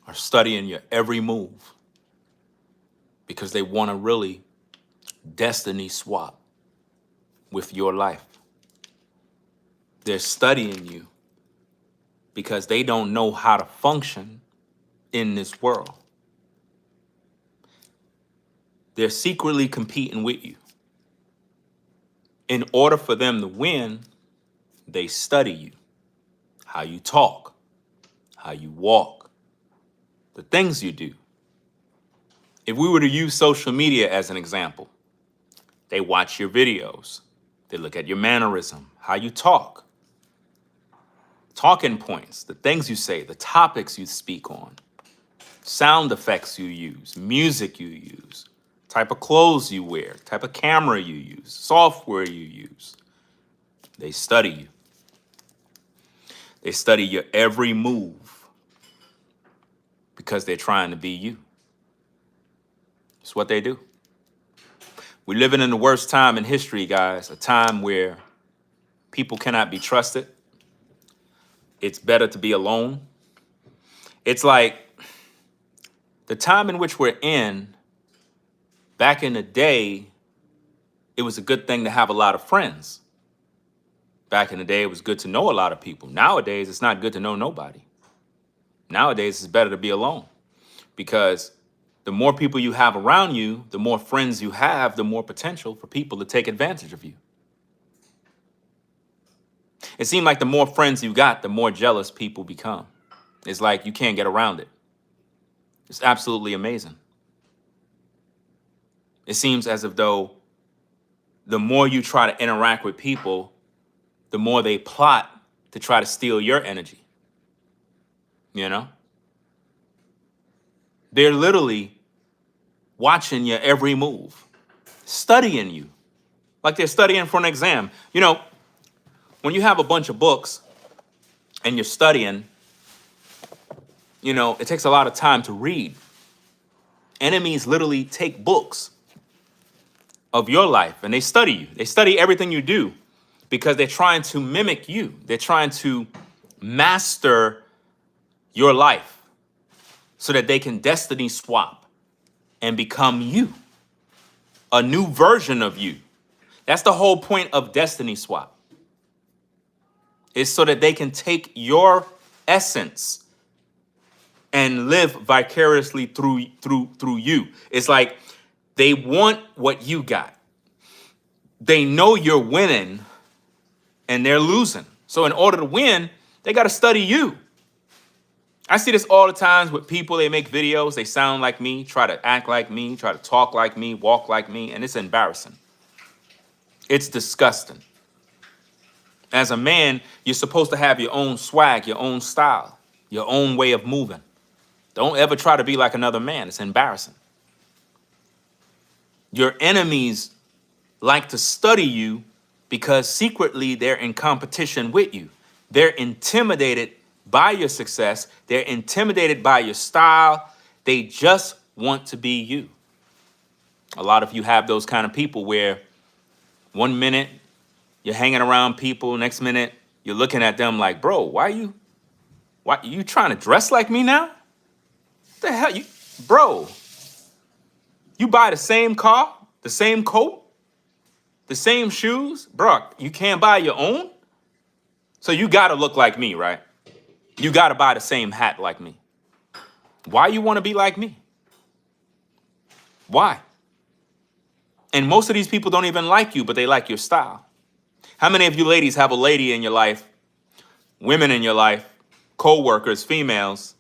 are studying your every move because they want to really destiny swap with your life. They're studying you because they don't know how to function in this world. They're secretly competing with you. In order for them to win, they study you, how you talk, how you walk, the things you do. If we were to use social media as an example, they watch your videos. They look at your mannerism, how you talk, talking points, the things you say, the topics you speak on, sound effects you use, music you use, type of clothes you wear, type of camera you use, software you use. They study you. They study your every move because they're trying to be you. It's what they do. We're living in the worst time in history, guys, a time where people cannot be trusted. It's better to be alone. It's like the time in which we're in, back in the day, it was a good thing to have a lot of friends. Back in the day, it was good to know a lot of people. Nowadays, it's not good to know nobody. Nowadays, it's better to be alone because the more people you have around you, the more friends you have, the more potential for people to take advantage of you. It seemed like the more friends you got, the more jealous people become. It's like you can't get around it. It's absolutely amazing. It seems as if though the more you try to interact with people, the more they plot to try to steal your energy. You know? They're literally watching your every move, studying you, like they're studying for an exam. You know, when you have a bunch of books and you're studying, you know, it takes a lot of time to read. Enemies literally take books of your life and they study you. They study everything you do because they're trying to mimic you. They're trying to master your life so that they can destiny swap and become you, a new version of you. That's the whole point of destiny swap. It's so that they can take your essence and live vicariously through you. It's like they want what you got. They know you're winning and they're losing. So in order to win, they got to study you. I see this all the times with people. They make videos, they sound like me, try to act like me, try to talk like me, walk like me, and it's embarrassing. It's disgusting. As a man, you're supposed to have your own swag, your own style, your own way of moving. Don't ever try to be like another man. It's embarrassing. Your enemies like to study you because secretly they're in competition with you. They're intimidated by your success. They're intimidated by your style. They just want to be you. A lot of you have those kind of people where one minute you're hanging around people, next minute you're looking at them like, bro, why you trying to dress like me now? What the hell, bro? You buy the same car, the same coat, the same shoes, bro. You can't buy your own, so you gotta look like me, right? You gotta buy the same hat like me. Why you want to be like me? Why? And most of these people don't even like you, but they like your style. How many of you ladies have a lady in your life, women in your life, co-workers, females?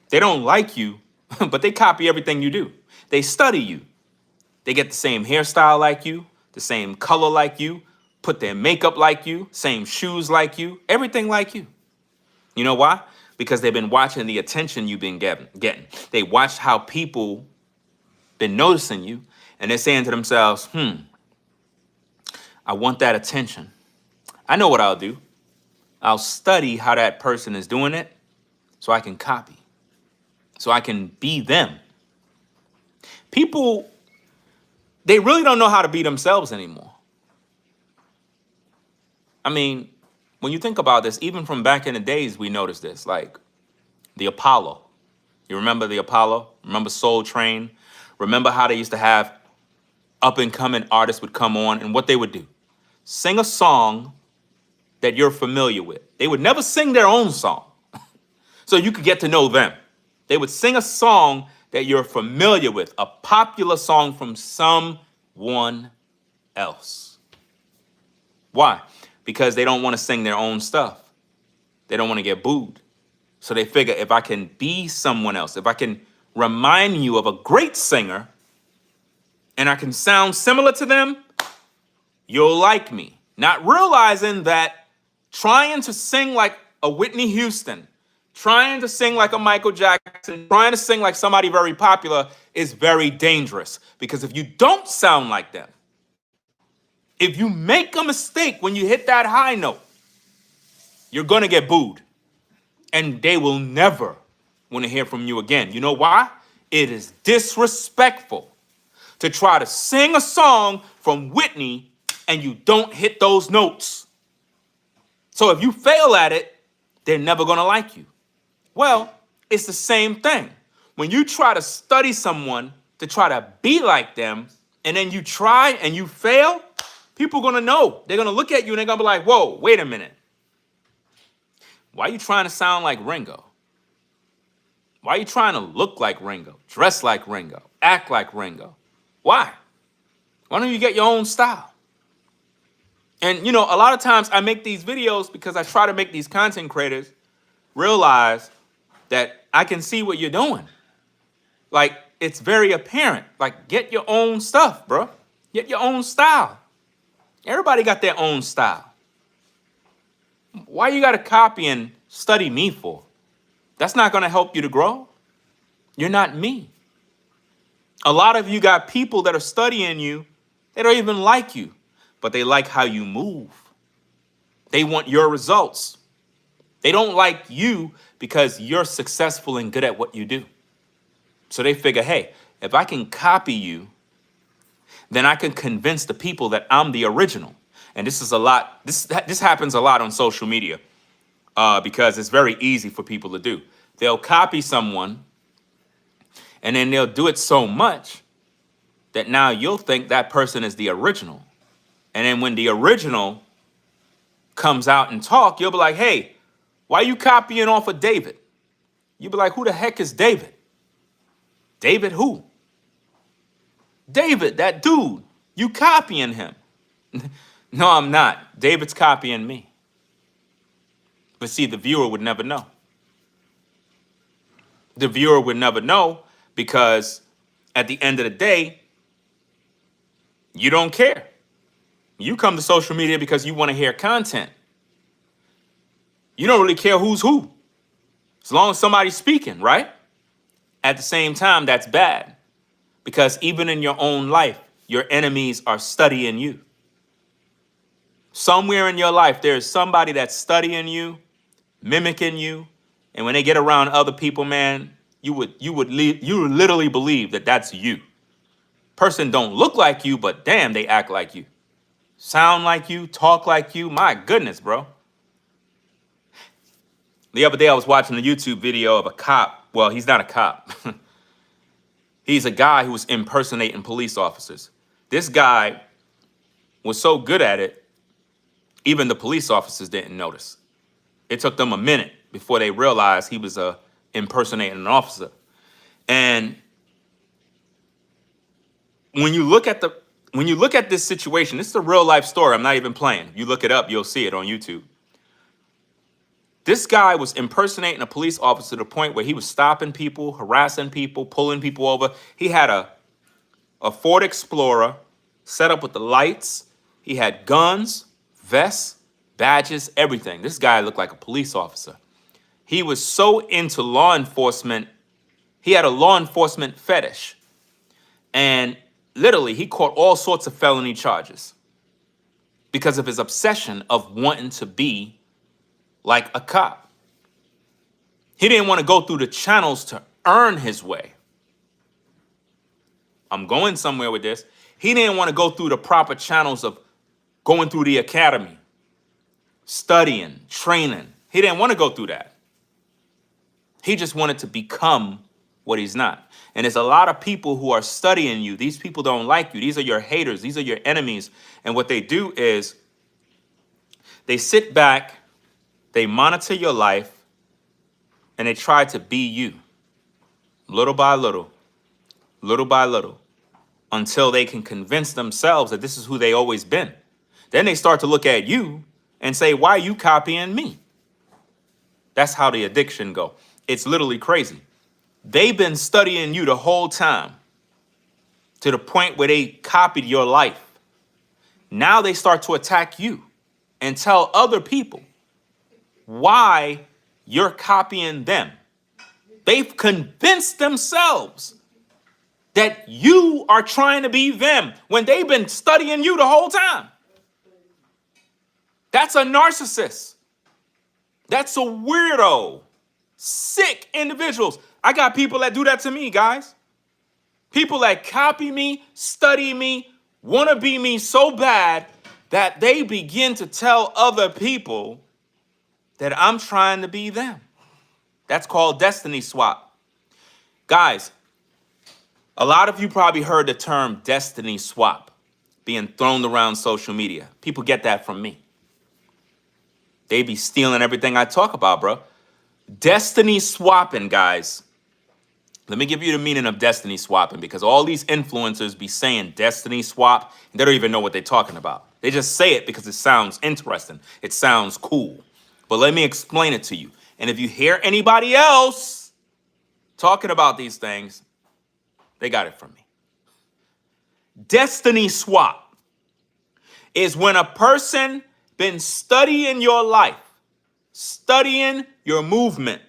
They don't like you, but they copy everything you do. They study you. They get the same hairstyle like you, the same color like you, put their makeup like you, same shoes like you, everything like you. You know why? Because they've been watching the attention you've been getting. They watched how people been noticing you, and they're saying to themselves, I want that attention. I know what I'll do. I'll study how that person is doing it so I can copy, so I can be them. People, they really don't know how to be themselves anymore. I mean, when you think about this, even from back in the days, we noticed this, like the Apollo. You remember the Apollo? Remember Soul Train? Remember how they used to have up and coming artists would come on, and what they would do? Sing a song that you're familiar with. They would never sing their own song, so you could get to know them. They would sing a song that you're familiar with, a popular song from someone else. Why? Because they don't want to sing their own stuff. They don't want to get booed. So they figure, if I can be someone else, if I can remind you of a great singer and I can sound similar to them, you'll like me. Not realizing that trying to sing like a Whitney Houston, trying to sing like a Michael Jackson, trying to sing like somebody very popular is very dangerous. Because if you don't sound like them, if you make a mistake when you hit that high note, you're going to get booed. And they will never want to hear from you again. You know why? It is disrespectful to try to sing a song from Whitney and you don't hit those notes. So if you fail at it, they're never going to like you. Well, it's the same thing. When you try to study someone to try to be like them, and then you try and you fail, people are going to know. They're going to look at you and they're going to be like, whoa, wait a minute. Why are you trying to sound like Ringo? Why are you trying to look like Ringo, dress like Ringo, act like Ringo? Why? Why don't you get your own style? And, you know, a lot of times I make these videos because I try to make these content creators realize that I can see what you're doing. Like, it's very apparent. Like, get your own stuff, bro. Get your own style. Everybody got their own style. Why you got to copy and study me for? That's not going to help you to grow. You're not me. A lot of you got people that are studying you. They don't even like you, but they like how you move. They want your results. They don't like you because you're successful and good at what you do. So they figure, hey, if I can copy you, then I can convince the people that I'm the original. And this is a lot. This happens a lot on social media because it's very easy for people to do. They'll copy someone and then they'll do it so much that now you'll think that person is the original. And then when the original comes out and talk, you'll be like, hey, why are you copying off of David? You'll be like, who the heck is David? David who? David, that dude. You copying him. No, I'm not. David's copying me. But see, the viewer would never know. The viewer would never know because at the end of the day, you don't care. You come to social media because you want to hear content. You don't really care who's who. As long as somebody's speaking, right? At the same time, that's bad. Because even in your own life, your enemies are studying you. Somewhere in your life, there is somebody that's studying you, mimicking you. And when they get around other people, man, you would literally believe that that's you. Person don't look like you, but damn, they act like you. Sound like you, talk like you. My goodness, bro. The other day I was watching a YouTube video of a cop. Well, he's not a cop. He's a guy who was impersonating police officers. This guy was so good at it, even the police officers didn't notice. It took them a minute before they realized he was impersonating an officer. And when you look at this situation, this is a real life story. I'm not even playing. If you look it up, you'll see it on YouTube. This guy was impersonating a police officer to the point where he was stopping people, harassing people, pulling people over. He had a Ford Explorer set up with the lights. He had guns, vests, badges, everything. This guy looked like a police officer. He was so into law enforcement. He had a law enforcement fetish. And literally, he caught all sorts of felony charges because of his obsession of wanting to be like a cop. He didn't want to go through the channels to earn his way. I'm going somewhere with this. He didn't want to go through the proper channels of going through the academy, studying, training. He didn't want to go through that. He just wanted to become what he's not. And there's a lot of people who are studying you. These people don't like you. These are your haters. These are your enemies. And what they do is they sit back, they monitor your life, and they try to be you little by little, until they can convince themselves that this is who they always been. Then they start to look at you and say, why are you copying me? That's how the addiction go. It's literally crazy. They've been studying you the whole time to the point where they copied your life. Now they start to attack you and tell other people why you're copying them. They've convinced themselves that you are trying to be them when they've been studying you the whole time. That's a narcissist. That's a weirdo. Sick individuals. I got people that do that to me, guys. People that copy me, study me, want to be me so bad that they begin to tell other people that I'm trying to be them. That's called destiny swap. Guys, a lot of you probably heard the term destiny swap being thrown around social media. People get that from me. They be stealing everything I talk about, bro. Destiny swapping, guys. Let me give you the meaning of destiny swapping, because all these influencers be saying destiny swap, and they don't even know what they're talking about. They just say it because it sounds interesting. It sounds cool. But let me explain it to you. And if you hear anybody else talking about these things, they got it from me. Destiny swap is when a person been studying your life, studying your movement,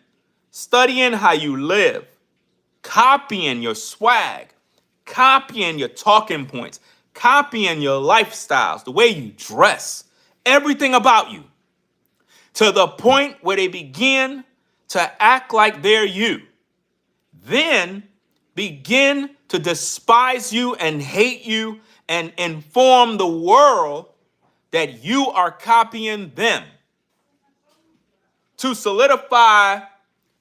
studying how you live, copying your swag, copying your talking points, copying your lifestyles, the way you dress, everything about you, to the point where they begin to act like they're you. Then begin to despise you and hate you and inform the world that you are copying them to solidify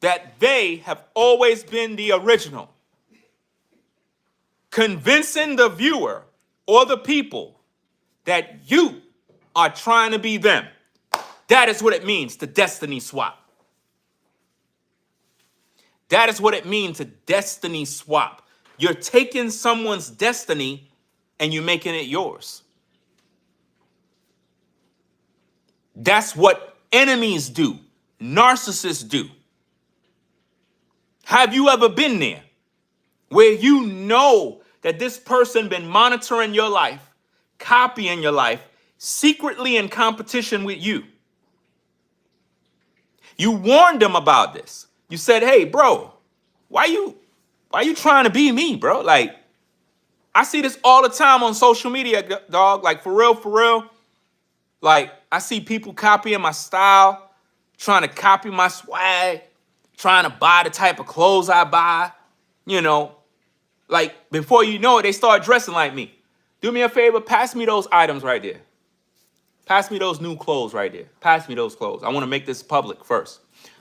that they have always been the original. Convincing the viewer or the people that you are trying to be them. That is what it means to destiny swap. That is what it means to destiny swap. You're taking someone's destiny and you're making it yours. That's what enemies do, narcissists do. Have you ever been there where you know that this person been monitoring your life, copying your life, secretly in competition with you? You warned them about this. You said, hey, bro, why you trying to be me, bro? Like, I see this all the time on social media, dog. Like, for real. Like, I see people copying my style, trying to copy my swag, trying to buy the type of clothes I buy. You know, like, before you know it, they start dressing like me. Do me a favor, pass me those items right there. Pass me those new clothes right there. Pass me those clothes. I want to make this public first.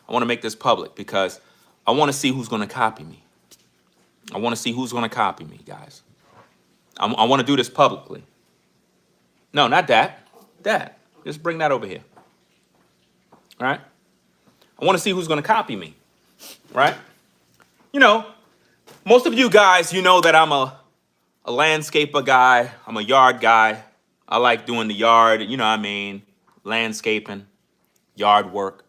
I want to make this public because I want to see who's going to copy me. I want to see who's going to copy me, guys. I want to do this publicly. No, not that. That. Just bring that over here. All right? I want to see who's going to copy me. Right? You know, most of you guys, you know that I'm a landscaper guy. I'm a yard guy. I like doing the yard, you know what I mean? Landscaping, yard work,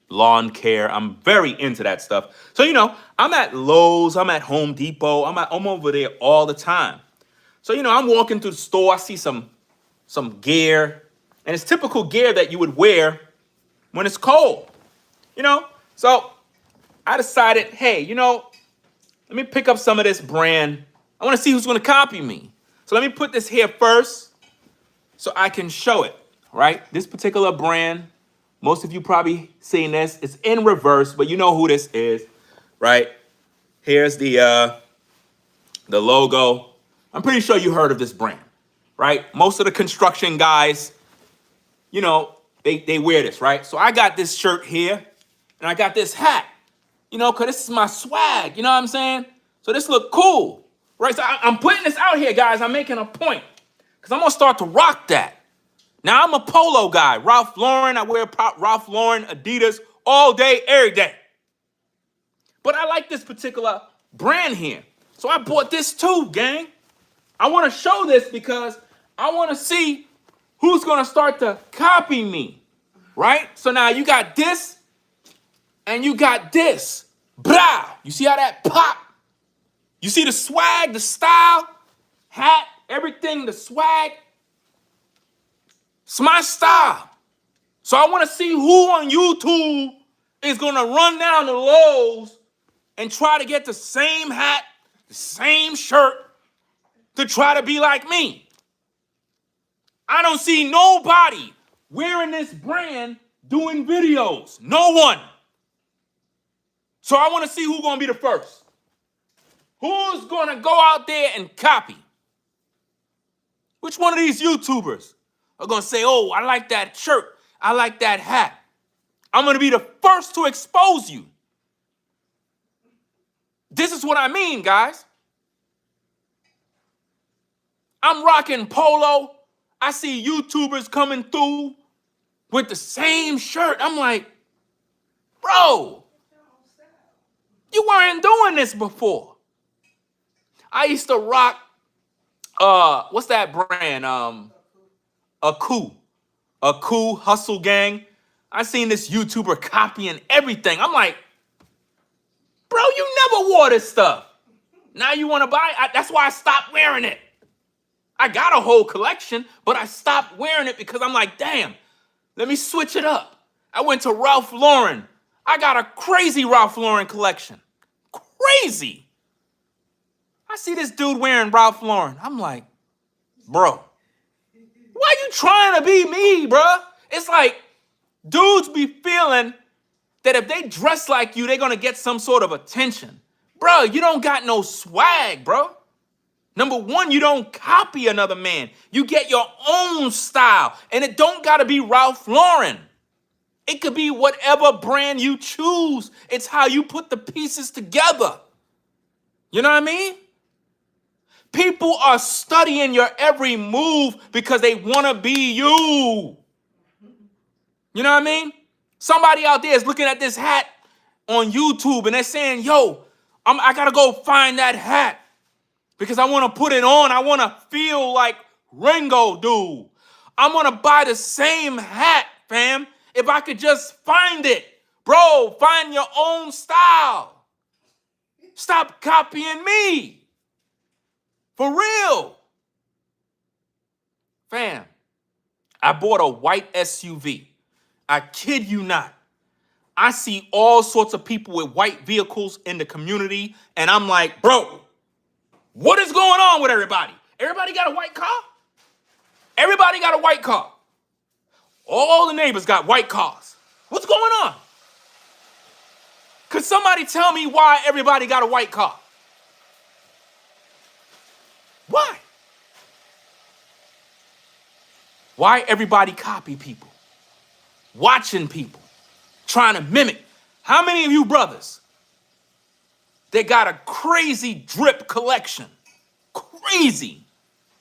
lawn care. I'm very into that stuff. So, you know, I'm at Lowe's, I'm at Home Depot, I'm over there all the time. So, you know, I'm walking through the store, I see some gear, and it's typical gear that you would wear when it's cold, you know? So I decided, hey, you know, let me pick up some of this brand. I want to see who's going to copy me. So let me put this here first so I can show it, right? This particular brand, most of you probably seen this. It's in reverse, but you know who this is, right? Here's the logo. I'm pretty sure you heard of this brand, right? Most of the construction guys, you know, they wear this, right? So I got this shirt here, and I got this hat. You know, because this is my swag. You know what I'm saying? So this look cool. Right? So I'm putting this out here, guys. I'm making a point. Because I'm going to start to rock that. Now, I'm a polo guy. Ralph Lauren. I wear Ralph Lauren, Adidas all day, every day. But I like this particular brand here. So I bought this too, gang. I want to show this because I want to see who's going to start to copy me. Right? So now you got this and you got this. Blah! You see how that pop? You see the swag, the style, hat, everything, the swag. It's my style. So I want to see who on YouTube is going to run down the Lowe's and try to get the same hat, the same shirt to try to be like me. I don't see nobody wearing this brand doing videos. No one. So I want to see who's going to be the first. Who's going to go out there and copy? Which one of these YouTubers are going to say, oh, I like that shirt. I like that hat. I'm going to be the first to expose you. This is what I mean, guys. I'm rocking polo. I see YouTubers coming through with the same shirt. I'm like, bro, you weren't doing this before. I used to rock, what's that brand? A Coup Hustle Gang. I seen this YouTuber copying everything. I'm like, bro, you never wore this stuff. Now you want to buy it? That's why I stopped wearing it. I got a whole collection, but I stopped wearing it because I'm like, damn, let me switch it up. I went to Ralph Lauren. I got a crazy Ralph Lauren collection. Crazy. I see this dude wearing Ralph Lauren. I'm like, bro, why you trying to be me, bro? It's like dudes be feeling that if they dress like you, they're going to get some sort of attention. Bro, you don't got no swag, bro. Number one, you don't copy another man. You get your own style. And it don't got to be Ralph Lauren. It could be whatever brand you choose. It's how you put the pieces together. You know what I mean? People are studying your every move because they want to be you. You know what I mean? Somebody out there is looking at this hat on YouTube and they're saying, yo, I got to go find that hat because I want to put it on. I want to feel like Ringo dude. I'm going to buy the same hat, fam, if I could just find it. Bro, find your own style. Stop copying me. For real. Fam, I bought a white SUV. I kid you not. I see all sorts of people with white vehicles in the community, and I'm like, bro, what is going on with everybody? Everybody got a white car? Everybody got a white car. All the neighbors got white cars. What's going on? Could somebody tell me why everybody got a white car? Why? Why everybody copy people? Watching people, trying to mimic. How many of you brothers, they got a crazy drip collection? Crazy.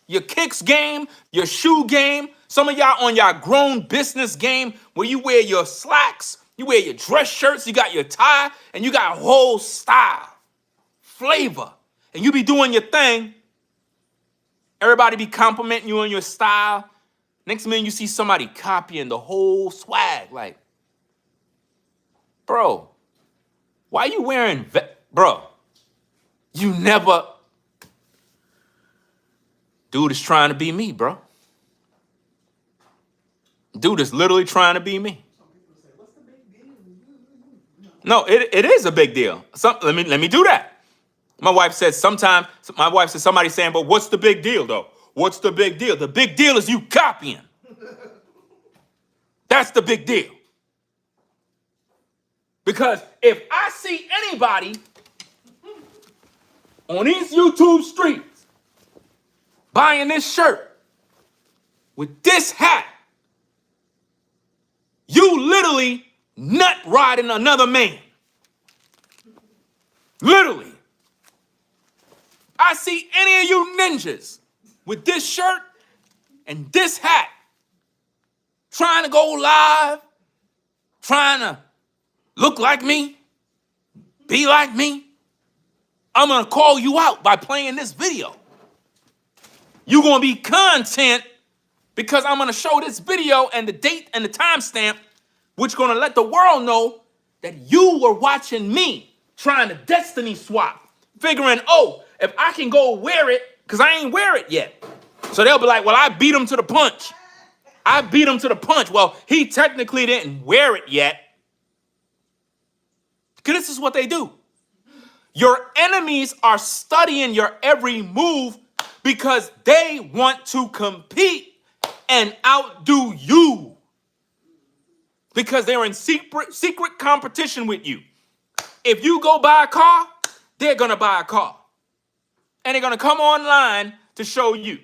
Your kicks game, your shoe game, some of y'all on your grown business game where you wear your slacks, you wear your dress shirts, you got your tie, and you got a whole style, flavor, and you be doing your thing. Everybody be complimenting you on your style. Next minute you see somebody copying the whole swag. Like, bro, why you wearing, bro, you never, dude is trying to be me, bro. Dude is literally trying to be me. No, it is a big deal. Let me do that. My wife said somebody saying, but what's the big deal though? What's the big deal? The big deal is you copying. That's the big deal. Because if I see anybody on these YouTube streets buying this shirt with this hat, you literally nut riding another man. Literally. I see any of you ninjas with this shirt and this hat trying to go live, trying to look like me, be like me, I'm going to call you out by playing this video. You're going to be content because I'm going to show this video and the date and the timestamp, which going to let the world know that you were watching me trying to destiny swap, figuring, oh, if I can go wear it, because I ain't wear it yet. So they'll be like, well, I beat him to the punch. I beat him to the punch. Well, he technically didn't wear it yet. Because this is what they do. Your enemies are studying your every move because they want to compete and outdo you. Because they're in secret competition with you. If you go buy a car, they're going to buy a car. And they're going to come online to show you.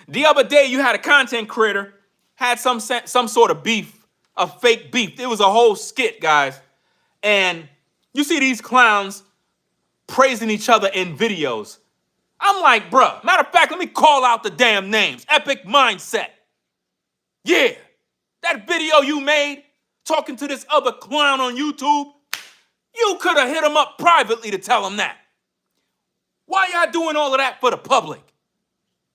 The other day, you had a content creator, had some sort of beef, a fake beef. It was a whole skit, guys. And you see these clowns praising each other in videos. I'm like, bruh, matter of fact, let me call out the damn names. Epic Mindset. Yeah, that video you made talking to this other clown on YouTube, you could have hit him up privately to tell him that. Why y'all doing all of that for the public?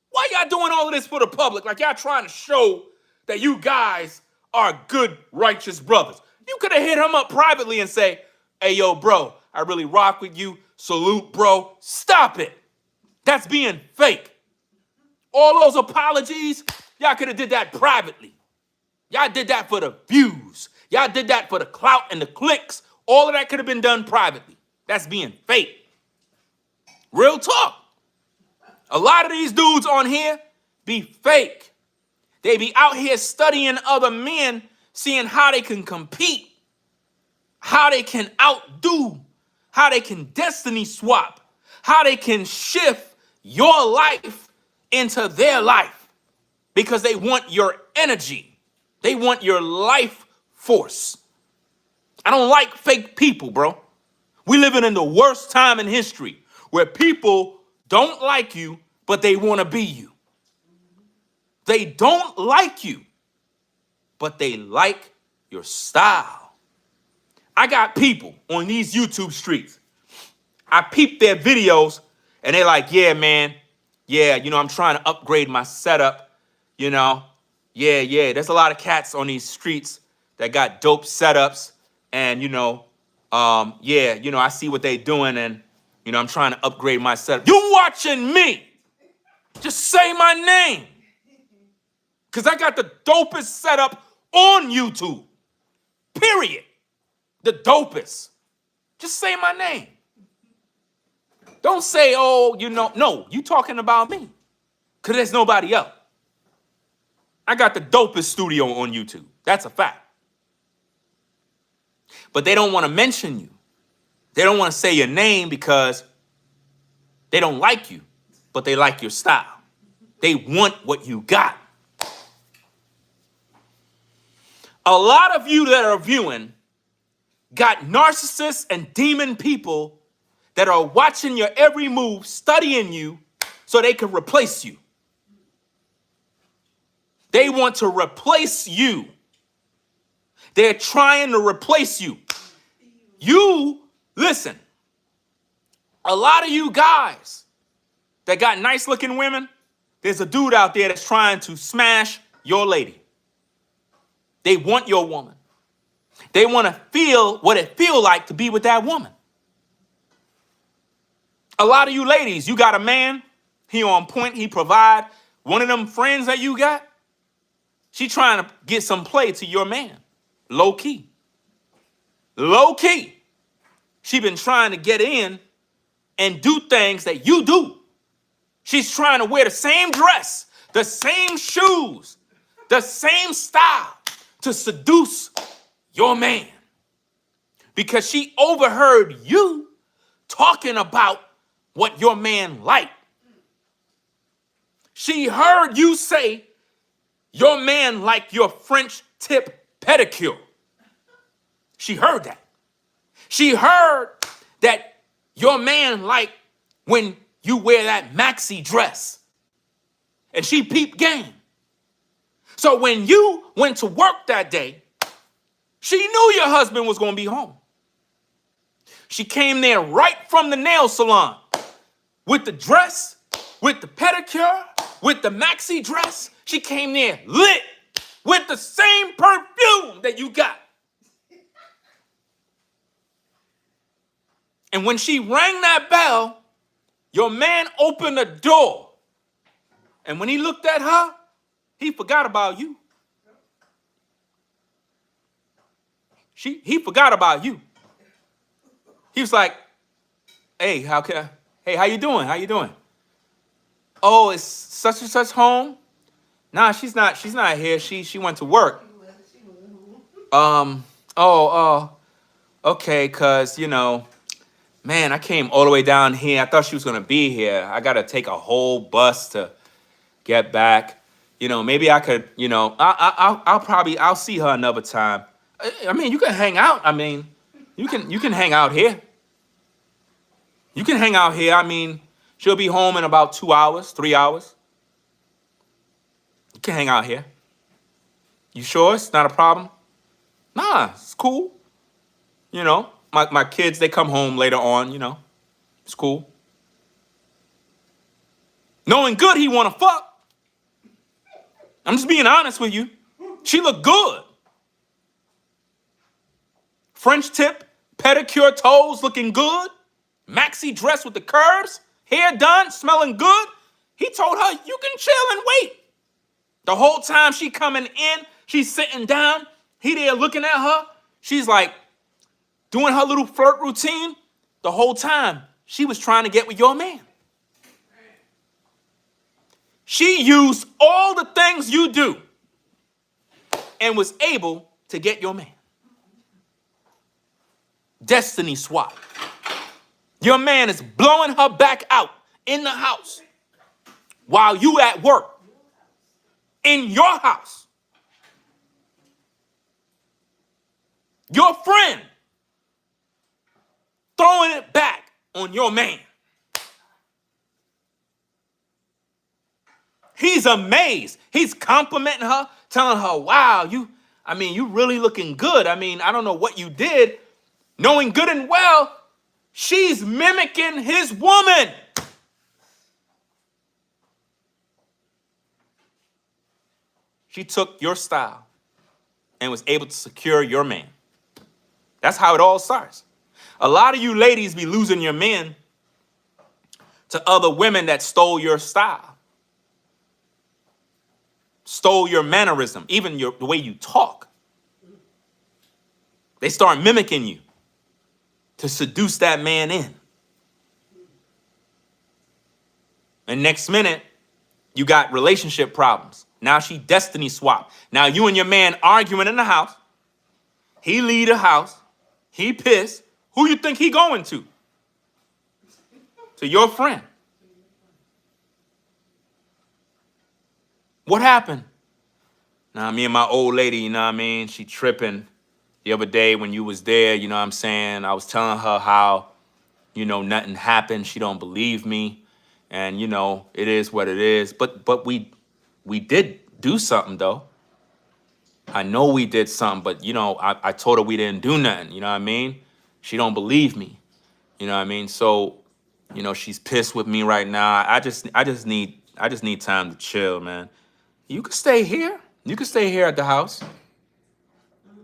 Why y'all doing all of this for the public? Like y'all trying to show that you guys are good, righteous brothers. You could have hit him up privately and say, hey, yo, bro, I really rock with you. Salute, bro. Stop it. That's being fake. All those apologies, y'all could have did that privately. Y'all did that for the views. Y'all did that for the clout and the clicks. All of that could have been done privately. That's being fake. Real talk. A lot of these dudes on here be fake. They be out here studying other men, seeing how they can compete, how they can outdo, how they can destiny swap, how they can shift your life into their life because they want your energy. They want your life force. I don't like fake people, bro. We living in the worst time in history where people don't like you, but they want to be you. They don't like you, but they like your style. I got people on these YouTube streets. I peep their videos and they're like, yeah, man. Yeah, I'm trying to upgrade my setup. Yeah. There's a lot of cats on these streets that got dope setups. And, I see what they're doing and, I'm trying to upgrade my setup. You watching me? Just say my name. Because I got the dopest setup on YouTube. Period. The dopest. Just say my name. Don't say, oh, no, you talking about me. Because there's nobody else. I got the dopest studio on YouTube. That's a fact. But they don't want to mention you. They don't want to say your name because they don't like you, but they like your style. They want what you got. A lot of you that are viewing got narcissists and demon people that are watching your every move, studying you so they can replace you. They want to replace you. They're trying to replace you. Listen, a lot of you guys that got nice looking women, there's a dude out there that's trying to smash your lady. They want your woman. They want to feel what it feels like to be with that woman. A lot of you ladies, you got a man, he on point, he provide. One of them friends that you got, she trying to get some play to your man. Low key. Low key. She been trying to get in and do things that you do. She's trying to wear the same dress, the same shoes, the same style to seduce your man. Because she overheard you talking about what your man liked. She heard you say your man liked your French tip pedicure. She heard that. She heard that your man like when you wear that maxi dress. And she peeped game. So when you went to work that day, she knew your husband was going to be home. She came there right from the nail salon with the dress, with the pedicure, with the maxi dress. She came there lit with the same perfume that you got. And when she rang that bell, your man opened the door. And when he looked at her, he forgot about you. He forgot about you. He was like, hey, how you doing? How you doing? Oh, is such and such home? Nah, she's not here. She went to work. Okay, cause man, I came all the way down here. I thought she was gonna be here. I gotta take a whole bus to get back. Maybe I could, I'll see her another time. I mean, you can hang out. I mean, you can hang out here. You can hang out here. I mean, she'll be home in about 2 hours, 3 hours. You can hang out here. You sure it's not a problem? Nah, it's cool. My kids, they come home later on, It's cool. Knowing good he wanna fuck. I'm just being honest with you. She looked good. French tip, pedicure toes looking good. Maxi dress with the curves, hair done, smelling good. He told her, you can chill and wait. The whole time she coming in, she's sitting down. He there looking at her. She's like doing her little flirt routine. The whole time she was trying to get with your man. She used all the things you do and was able to get your man. Destiny swap. Your man is blowing her back out in the house while you at work in your house. Your friend throwing it back on your man. He's amazed. He's complimenting her, telling her, wow, you really looking good. I mean, I don't know what you did. Knowing good and well, she's mimicking his woman. She took your style and was able to secure your man. That's how it all starts. A lot of you ladies be losing your men to other women that stole your style. Stole your mannerism, even the way you talk. They start mimicking you to seduce that man in. And next minute, you got relationship problems. Now she destiny swap. Now you and your man arguing in the house. He leave the house. He pissed. Who you think he going to? To your friend. What happened? Now, me and my old lady, she tripping the other day when you was there, I was telling her how, nothing happened. She don't believe me. And, it is what it is. But we did do something, though. I know we did something, but, I told her we didn't do nothing. You know what I mean? She don't believe me. You know what I mean? So, she's pissed with me right now. I just need time to chill, man. You can stay here. You can stay here at the house.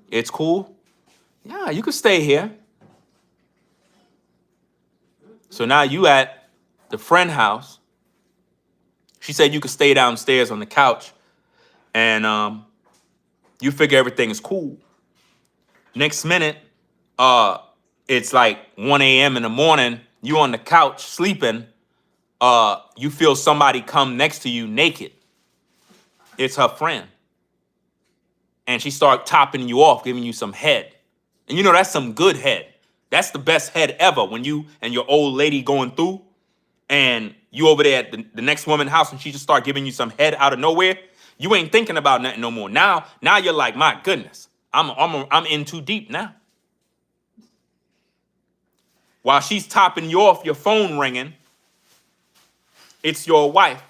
It's cool. Yeah, you can stay here. So now you at the friend house. She said you could stay downstairs on the couch, and you figure everything is cool. Next minute, it's like 1 a.m. in the morning. You on the couch sleeping. You feel somebody come next to you naked. It's her friend. And she start topping you off, giving you some head. And that's some good head. That's the best head ever when you and your old lady going through and you over there at the next woman's house and she just start giving you some head out of nowhere. You ain't thinking about nothing no more. Now you're like, my goodness, I'm in too deep now. While she's topping you off, your phone ringing, it's your wife.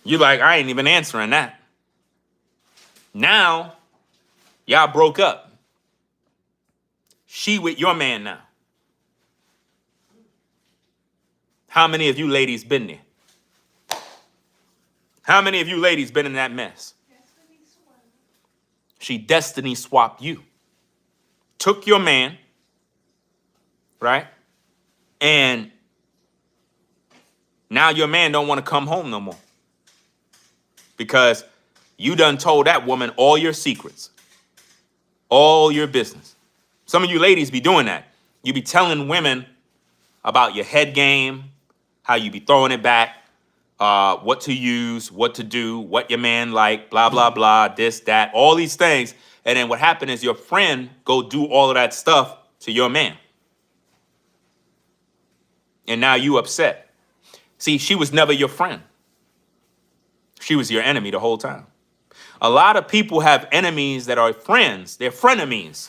You're like, I ain't even answering that. Now, y'all broke up. She with your man now. How many of you ladies been there? How many of you ladies been in that mess? She destiny swapped you. Took your man, right? And now your man don't want to come home no more. Because you done told that woman all your secrets. All your business. Some of you ladies be doing that. You be telling women about your head game, how you be throwing it back, what to use, what to do, what your man like, blah, blah, blah, this, that, all these things. And then what happened is your friend go do all of that stuff to your man. And now you upset. See, she was never your friend. She was your enemy the whole time. A lot of people have enemies that are friends. They're frenemies.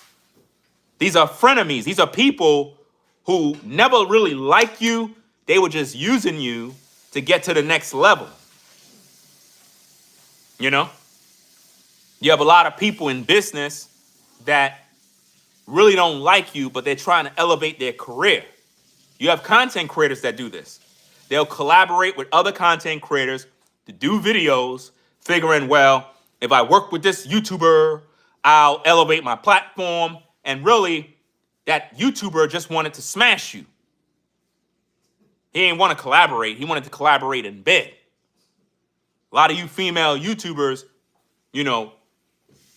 These are frenemies. These are people who never really like you. They were just using you to get to the next level. You know? You have a lot of people in business that really don't like you, but they're trying to elevate their career. You have content creators that do this. They'll collaborate with other content creators to do videos, figuring, well, if I work with this YouTuber, I'll elevate my platform. And really, that YouTuber just wanted to smash you. He didn't want to collaborate. He wanted to collaborate in bed. A lot of you female YouTubers, you know,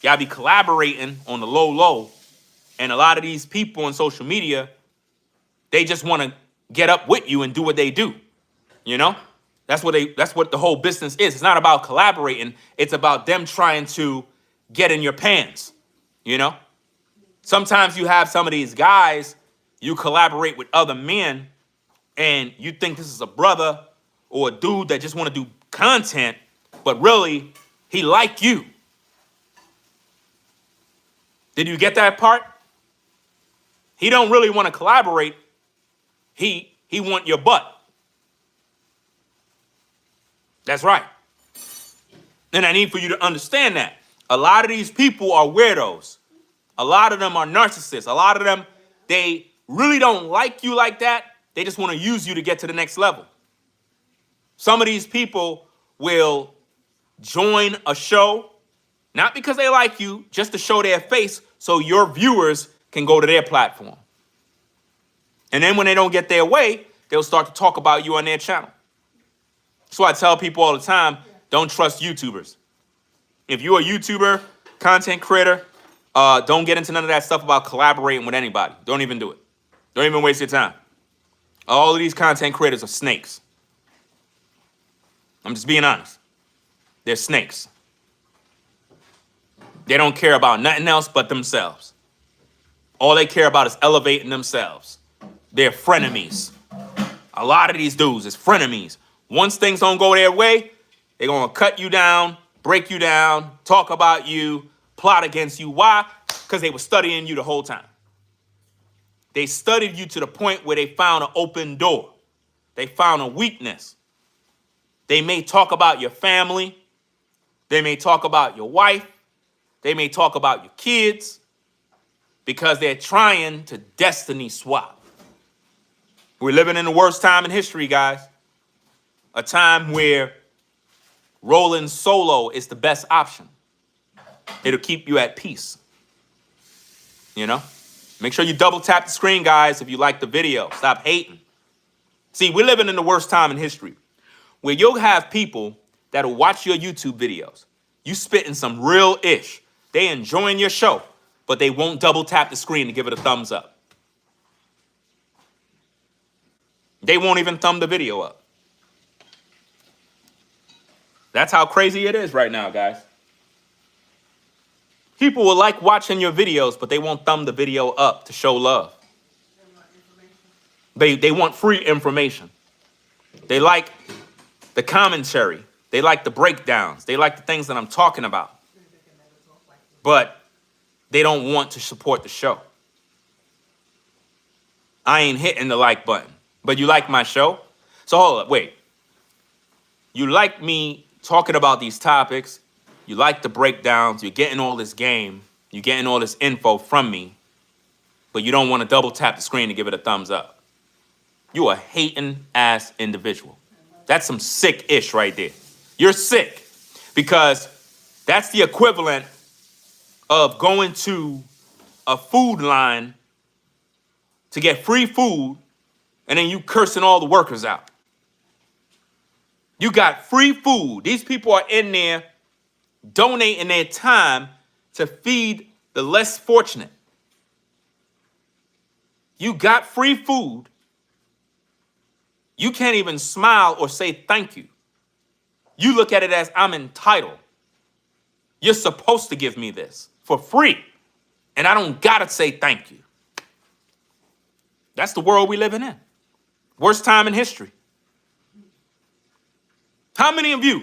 y'all be collaborating on the low. And a lot of these people on social media, they just want to get up with you and do what they do. You know? That's what the whole business is. It's not about collaborating. It's about them trying to get in your pants. You know? Sometimes you have some of these guys, you collaborate with other men, and you think this is a brother or a dude that just want to do content, but really, he like you. Did you get that part? He don't really want to collaborate. He want your butt. That's right. And I need for you to understand that. A lot of these people are weirdos. A lot of them are narcissists. A lot of them, they really don't like you like that. They just want to use you to get to the next level. Some of these people will join a show, not because they like you, just to show their face so your viewers can go to their platform. And then when they don't get their way, they'll start to talk about you on their channel. That's why I tell people all the time, don't trust YouTubers. If you're a YouTuber, content creator, don't get into none of that stuff about collaborating with anybody. Don't even do it. Don't even waste your time. All of these content creators are snakes. I'm just being honest. They're snakes. They don't care about nothing else but themselves. All they care about is elevating themselves. They're frenemies. A lot of these dudes is frenemies. Once things don't go their way, they're going to cut you down, break you down, talk about you, plot against you. Why? Because they were studying you the whole time. They studied you to the point where they found an open door. They found a weakness. They may talk about your family. They may talk about your wife. They may talk about your kids because they're trying to destiny swap. We're living in the worst time in history, guys. A time where rolling solo is the best option. It'll keep you at peace. You know? Make sure you double tap the screen, guys, if you like the video. Stop hating. See, we're living in the worst time in history where you'll have people that'll watch your YouTube videos. You spitting some real ish. They enjoying your show, but they won't double tap the screen to give it a thumbs up. They won't even thumb the video up. That's how crazy it is right now, guys. People will like watching your videos, but they won't thumb the video up to show love. They want free information. They like the commentary. They like the breakdowns. They like the things that I'm talking about. But They don't want to support the show. I ain't hitting the like button, but you like my show? So hold up, wait. You like me talking about these topics, you like the breakdowns, you're getting all this game, you're getting all this info from me, but you don't want to double tap the screen to give it a thumbs up. You a hating ass individual. That's some sick ish right there. You're sick because that's the equivalent of going to a food line to get free food and then you cursing all the workers out. You got free food. These people are in there donating their time to feed the less fortunate. You got free food. You can't even smile or say thank you. You look at it as I'm entitled. You're supposed to give me this for free. And I don't gotta say thank you. That's the world we living in. Worst time in history. How many of you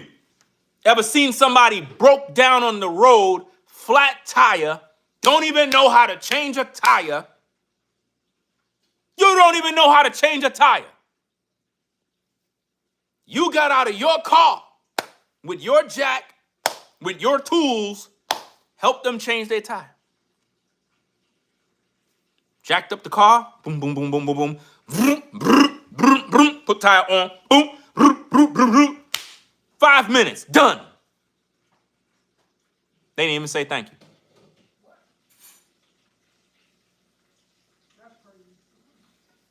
ever seen somebody broke down on the road, flat tire, don't even know how to change a tire? You don't even know how to change a tire. You got out of your car with your jack, with your tools, help them change their tire. Jacked up the car, boom, boom, boom, boom, boom, boom, vroom, vroom, vroom, vroom, put tire on, boom, vroom, vroom, vroom, vroom. 5 minutes, done. They didn't even say thank you.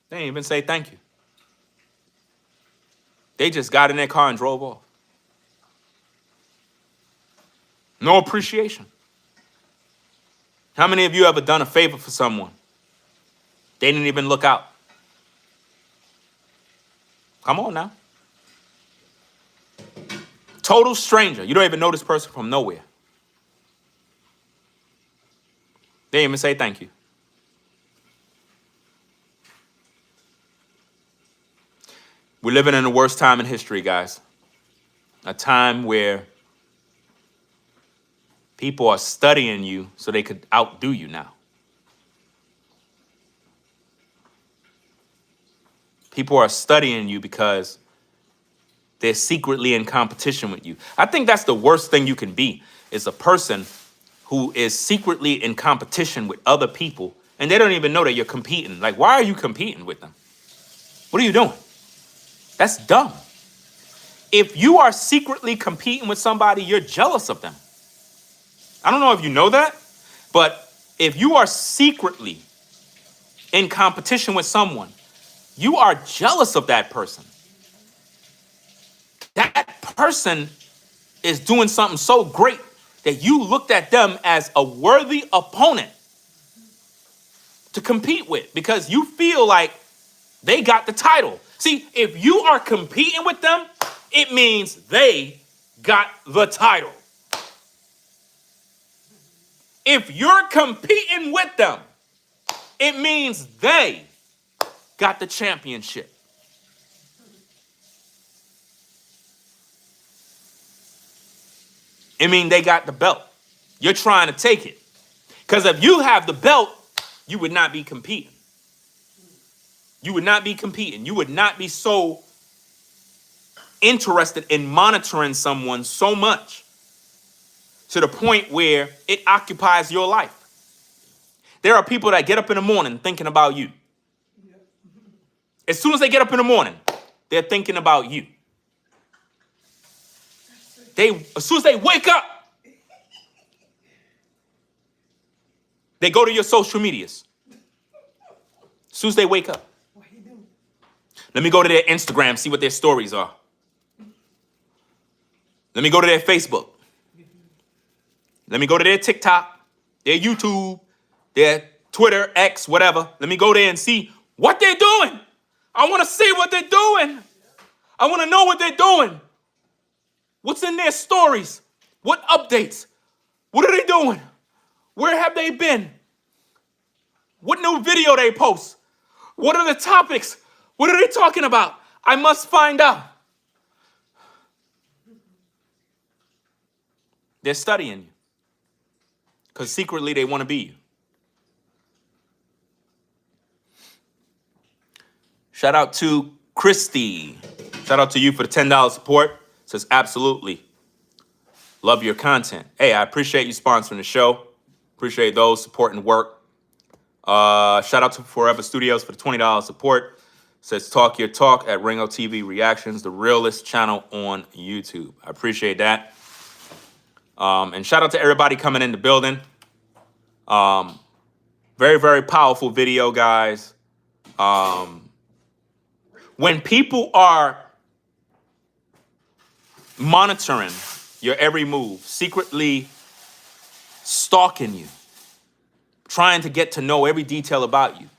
They didn't even say thank you. They just got in their car and drove off. No appreciation. How many of you ever done a favor for someone? They didn't even look out. Come on now. Total stranger. You don't even know this person from nowhere. They didn't even say thank you. We're living in the worst time in history, guys. A time where people are studying you so they could outdo you now. People are studying you because they're secretly in competition with you. I think that's the worst thing you can be, is a person who is secretly in competition with other people and they don't even know that you're competing. Like, why are you competing with them? What are you doing? That's dumb. If you are secretly competing with somebody, you're jealous of them. I don't know if you know that, but if you are secretly in competition with someone, you are jealous of that person. That person is doing something so great that you looked at them as a worthy opponent to compete with because you feel like they got the title. See, if you are competing with them, it means they got the title. If you're competing with them, it means they got the championship. It means they got the belt. You're trying to take it. Because if you have the belt, you would not be competing. You would not be competing. You would not be so interested in monitoring someone so much to the point where it occupies your life. There are people that get up in the morning thinking about you. As soon as they get up in the morning, they're thinking about you. As soon as they wake up, they go to your social medias. As soon as they wake up. Let me go to their Instagram, see what their stories are. Let me go to their Facebook. Let me go to their TikTok, their YouTube, their Twitter, X, whatever. Let me go there and see what they're doing. I want to see what they're doing. I want to know what they're doing. What's in their stories? What updates? What are they doing? Where have they been? What new video they post? What are the topics? What are they talking about? I must find out. They're studying you. because secretly they want to be you. Shout out to Christy. Shout out to you for the $10 support. Says absolutely. Love your content. Hey, I appreciate you sponsoring the show. Appreciate those supporting the work. Shout out to Forever Studios for the $20 support. Says talk your talk at Ringo TV Reactions, the realest channel on YouTube. I appreciate that. And shout out to everybody coming in the building. Very, very powerful video, guys. When people are monitoring your every move, secretly stalking you, trying to get to know every detail about you,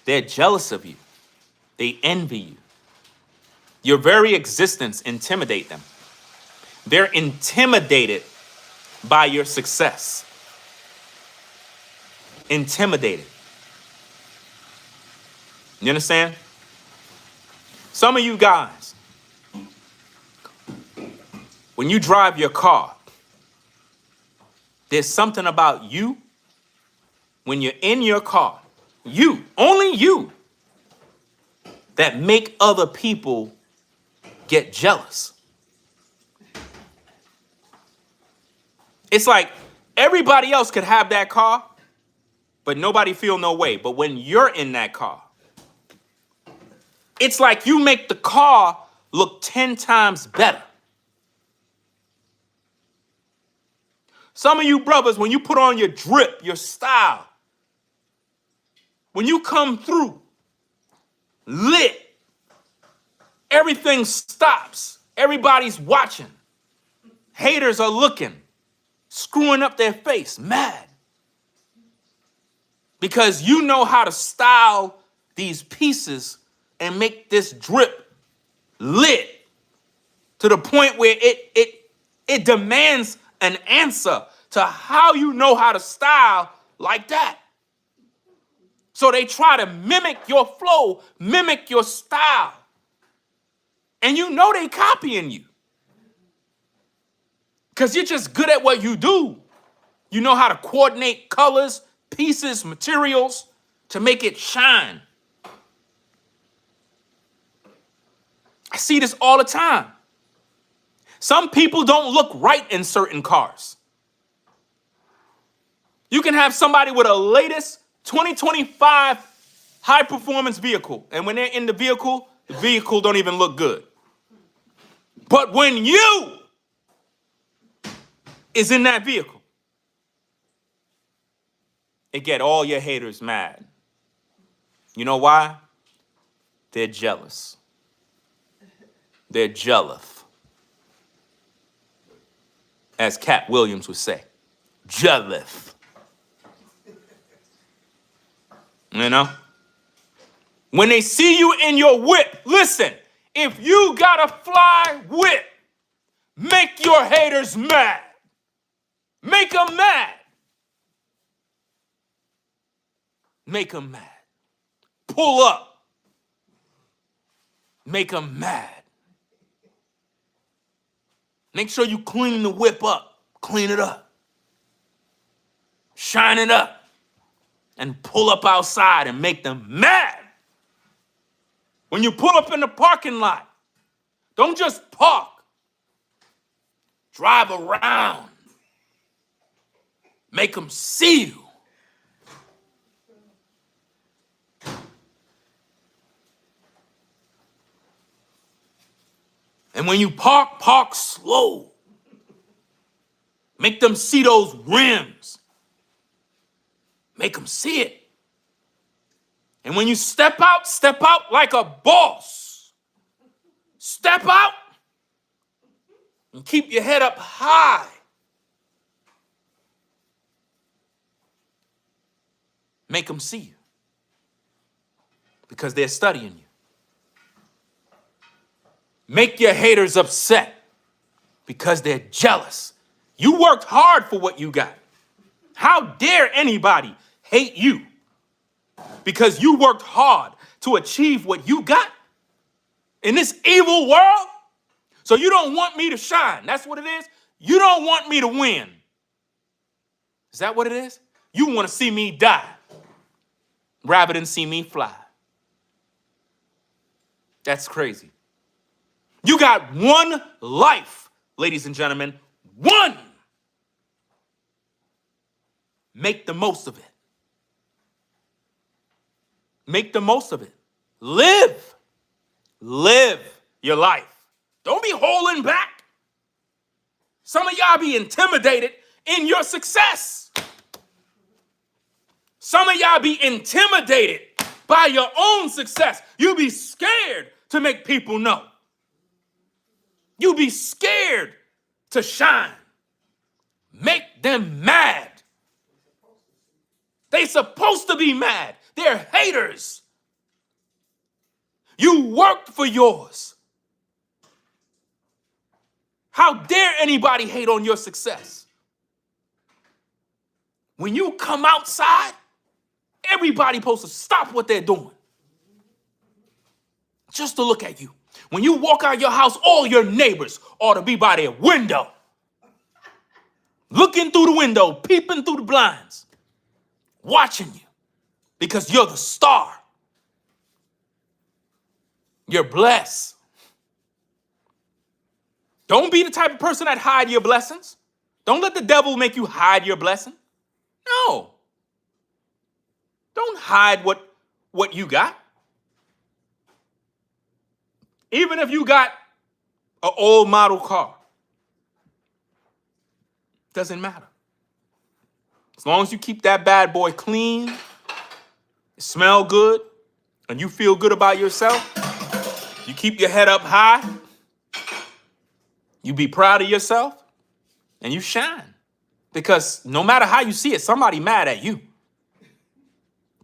they're jealous of you. They envy you. Your very existence intimidates them. They're intimidated by your success. Intimidated. You understand? Some of you guys, when you drive your car, there's something about you when you're in your car, you, only you, that make other people get jealous. It's like everybody else could have that car, but nobody feel no way. But when you're in that car, it's like you make the car look 10 times better. Some of you brothers, when you put on your drip, your style, when you come through lit, everything stops. Everybody's watching. Haters are looking, screwing up their face, mad. Because you know how to style these pieces and make this drip lit to the point where it demands an answer to how you know how to style like that. So they try to mimic your flow, mimic your style. And you know they copying you. Because you're just good at what you do. You know how to coordinate colors, pieces, materials to make it shine. I see this all the time. Some people don't look right in certain cars. You can have somebody with a latest 2025 high performance vehicle, and when they're in the vehicle don't even look good. But when you is in that vehicle, it get all your haters mad. You know why? They're jealous. They're jealous. As Cat Williams would say, jealous. You know? When they see you in your whip, listen, if you got a fly whip, make your haters mad. Make them mad. Make them mad. Pull up. Make them mad. Make sure you clean the whip up. Clean it up. Shine it up. And pull up outside and make them mad. When you pull up in the parking lot, don't just park. Drive around. Make them see you. And when you park, park slow. Make them see those rims. Make them see it. And when you step out like a boss. Step out and keep your head up high. Make them see you. Because they're studying you. Make your haters upset because they're jealous. You worked hard for what you got. How dare anybody hate you because you worked hard to achieve what you got in this evil world? So you don't want me to shine. That's what it is. You don't want me to win. Is that what it is? You want to see me die rather than see me fly. That's crazy. You got one life, ladies and gentlemen. One. Make the most of it. Make the most of it. Live. Live your life. Don't be holding back. Some of y'all be intimidated in your success. Some of y'all be intimidated by your own success. You be scared to make people know. You be scared to shine. Make them mad. They supposed to be mad. They're haters. You worked for yours. How dare anybody hate on your success? When you come outside, everybody supposed to stop what they're doing just to look at you. When you walk out your house, all your neighbors ought to be by their window, looking through the window, peeping through the blinds, watching you because you're the star. You're blessed. Don't be the type of person that hide your blessings. Don't let the devil make you hide your blessing. No. Don't hide what you got. Even if you got an old model car, doesn't matter. As long as you keep that bad boy clean, it smell good, and you feel good about yourself, you keep your head up high, you be proud of yourself, and you shine. Because no matter how you see it, somebody mad at you.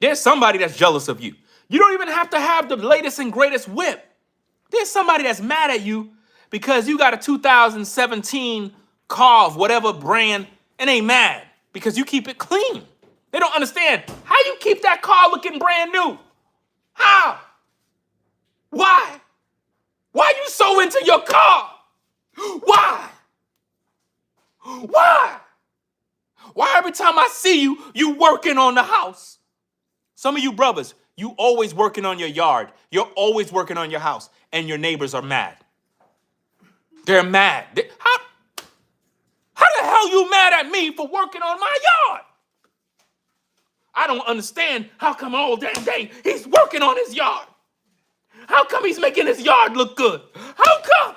There's somebody that's jealous of you. You don't even have to have the latest and greatest whip. There's somebody that's mad at you because you got a 2017 car of whatever brand and they mad because you keep it clean. They don't understand how you keep that car looking brand new. How? Why? Why are you so into your car? Why? Why? Why every time I see you, you working on the house? Some of you brothers, you always working on your yard. You're always working on your house, and your neighbors are mad. They're mad. How the hell you mad at me for working on my yard? I don't understand how come all damn day he's working on his yard. How come he's making his yard look good? How come?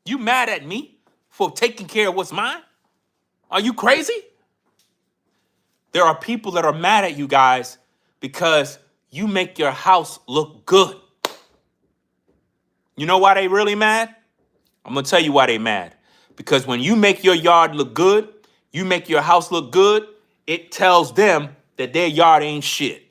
You mad at me for taking care of what's mine? Are you crazy? There are people that are mad at you guys because you make your house look good. You know why they really mad? I'm going to tell you why they mad. Because when you make your yard look good, you make your house look good, it tells them that their yard ain't shit.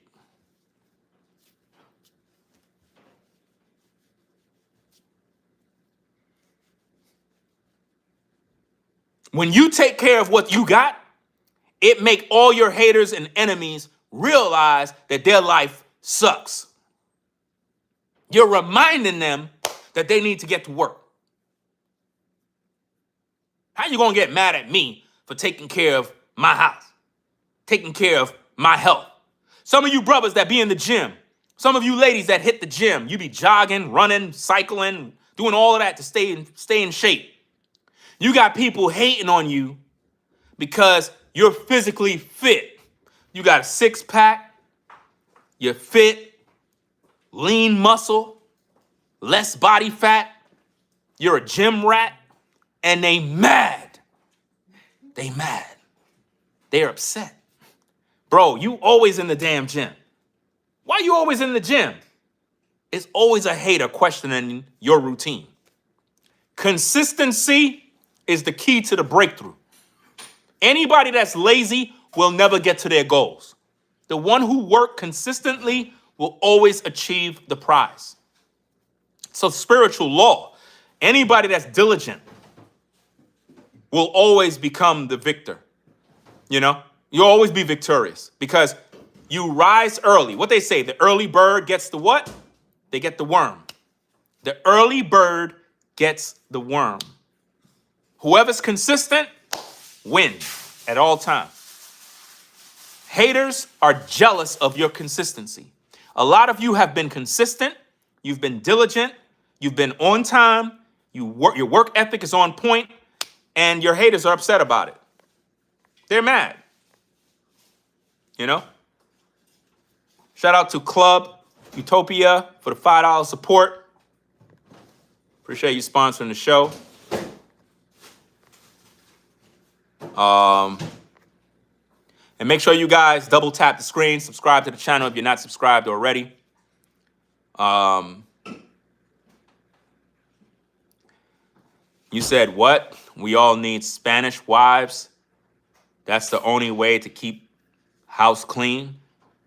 When you take care of what you got, it make all your haters and enemies realize that their life sucks. You're reminding them that they need to get to work. How you gonna get mad at me for taking care of my house, taking care of my health? Some of you brothers that be in the gym, some of you ladies that hit the gym, you be jogging, running, cycling, doing all of that to stay in shape. You got people hating on you because you're physically fit. You got a six-pack, you're fit, lean muscle, less body fat, you're a gym rat, and they mad. They mad. They're upset. Bro, you always in the damn gym. Why you always in the gym? It's always a hater questioning your routine. Consistency is the key to the breakthrough. Anybody that's lazy will never get to their goals. The one who works consistently will always achieve the prize. So spiritual law, anybody that's diligent will always become the victor. You know, you'll always be victorious because you rise early. What they say, the early bird gets the what? They get the worm. The early bird gets the worm. Whoever's consistent wins. at all times. Haters are jealous of your consistency. A lot of you have been consistent. You've been diligent. You've been on time. Your work ethic is on point, and your haters are upset about it. They're mad. You know? Shout out to Club Utopia for the $5 support. Appreciate you sponsoring the show. And make sure you guys double tap the screen, subscribe to the channel if you're not subscribed already. You said what? We all need Spanish wives. That's the only way to keep house clean.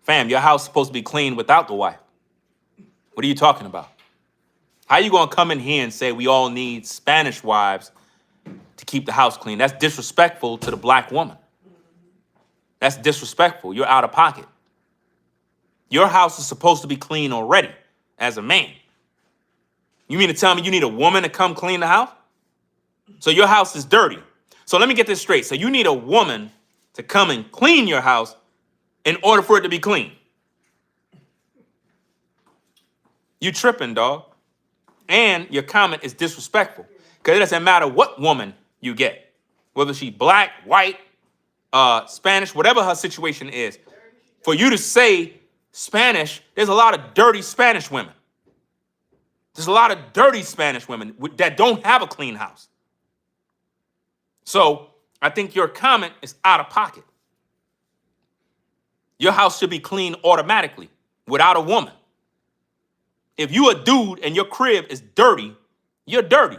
Fam, your house is supposed to be clean without the wife. What are you talking about? How you gonna come in here and say we all need Spanish wives to keep the house clean? That's disrespectful to the black woman. That's disrespectful. You're out of pocket. Your house is supposed to be clean already as a man. You mean to tell me you need a woman to come clean the house? So your house is dirty. So let me get this straight. So you need a woman to come and clean your house in order for it to be clean. You tripping, dog. And your comment is disrespectful. Because it doesn't matter what woman you get. Whether she's black, white, Spanish, whatever her situation is. For you to say Spanish, there's a lot of dirty Spanish women. There's a lot of dirty Spanish women that don't have a clean house. So I think your comment is out of pocket. Your house should be clean automatically without a woman. If you a dude and your crib is dirty, you're dirty.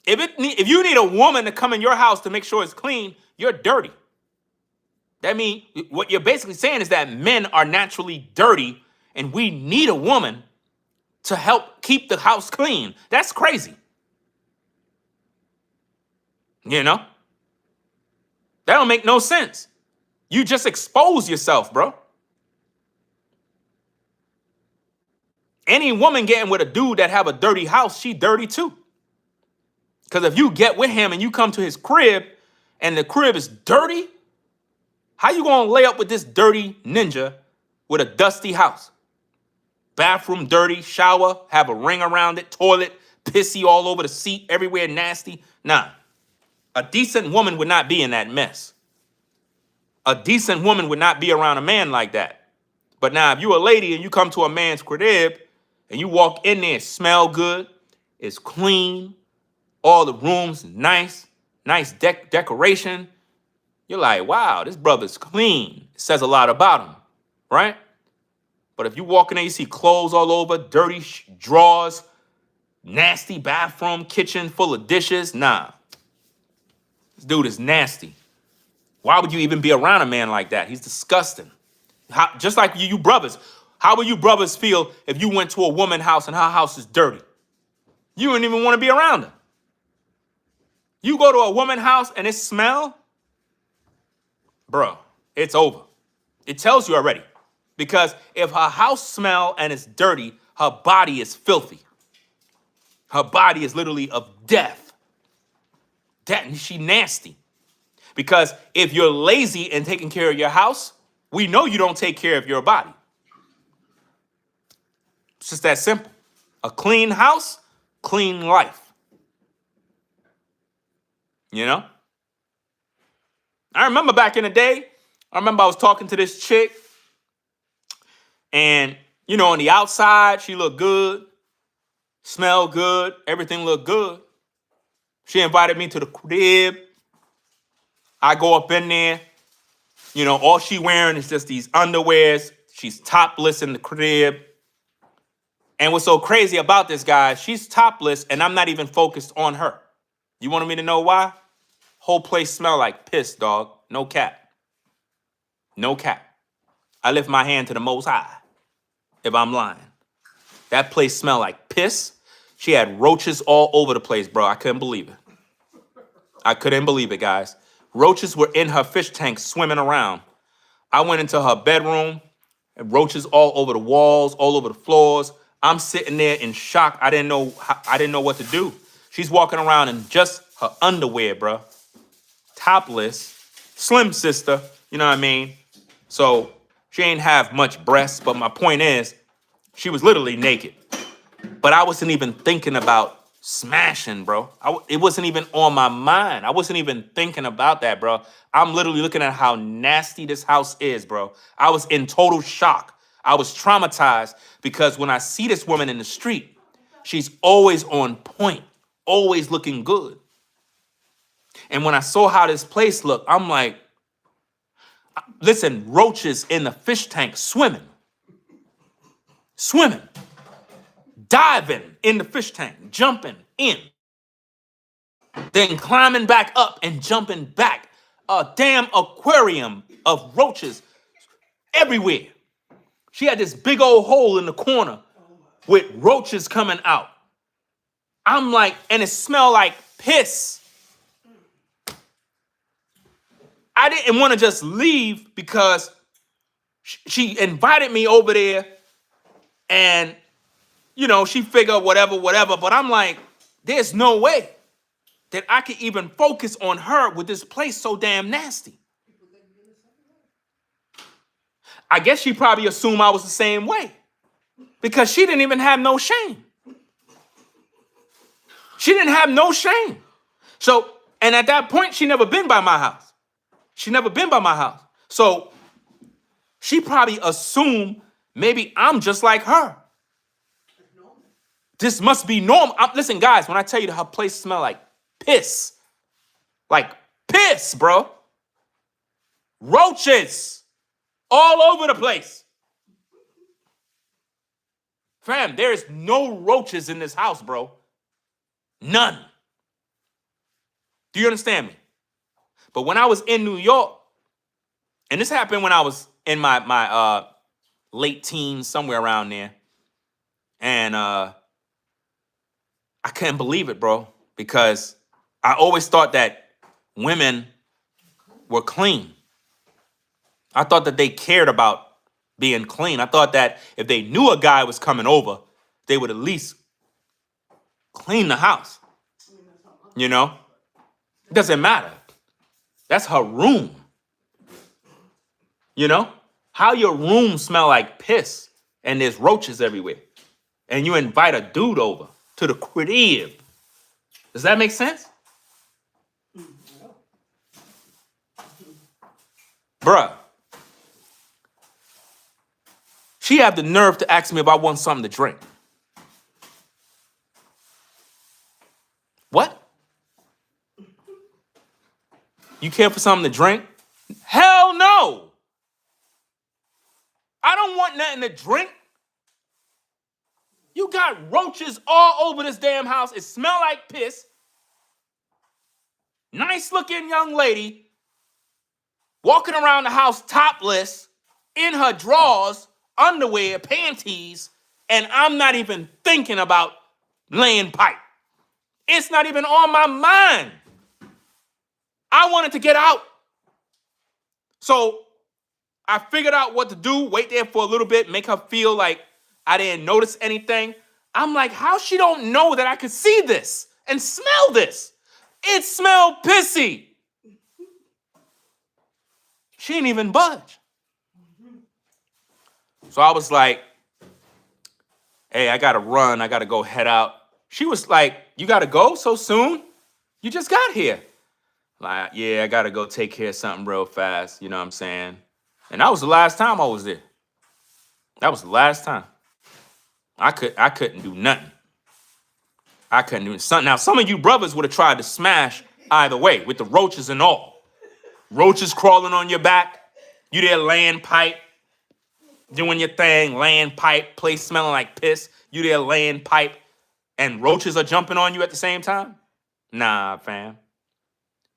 If you need a woman to come in your house to make sure it's clean, you're dirty. That means what you're basically saying is that men are naturally dirty and we need a woman to help keep the house clean. That's crazy. You know? That don't make no sense. You just expose yourself, bro. Any woman getting with a dude that have a dirty house, she dirty too. Because if you get with him and you come to his crib and the crib is dirty, how you gonna lay up with this dirty ninja with a dusty house? Bathroom dirty, shower, have a ring around it, toilet, pissy all over the seat, everywhere nasty. Nah, a decent woman would not be in that mess. A decent woman would not be around a man like that. But now if you're a lady and you come to a man's crib and you walk in there, it smell good, it's clean, all the rooms nice decoration. You're like, wow, this brother's clean. It says a lot about him, right? But if you walk in there, you see clothes all over, dirty drawers, nasty bathroom, kitchen full of dishes. Nah, this dude is nasty. Why would you even be around a man like that? He's disgusting. Just like you brothers. How would you brothers feel if you went to a woman's house and her house is dirty? You wouldn't even want to be around her. You go to a woman's house and it smell, bro, it's over. It tells you already. Because if her house smell and it's dirty, her body is filthy. Her body is literally of death. She nasty. Because if you're lazy and taking care of your house, we know you don't take care of your body. It's just that simple. A clean house, clean life. You know? I remember back in the day, I was talking to this chick. And, you know, on the outside, she looked good, smelled good, everything looked good. She invited me to the crib. I go up in there. You know, all she wearing is just these underwears. She's topless in the crib. And what's so crazy about this, guy, she's topless and I'm not even focused on her. You wanted me to know why? Whole place smell like piss, dog. No cap. No cap. I lift my hand to the Most High if I'm lying. That place smelled like piss. She had roaches all over the place, bro. I couldn't believe it. I couldn't believe it, guys. Roaches were in her fish tank swimming around. I went into her bedroom and roaches all over the walls, all over the floors. I'm sitting there in shock. I didn't know what to do. She's walking around in just her underwear, bro. topless, slim sister, you know what I mean? So she ain't have much breasts, but my point is, she was literally naked. But I wasn't even thinking about smashing, bro. It wasn't even on my mind. I wasn't even thinking about that, bro. I'm literally looking at how nasty this house is, bro. I was in total shock. I was traumatized because when I see this woman in the street, she's always on point, always looking good. And when I saw how this place looked, I'm like, listen, roaches in the fish tank swimming, diving in the fish tank, jumping in, then climbing back up and jumping back. A damn aquarium of roaches everywhere. She had this big old hole in the corner with roaches coming out. I'm like, and it smelled like piss. I didn't want to just leave because she invited me over there and, you know, she figured whatever. But I'm like, there's no way that I could even focus on her with this place so damn nasty. I guess she probably assumed I was the same way because she didn't even have no shame. She didn't have no shame. So, and at that point, she never been by my house. So she probably assumed maybe I'm just like her. This must be normal. Listen, guys, when I tell you that her place smell like piss, bro. Roaches all over the place. Fam, there is no roaches in this house, bro. None. Do you understand me? But when I was in New York, and this happened when I was in my late teens, somewhere around there, and I couldn't believe it, bro, because I always thought that women were clean. I thought that they cared about being clean. I thought that if they knew a guy was coming over, they would at least clean the house. You know? It doesn't matter. That's her room. You know? How your room smell like piss and there's roaches everywhere. And you invite a dude over to the crib. Does that make sense? Bruh. She had the nerve to ask me if I want something to drink. What? You care for something to drink? Hell no. I don't want nothing to drink. You got roaches all over this damn house. It smell like piss. Nice looking young lady walking around the house topless in her drawers, underwear, panties, and I'm not even thinking about laying pipe. It's not even on my mind. I wanted to get out. So I figured out what to do, wait there for a little bit, make her feel like I didn't notice anything. I'm like, how she don't know that I could see this and smell this? It smelled pissy. She didn't even budge. So I was like, hey, I gotta run. I gotta go head out. She was like, you gotta go so soon? You just got here. Like, yeah, I gotta go take care of something real fast. You know what I'm saying? And that was the last time I was there. That was the last time. I couldn't do nothing. I couldn't do something. Now, some of you brothers would have tried to smash either way with the roaches and all. Roaches crawling on your back. You there laying pipe, doing your thing, laying pipe, place smelling like piss. You there laying pipe, and roaches are jumping on you at the same time? Nah, fam.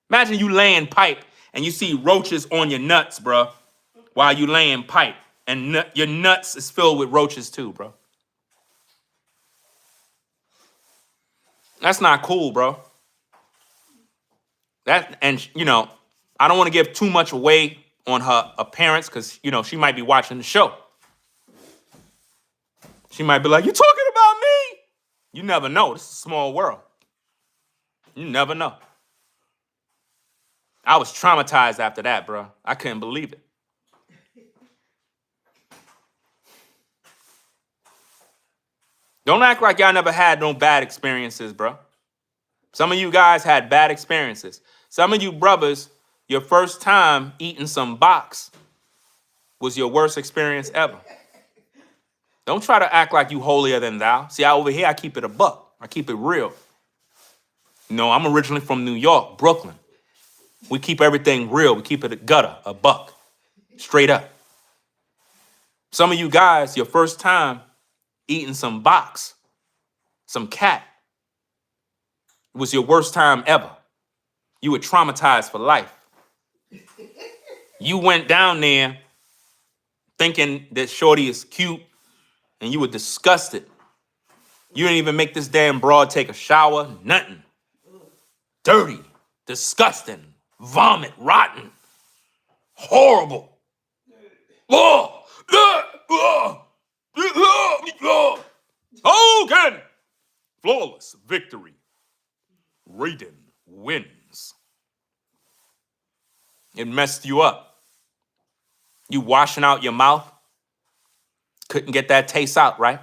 Imagine you laying pipe and you see roaches on your nuts, bro, while you laying pipe. And your nuts is filled with roaches too, bro. That's not cool, bro. And you know, I don't want to give too much away on her appearance because, you know, she might be watching the show. She might be like, you talking about me? You never know. This is a small world. You never know. I was traumatized after that, bro. I couldn't believe it. Don't act like y'all never had no bad experiences, bro. Some of you guys had bad experiences. Some of you brothers, your first time eating some box was your worst experience ever. Don't try to act like you holier than thou. See, over here, I keep it a buck. I keep it real. No, I'm originally from New York, Brooklyn. We keep everything real. We keep it a gutter, a buck, straight up. Some of you guys, your first time eating some box, some cat, was your worst time ever. You were traumatized for life. You went down there thinking that Shorty is cute, and you were disgusted. You didn't even make this damn broad take a shower, nothing. Dirty, disgusting, vomit, rotten, horrible. Hogan! Flawless victory. Raiden wins. It messed you up. You washing out your mouth. Couldn't get that taste out, right?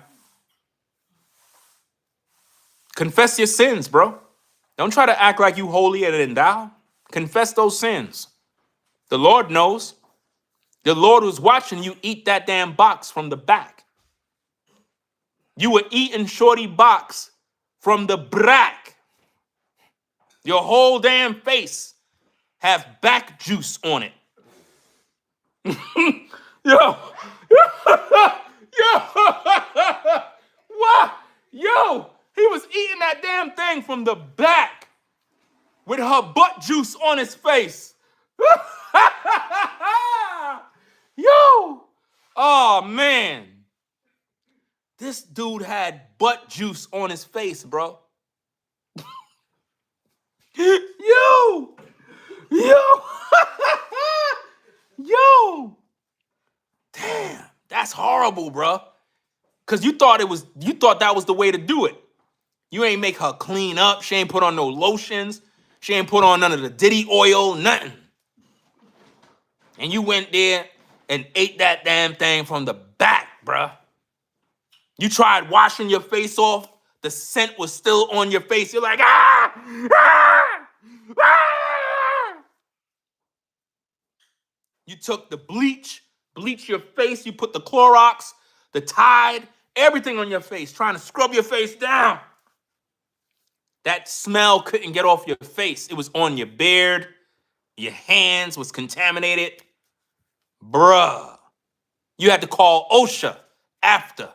Confess your sins, bro. Don't try to act like you holier than thou. Confess those sins. The Lord knows. The Lord was watching you eat that damn box from the back. You were eating Shorty box from the back. Your whole damn face have back juice on it. Yo. Yo. What? Yo. He was eating that damn thing from the back with her butt juice on his face. Yo. Oh, man. This dude had butt juice on his face, bro. Yo. Yo. Yo. Damn. That's horrible, bro. Because you thought that was the way to do it. You ain't make her clean up. She ain't put on no lotions. She ain't put on none of the Diddy oil, nothing. And you went there and ate that damn thing from the back, bruh. You tried washing your face off. The scent was still on your face. You're like, ah! Ah! Ah! You took the bleach your face. You put the Clorox, the Tide, everything on your face, trying to scrub your face down. That smell couldn't get off your face. It was on your beard. Your hands was contaminated. Bruh. You had to call OSHA after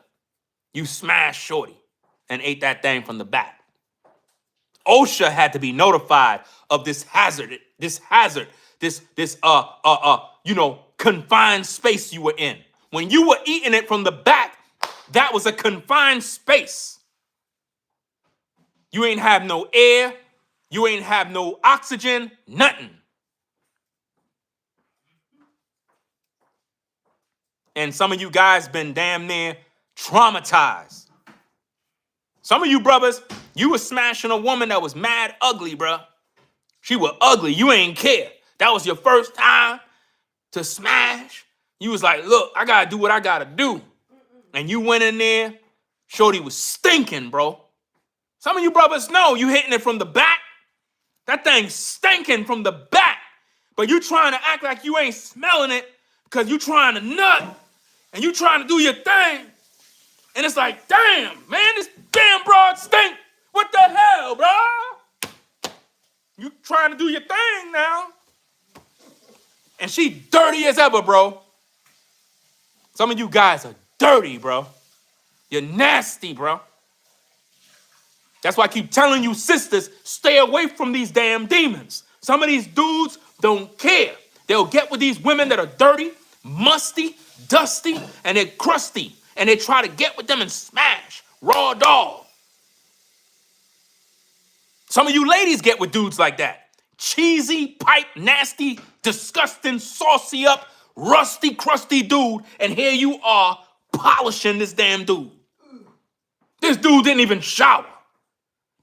you smashed Shorty and ate that thing from the back. OSHA had to be notified of this confined space you were in. When you were eating it from the back, that was a confined space. You ain't have no air. You ain't have no oxygen, nothing. And some of you guys been damn near traumatized. Some of you brothers, you was smashing a woman that was mad ugly, bro. She was ugly. You ain't care. That was your first time to smash. You was like, look, I gotta do what I gotta do. And you went in there, Shorty was stinking, bro. Some of you brothers know you hitting it from the back. That thing's stinking from the back. But you trying to act like you ain't smelling it because you trying to nut and you trying to do your thing. And it's like, damn, man, this damn broad stink. What the hell, bro? You trying to do your thing now. And she dirty as ever, bro. Some of you guys are dirty, bro. You're nasty, bro. That's why I keep telling you, sisters, stay away from these damn demons. Some of these dudes don't care. They'll get with these women that are dirty, musty, dusty, and they're crusty. And they try to get with them and smash. Raw dog. Some of you ladies get with dudes like that. Cheesy, pipe, nasty, disgusting, saucy up, rusty, crusty dude. And here you are polishing this damn dude. This dude didn't even shower.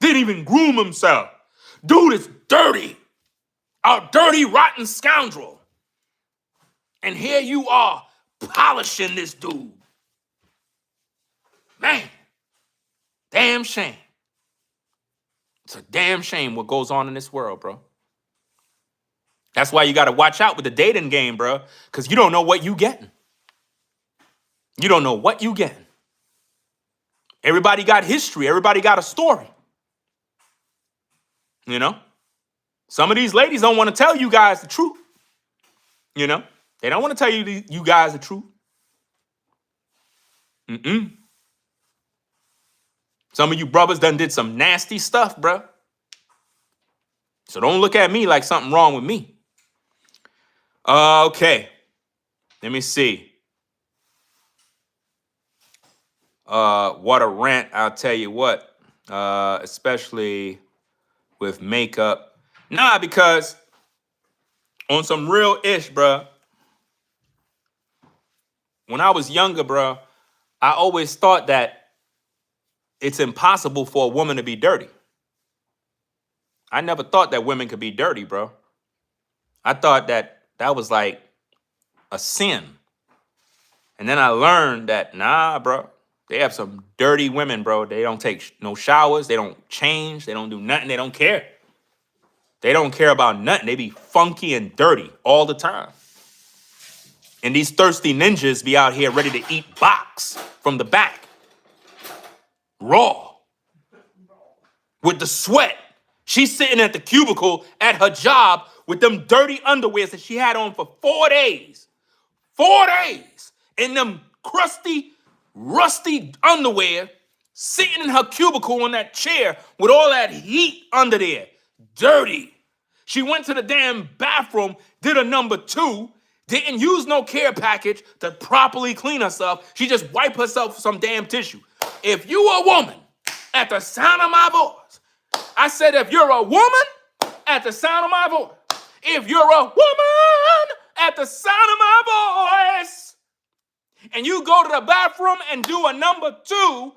Didn't even groom himself. Dude is dirty. A dirty, rotten scoundrel. And here you are polishing this dude. Man, damn shame. It's a damn shame what goes on in this world, bro. That's why you got to watch out with the dating game, bro, because you don't know what you getting. You don't know what you getting. Everybody got history. Everybody got a story. You know? Some of these ladies don't want to tell you guys the truth. You know? They don't want to tell you guys the truth. Some of you brothers done did some nasty stuff, bro. So don't look at me like something wrong with me. Okay. Let me see. What a rant, I'll tell you what. Especially with makeup. Nah, because on some real ish, bro. When I was younger, bro, I always thought that it's impossible for a woman to be dirty. I never thought that women could be dirty, bro. I thought that was like a sin. And then I learned that, nah, bro, they have some dirty women, bro. They don't take no showers. They don't change. They don't do nothing. They don't care. They don't care about nothing. They be funky and dirty all the time. And these thirsty ninjas be out here ready to eat box from the back. Raw. With the sweat. She's sitting at the cubicle at her job with them dirty underwears that she had on for 4 days. 4 days. In them crusty, rusty underwear, sitting in her cubicle on that chair with all that heat under there. Dirty. She went to the damn bathroom, did a number 2, didn't use no care package to properly clean herself. She just wiped herself with some damn tissue. If you a woman at the sound of my voice, I said if you're a woman at the sound of my voice, if you're a woman at the sound of my voice, and you go to the bathroom and do a number 2,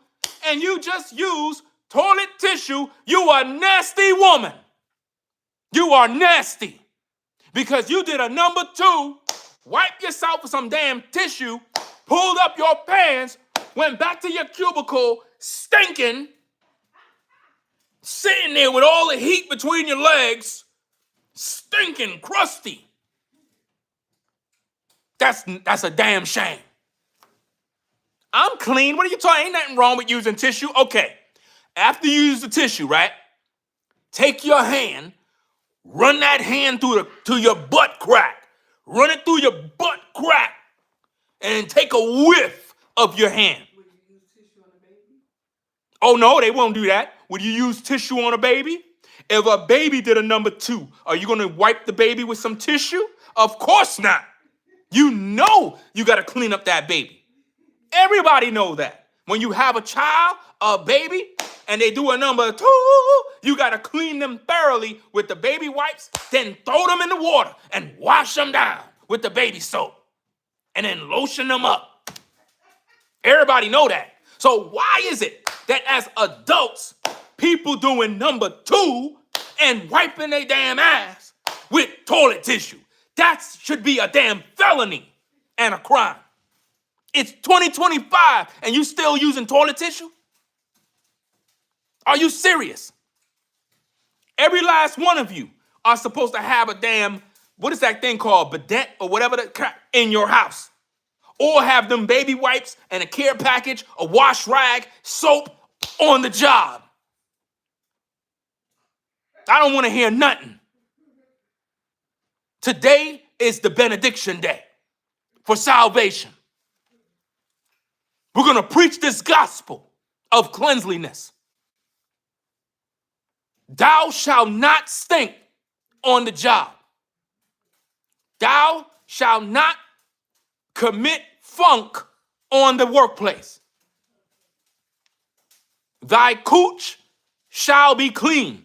and you just use toilet tissue, you a nasty woman. You are nasty. Because you did a number 2, wiped yourself with some damn tissue, pulled up your pants, went back to your cubicle, stinking, sitting there with all the heat between your legs, stinking, crusty. That's a damn shame. I'm clean. What are you talking? Ain't nothing wrong with using tissue. Okay. After you use the tissue, right? Take your hand, run that hand to your butt crack. Run it through your butt crack. And take a whiff of your hand. Would you use tissue on a baby? Oh, no, they won't do that. Would you use tissue on a baby? If a baby did a number 2, are you going to wipe the baby with some tissue? Of course not. You know you got to clean up that baby. Everybody know that. When you have a child, a baby, and they do a number 2, you got to clean them thoroughly with the baby wipes, then throw them in the water and wash them down with the baby soap, and then lotion them up. Everybody know that. So why is it that as adults, people doing number 2 and wiping their damn ass with toilet tissue? That should be a damn felony and a crime. It's 2025 and you still using toilet tissue? Are you serious? Every last one of you are supposed to have a damn, what is that thing called, bidet or whatever that crap in your house. Or have them baby wipes and a care package, a wash rag, soap on the job. I don't want to hear nothing. Today is the benediction day for salvation. We're going to preach this gospel of cleanliness. Thou shalt not stink on the job. Thou shalt not commit funk on the workplace. Thy cooch shall be clean.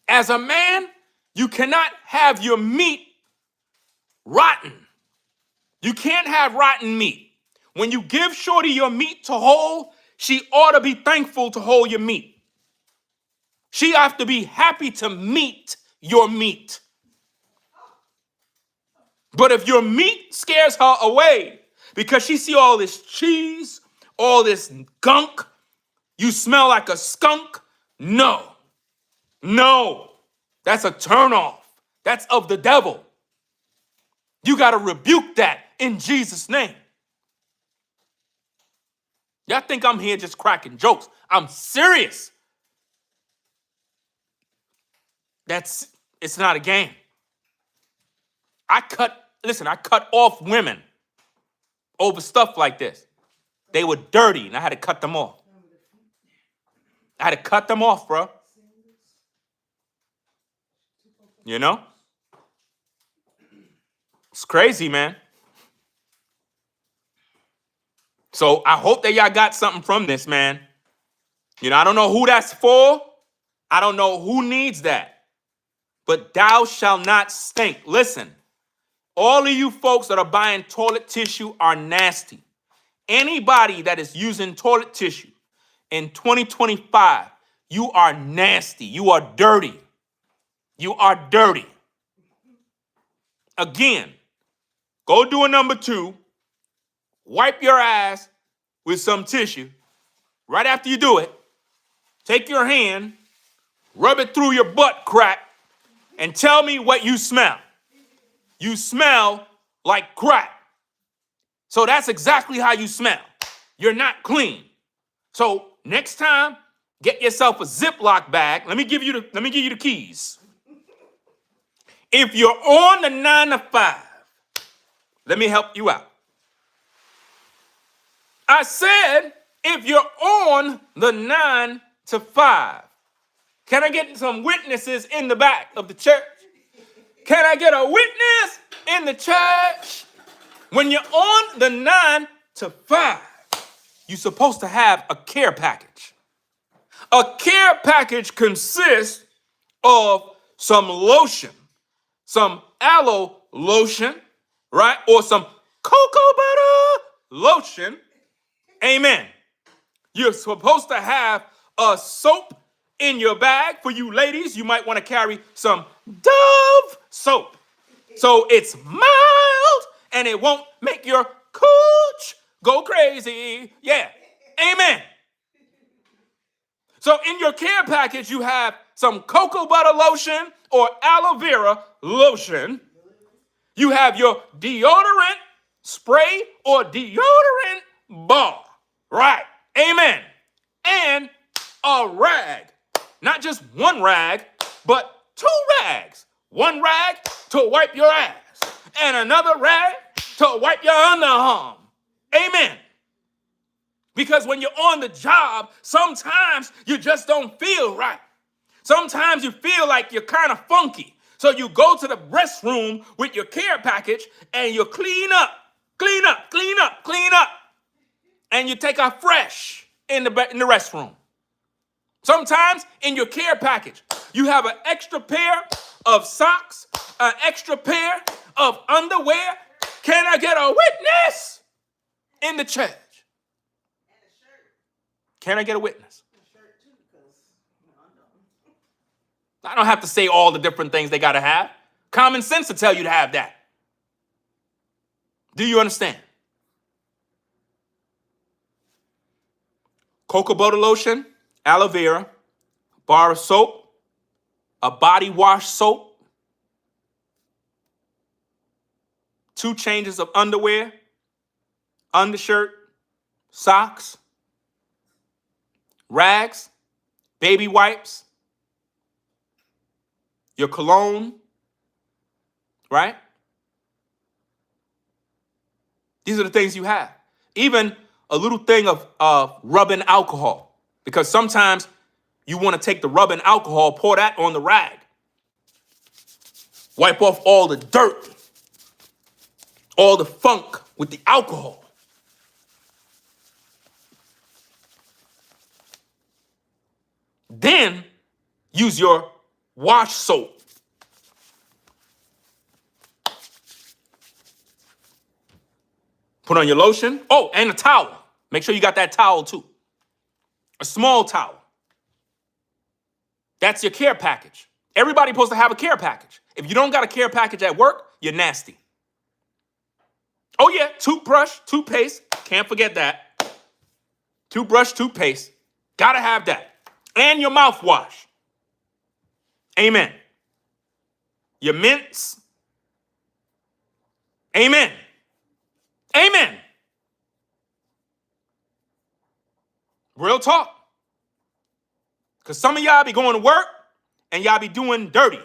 As a man, you cannot have your meat rotten. You can't have rotten meat. When you give Shorty your meat to hold, she ought to be thankful to hold your meat. She have to be happy to meet your meat. But if your meat scares her away because she see all this cheese, all this gunk, you smell like a skunk, no, that's a turnoff. That's of the devil. You got to rebuke that in Jesus' name. Y'all think I'm here just cracking jokes. I'm serious. It's not a game. I cut off women over stuff like this. They were dirty and I had to cut them off. I had to cut them off, bro. You know? It's crazy, man. So I hope that y'all got something from this, man. You know, I don't know who that's for. I don't know who needs that. But thou shalt not stink. Listen, all of you folks that are buying toilet tissue are nasty. Anybody that is using toilet tissue in 2025, you are nasty. You are dirty. You are dirty. Again, go do a number 2. Wipe your ass with some tissue. Right after you do it, take your hand, rub it through your butt crack, and tell me what you smell. You smell like crack. So that's exactly how you smell. You're not clean. So next time, get yourself a Ziploc bag. Let me give you the keys. If you're on the 9 to 5, let me help you out. I said, if you're on the 9 to 5, can I get some witnesses in the back of the church? Can I get a witness in the church? When you're on the 9 to 5, you're supposed to have a care package. A care package consists of some lotion, some aloe lotion, right? Or some cocoa butter lotion. Amen. You're supposed to have a soap in your bag. For you ladies, you might want to carry some Dove soap. So it's mild and it won't make your cooch go crazy. Yeah. Amen. So in your care package, you have some cocoa butter lotion or aloe vera lotion. You have your deodorant spray or deodorant bar. Right. Amen. And a rag. Not just one rag, but 2 rags. One rag to wipe your ass and another rag to wipe your underarm. Amen. Because when you're on the job, sometimes you just don't feel right. Sometimes you feel like you're kind of funky. So you go to the restroom with your care package and you clean up. And you take out fresh in the restroom. Sometimes in your care package, you have an extra pair of socks, an extra pair of underwear. Can I get a witness in the church? Can I get a witness? I don't have to say all the different things they got to have. Common sense to tell you to have that. Do you understand? Cocoa butter lotion, aloe vera, bar of soap, a body wash soap, 2 changes of underwear, undershirt, socks, rags, baby wipes, your cologne, right? These are the things you have. Even a little thing of rubbing alcohol, because sometimes you want to take the rubbing alcohol, pour that on the rag, wipe off all the dirt, all the funk with the alcohol. Then use your wash soap. Put on your lotion. Oh, and a towel. Make sure you got that towel too. A small towel. That's your care package. Everybody's supposed to have a care package. If you don't got a care package at work, you're nasty. Oh yeah, toothbrush, toothpaste, can't forget that. Toothbrush, toothpaste, gotta have that. And your mouthwash. Amen. Your mints. Amen. Amen. Real talk. Because some of y'all be going to work and y'all be doing dirty.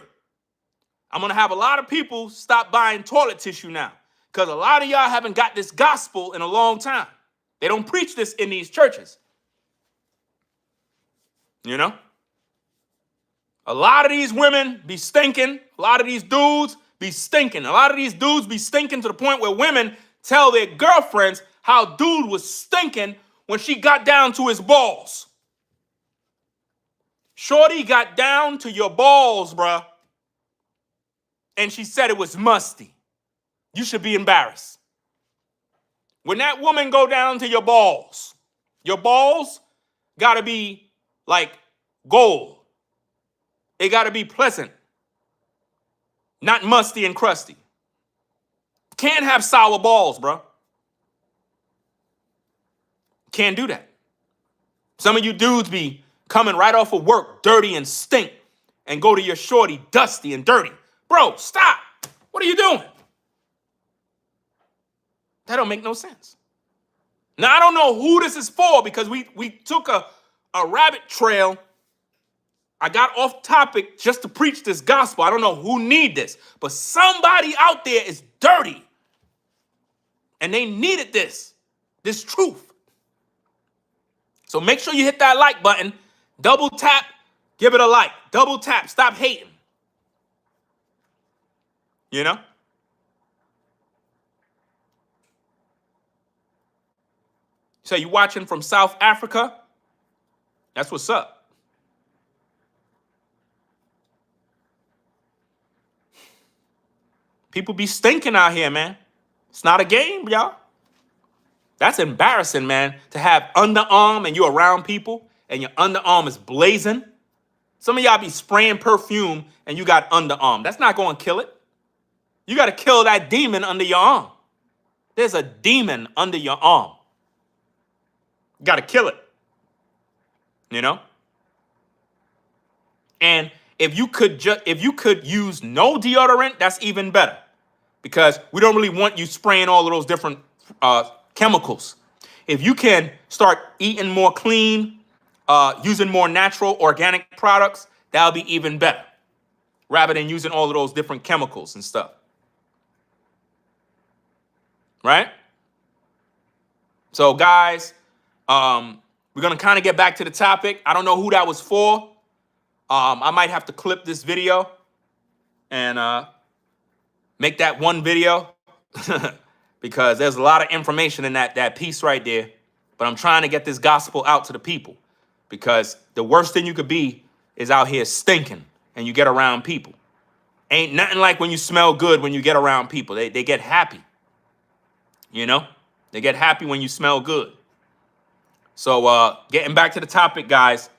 I'm going to have a lot of people stop buying toilet tissue now. Because a lot of y'all haven't got this gospel in a long time. They don't preach this in these churches. You know? A lot of these women be stinking. A lot of these dudes be stinking. A lot of these dudes be stinking to the point where women tell their girlfriends how dude was stinking when she got down to his balls. Shorty got down to your balls, bruh. And she said it was musty. You should be embarrassed. When that woman go down to your balls gotta be like gold. It gotta be pleasant, not musty and crusty. Can't have sour balls, bro. Can't do that. Some of you dudes be coming right off of work, dirty and stink, and go to your shorty dusty and dirty. Bro, stop. What are you doing? That don't make no sense. Now, I don't know who this is for because we took a rabbit trail. I got off topic just to preach this gospel. I don't know who need this, but somebody out there is dirty. And they needed this truth. So make sure you hit that like button. Double tap, give it a like. Double tap, stop hating. You know? So you watching from South Africa? That's what's up. People be stinking out here, man. It's not a game, y'all. That's embarrassing, man, to have underarm and you're around people and your underarm is blazing. Some of y'all be spraying perfume and you got underarm. That's not going to kill it. You got to kill that demon under your arm. There's a demon under your arm. You got to kill it. You know? And if you could use no deodorant, that's even better. Because we don't really want you spraying all of those different chemicals. If you can start eating more clean, using more natural organic products, that'll be even better. Rather than using all of those different chemicals and stuff. Right? So guys, we're going to kind of get back to the topic. I don't know who that was for. I might have to clip this video and make that one video because there's a lot of information in that piece right there. But I'm trying to get this gospel out to the people because the worst thing you could be is out here stinking and you get around people. Ain't nothing like when you smell good when you get around people. They get happy. You know? They get happy when you smell good. So getting back to the topic, guys,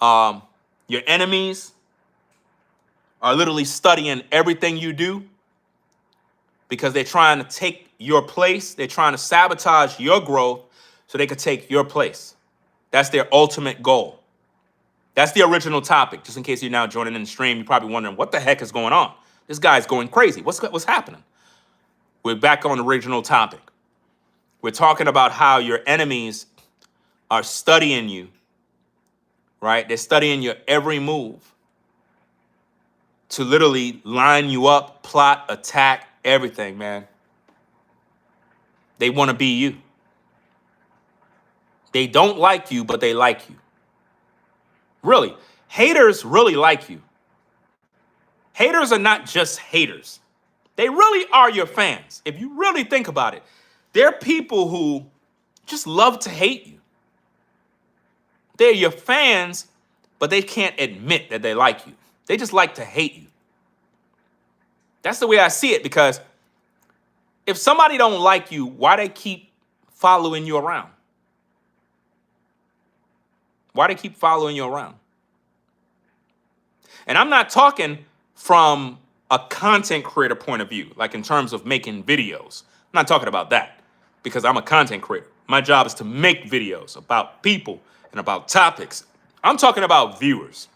your enemies are literally studying everything you do because they're trying to take your place. They're trying to sabotage your growth so they could take your place. That's their ultimate goal. That's the original topic. Just in case you're now joining in the stream, you're probably wondering, what the heck is going on? This guy's going crazy. What's happening? We're back on the original topic. We're talking about how your enemies are studying you, right? They're studying your every move to literally line you up, plot, attack, everything, man. They want to be you. They don't like you, but they like you. Really, haters really like you. Haters are not just haters. They really are your fans. If you really think about it, they're people who just love to hate you. They're your fans, but they can't admit that they like you. They just like to hate you. That's the way I see it, because if somebody don't like you, why they keep following you around? Why they keep following you around? And I'm not talking from a content creator point of view, like in terms of making videos. I'm not talking about that because I'm a content creator. My job is to make videos about people and about topics. I'm talking about viewers.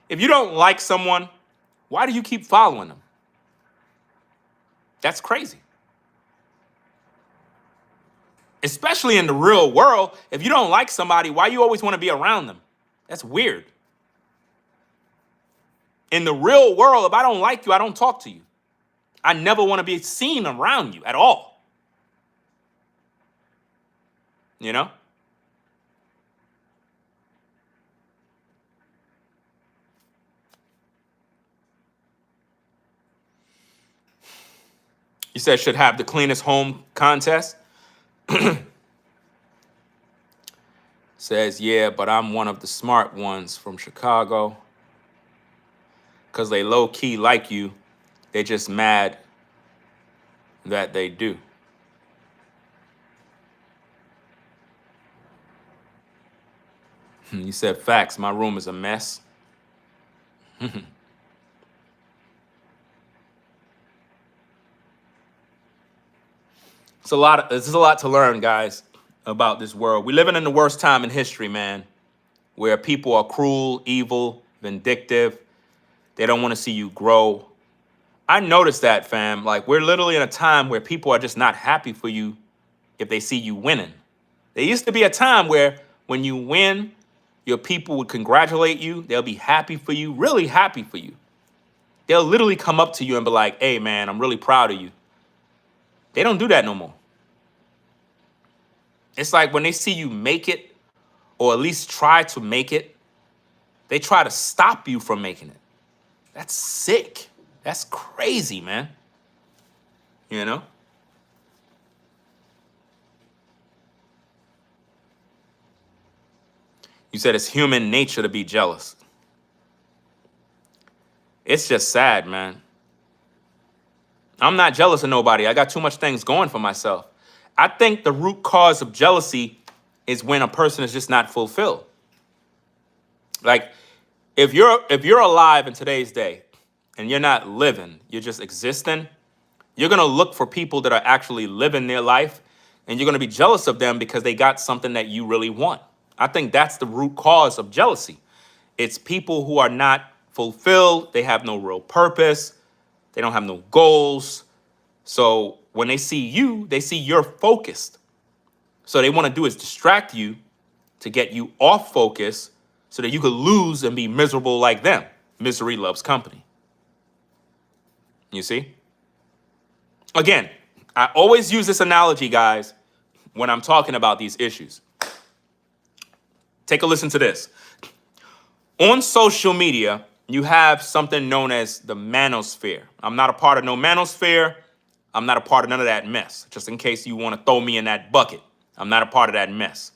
If you don't like someone, why do you keep following them? That's crazy. Especially in the real world, if you don't like somebody, why you always want to be around them? That's weird. In the real world, if I don't like you, I don't talk to you. I never want to be seen around you at all. You know? You said should have the cleanest home contest. Says, yeah, but I'm one of the smart ones from Chicago. Because they low key like you. They just mad that they do. You said facts. My room is a mess. There's a lot to learn, guys, about this world. We're living in the worst time in history, man, where people are cruel, evil, vindictive. They don't want to see you grow. I noticed that, fam. Like, we're literally in a time where people are just not happy for you if they see you winning. There used to be a time where when you win, your people would congratulate you. They'll be happy for you, really happy for you. They'll literally come up to you and be like, hey, man, I'm really proud of you. They don't do that no more. It's like when they see you make it, or at least try to make it, they try to stop you from making it. That's sick. That's crazy, man. You know? You said it's human nature to be jealous. It's just sad, man. I'm not jealous of nobody. I got too much things going for myself. I think the root cause of jealousy is when a person is just not fulfilled. Like, if you're alive in today's day and you're not living, you're just existing, you're going to look for people that are actually living their life, and you're going to be jealous of them because they got something that you really want. I think that's the root cause of jealousy. It's people who are not fulfilled. They have no real purpose. They don't have no goals. So when they see you, they see you're focused. So they want to do is distract you to get you off focus so that you could lose and be miserable like them. Misery loves company. You see? Again, I always use this analogy, guys, when I'm talking about these issues. Take a listen to this. On social media, you have something known as the manosphere. I'm not a part of no manosphere. I'm not a part of none of that mess, just in case you want to throw me in that bucket. I'm not a part of that mess.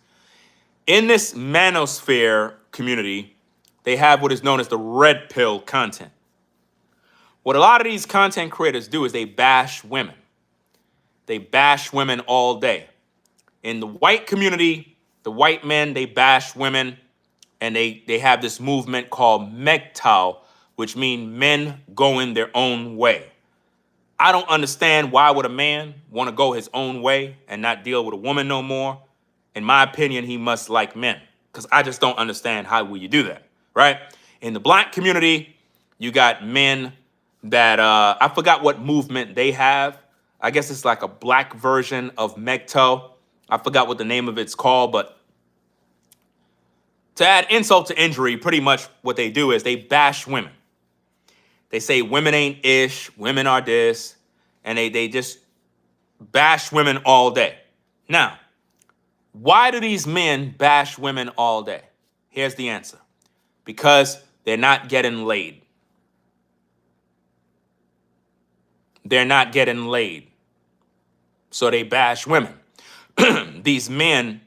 In this manosphere community, they have what is known as the red pill content. What a lot of these content creators do is they bash women. They bash women all day. In the white community, the white men, they bash women, and they have this movement called MGTOW, which means men going their own way. I don't understand why would a man want to go his own way and not deal with a woman no more. In my opinion, he must like men, because I just don't understand how will you do that, right? In the black community, you got men that, I forgot what movement they have. I guess it's like a black version of MGTOW. I forgot what the name of it's called, but to add insult to injury, pretty much what they do is they bash women. They say women ain't ish, women are this, and they just bash women all day. Now, why do these men bash women all day? Here's the answer. Because they're not getting laid. They're not getting laid. So they bash women. These men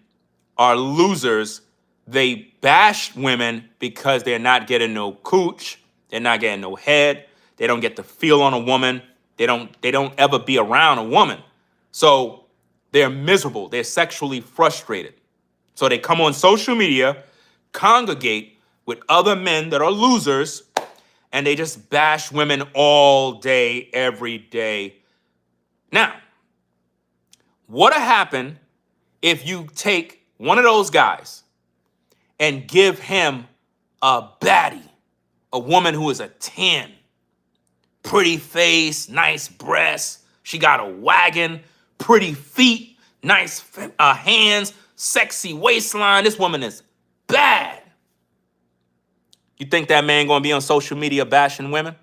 are losers. They bash women because they're not getting no cooch. They're not getting no head. They don't get the feel on a woman. They don't ever be around a woman. So they're miserable. They're sexually frustrated. So they come on social media, congregate with other men that are losers, and they just bash women all day, every day. Now, what'll happen if you take one of those guys and give him a baddie, a woman who is a 10, pretty face, nice breasts, she got a wagon, pretty feet, nice hands, sexy waistline. This woman is bad. You think that man gonna be on social media bashing women?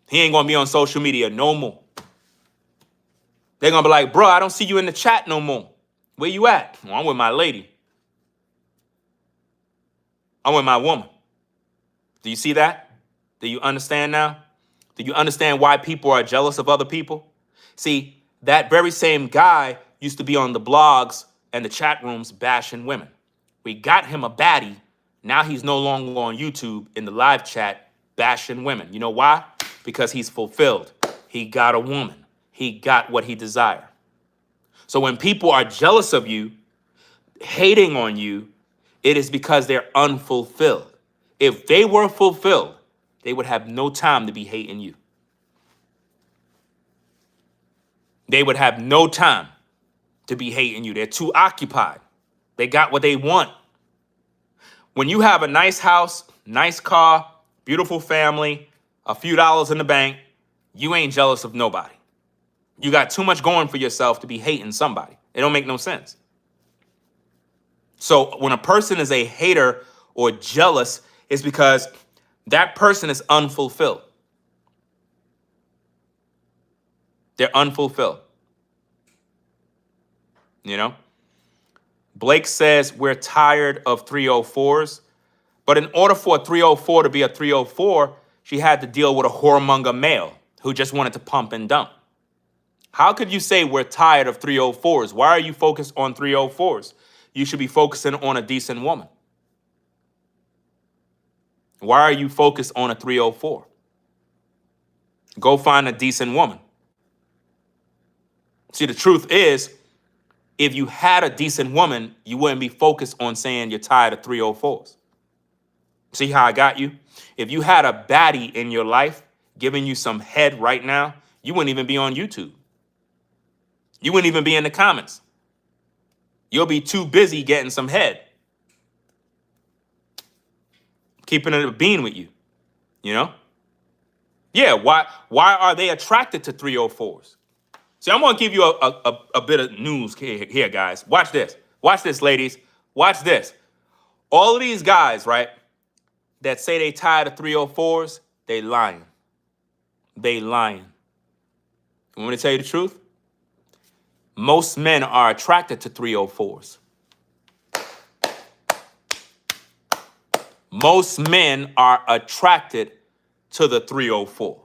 He ain't gonna be on social media no more. They're gonna be like, bro, I don't see you in the chat no more. Where you at? Well, I'm with my lady. I'm with my woman. Do you see that? Do you understand now? Do you understand why people are jealous of other people? See, that very same guy used to be on the blogs and the chat rooms bashing women. We got him a baddie. Now he's no longer on YouTube in the live chat bashing women. You know why? Because he's fulfilled. He got a woman. He got what he desired. So when people are jealous of you, hating on you, it is because they're unfulfilled. If they were fulfilled, they would have no time to be hating you. They would have no time to be hating you. They're too occupied. They got what they want. When you have a nice house, nice car, beautiful family, a few dollars in the bank, you ain't jealous of nobody. You got too much going for yourself to be hating somebody. It don't make no sense. So when a person is a hater or jealous, it's because that person is unfulfilled. They're unfulfilled. You know? Blake says we're tired of 304s, but in order for a 304 to be a 304, she had to deal with a whoremonger male who just wanted to pump and dump. How could you say we're tired of 304s? Why are you focused on 304s? You should be focusing on a decent woman. Why are you focused on a 304? Go find a decent woman. See, the truth is, if you had a decent woman, you wouldn't be focused on saying you're tired of 304s. See how I got you? If you had a baddie in your life giving you some head right now, you wouldn't even be on YouTube. You wouldn't even be in the comments. You'll be too busy getting some head. Keeping it a bean with you, you know? Yeah, why are they attracted to 304s? See, I'm going to give you a bit of news here, guys. Watch this. Watch this, ladies. Watch this. All of these guys, right, that say they tired of 304s, they lying. They lying. You want me to tell you the truth? Most men are attracted to 304s. Most men are attracted to the 304.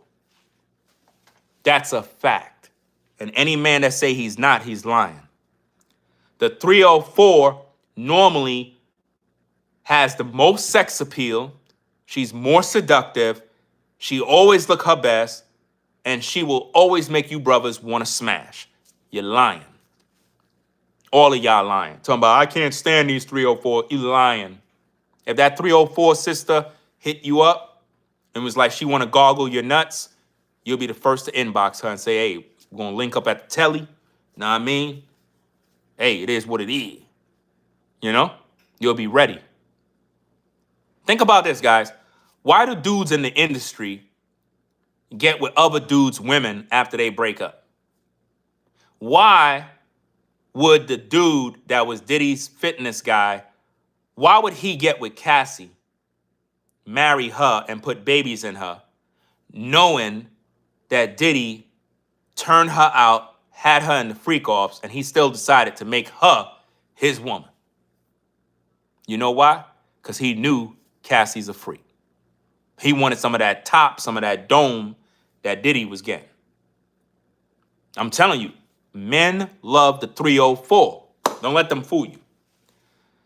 That's a fact. And any man that say he's not, he's lying. The 304 normally has the most sex appeal. She's more seductive. She always look her best. And she will always make you brothers want to smash. You're lying. All of y'all lying. Talking about, I can't stand these 304. You lying. If that 304 sister hit you up and was like, she want to goggle your nuts, you'll be the first to inbox her and say, hey, we're going to link up at the telly. Know what I mean? Hey, it is what it is. You know? You'll be ready. Think about this, guys. Why do dudes in the industry get with other dudes' women after they break up? Why would the dude that was Diddy's fitness guy, why would he get with Cassie, marry her, and put babies in her, knowing that Diddy turned her out, had her in the freak offs, and he still decided to make her his woman? You know why? Because he knew Cassie's a freak. He wanted some of that top, some of that dome that Diddy was getting. I'm telling you, men love the 304. Don't let them fool you.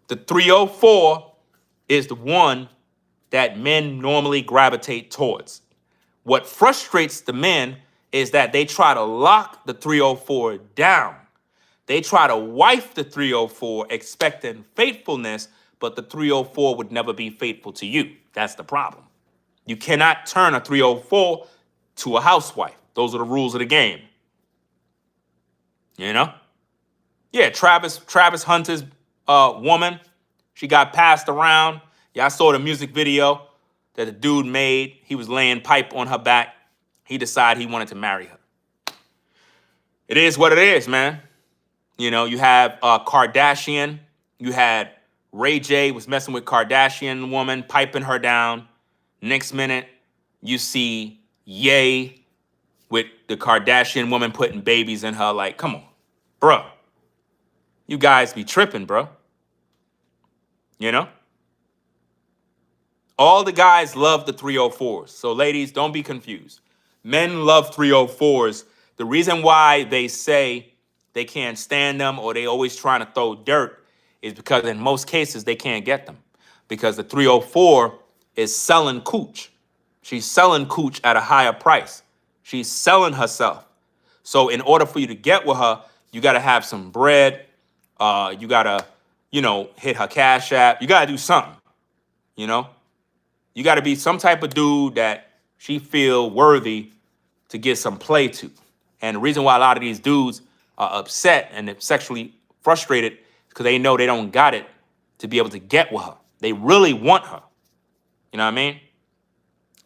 The 304 is the one that men normally gravitate towards. What frustrates the men is that they try to lock the 304 down. They try to wife the 304 expecting faithfulness, but the 304 would never be faithful to you. That's the problem. You cannot turn a 304 to a housewife. Those are the rules of the game. You know? Yeah, Travis Hunter's woman, she got passed around. Yeah, I saw the music video that the dude made. He was laying pipe on her back. He decided he wanted to marry her. It is what it is, man. You know, you have Kardashian. You had Ray J was messing with Kardashian woman, piping her down. Next minute, you see Ye with the Kardashian woman putting babies in her. Like, come on, bro. You guys be tripping, bro. You know? All the guys love the 304s. So ladies, don't be confused. Men love 304s. The reason why they say they can't stand them or they always trying to throw dirt is because in most cases they can't get them. Because the 304 is selling cooch. She's selling cooch at a higher price. She's selling herself. So in order for you to get with her, you got to have some bread. You got to, hit her Cash App. You got to do something, you know? You got to be some type of dude that she feel worthy to get some play to. And the reason why a lot of these dudes are upset and sexually frustrated is because they know they don't got it to be able to get with her. They really want her. You know what I mean?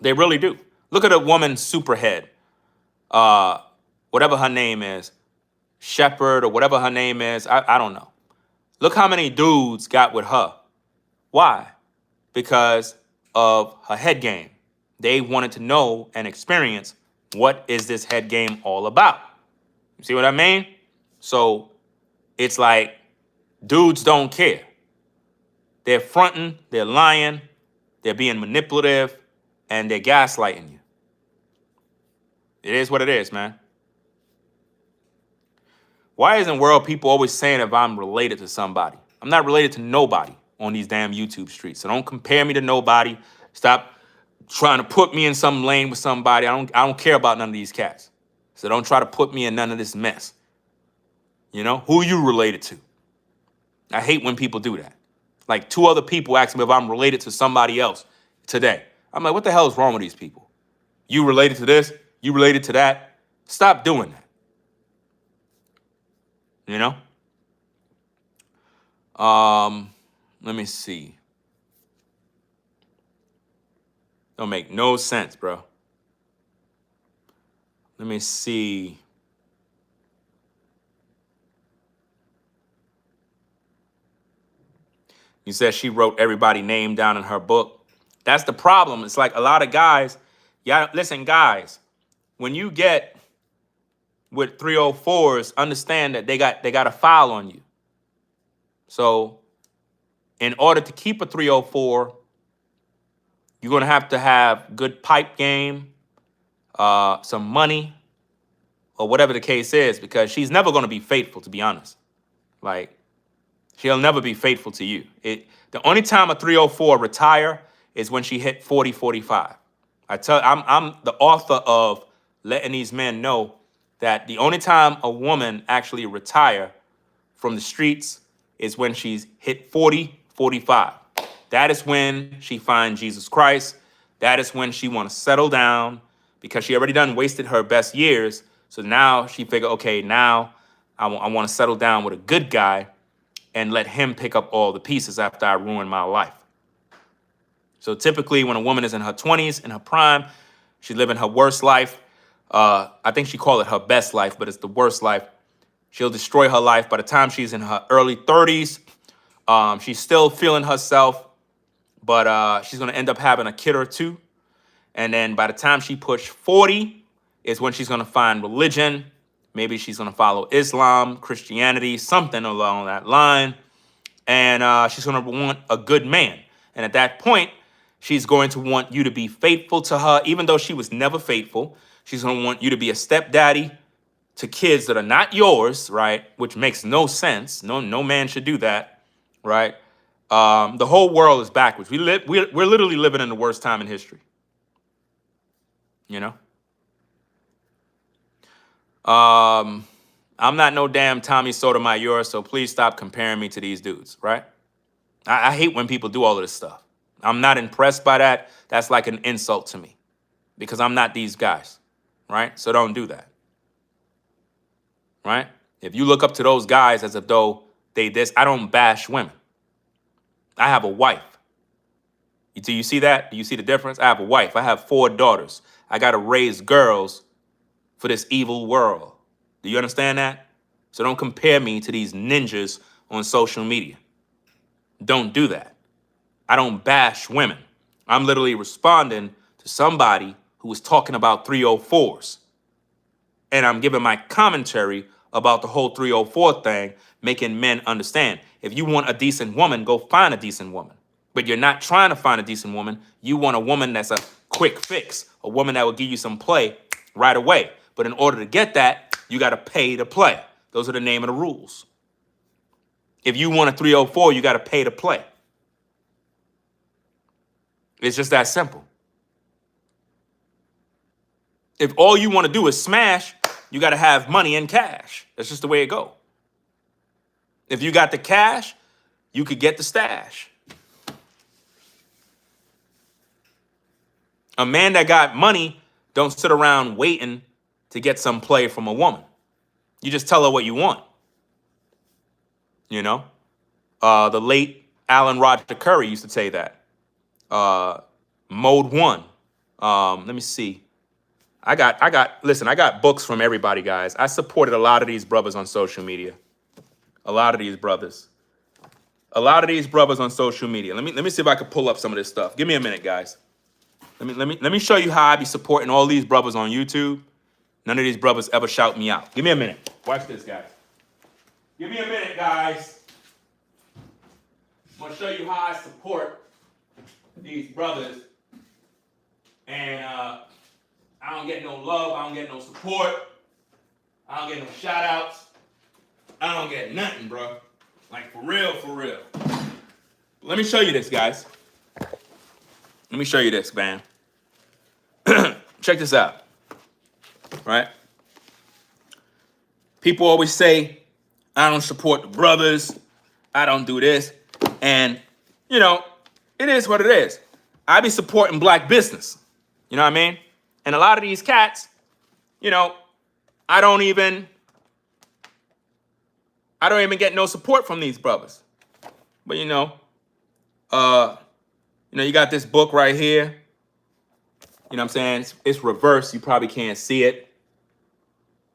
They really do. Look at a woman superhead. Whatever her name is. Shepherd or whatever her name is. I don't know. Look how many dudes got with her. Why? Because of her head game. They wanted to know and experience what is this head game all about. You see what I mean? So it's like dudes don't care. They're fronting, they're lying, they're being manipulative, and they're gaslighting you. It is what it is, man. Why isn't world people always saying if I'm related to somebody? I'm not related to nobody on these damn YouTube streets. So don't compare me to nobody. Stop trying to put me in some lane with somebody. I don't care about none of these cats. So don't try to put me in none of this mess. You know, who you related to? I hate when people do that. Like 2 other people asked me if I'm related to somebody else today. I'm like, what the hell is wrong with these people? You related to this? You related to that? Stop doing that. You know? Let me see. Don't make no sense, bro. Let me see. You said she wrote everybody's name down in her book. That's the problem. It's like a lot of guys. Yeah, listen, guys. When you get with 304s, understand that they got a file on you. So, in order to keep a 304, you're gonna have to have good pipe game, some money, or whatever the case is, because she's never gonna be faithful. To be honest, like she'll never be faithful to you. The only time a 304 retire is when she hit 40, 45. I'm the author of letting these men know that the only time a woman actually retire from the streets is when she's hit 40, 45. That is when she finds Jesus Christ. That is when she want to settle down because she already done wasted her best years. So now she figure, okay, now I want to settle down with a good guy and let him pick up all the pieces after I ruin my life. So typically when a woman is in her 20s, in her prime, she's living her worst life. I think she called it her best life, but it's the worst life. She'll destroy her life. By the time she's in her early 30s, she's still feeling herself, but she's going to end up having a kid or two. And then by the time she push 40 is when she's going to find religion. Maybe she's going to follow Islam, Christianity, something along that line. And she's going to want a good man. And at that point, she's going to want you to be faithful to her, even though she was never faithful. She's going to want you to be a stepdaddy to kids that are not yours, right? Which makes no sense. No man should do that, right? The whole world is backwards. We're literally living in the worst time in history. You know? I'm not no damn Tommy Sotomayor, so please stop comparing me to these dudes, right? I hate when people do all of this stuff. I'm not impressed by that. That's like an insult to me because I'm not these guys, right? So don't do that, right? If you look up to those guys as if though they this, I don't bash women. I have a wife. Do you see that? Do you see the difference? I have a wife. I have 4 daughters. I got to raise girls for this evil world. Do you understand that? So don't compare me to these ninjas on social media. Don't do that. I don't bash women. I'm literally responding to somebody who was talking about 304s. And I'm giving my commentary about the whole 304 thing, making men understand. If you want a decent woman, go find a decent woman. But you're not trying to find a decent woman. You want a woman that's a quick fix, a woman that will give you some play right away. But in order to get that, you got to pay to play. Those are the name of the rules. If you want a 304, you got to pay to play. It's just that simple. If all you want to do is smash, you got to have money and cash. That's just the way it go. If you got the cash, you could get the stash. A man that got money don't sit around waiting to get some play from a woman. You just tell her what you want. You know? The late Alan Roger Curry used to say that. Mode 1. Let me see. Listen, I got books from everybody, guys. I supported a lot of these brothers on social media. A lot of these brothers on social media. Let me see if I can pull up some of this stuff. Give me a minute, guys. Let me show you how I be supporting all these brothers on YouTube. None of these brothers ever shout me out. Give me a minute. Watch this, guys. Give me a minute, guys. I'm gonna show you how I support these brothers. And I don't get no love. I don't get no support. I don't get no shout outs. I don't get nothing, bro. Like, for real, for real. Let me show you this, guys. Let me show you this, man. Check this out. Right? People always say, I don't support the brothers. I don't do this. And, you know, it is what it is. I be supporting black business. You know what I mean? And a lot of these cats, you know, I don't even get no support from these brothers. But you know, you got this book right here. You know what I'm saying? It's reversed. You probably can't see it.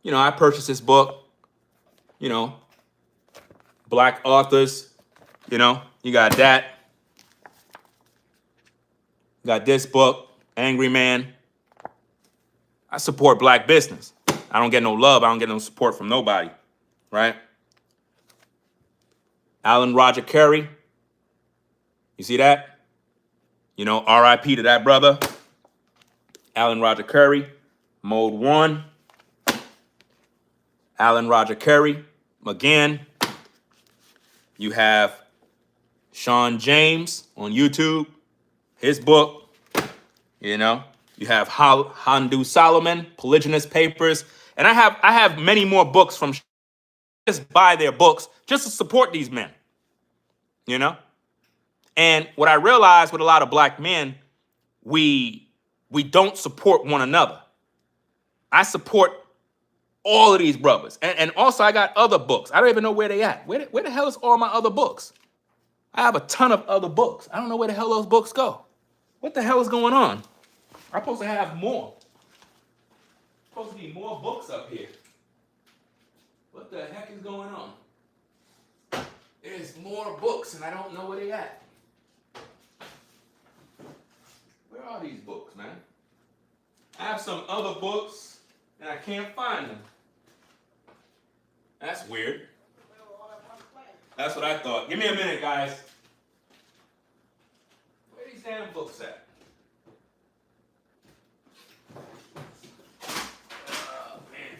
You know, I purchased this book. You know, black authors. You know, you got that. You got this book, Angry Man. I support black business. I don't get no love. I don't get no support from nobody. Right? Alan Roger Curry. You see that? You know, RIP to that brother. Alan Roger Curry, Mode 1. Alan Roger Curry, again. You have Sean James on YouTube, his book. You know, you have Handu Solomon, Polygynous Papers. And I have many more books from just buy their books just to support these men. You know? And what I realized with a lot of black men, we don't support one another. I support all of these brothers. And also I got other books. I don't even know where they at. Where the hell is all my other books? I have a ton of other books. I don't know where the hell those books go. What the hell is going on? I'm supposed to have more. Supposed to be more books up here. What the heck is going on? There's more books and I don't know where they at. Where are these books, man? I have some other books and I can't find them. That's weird. That's what I thought. Give me a minute, guys. Where are these damn books at? Oh, man.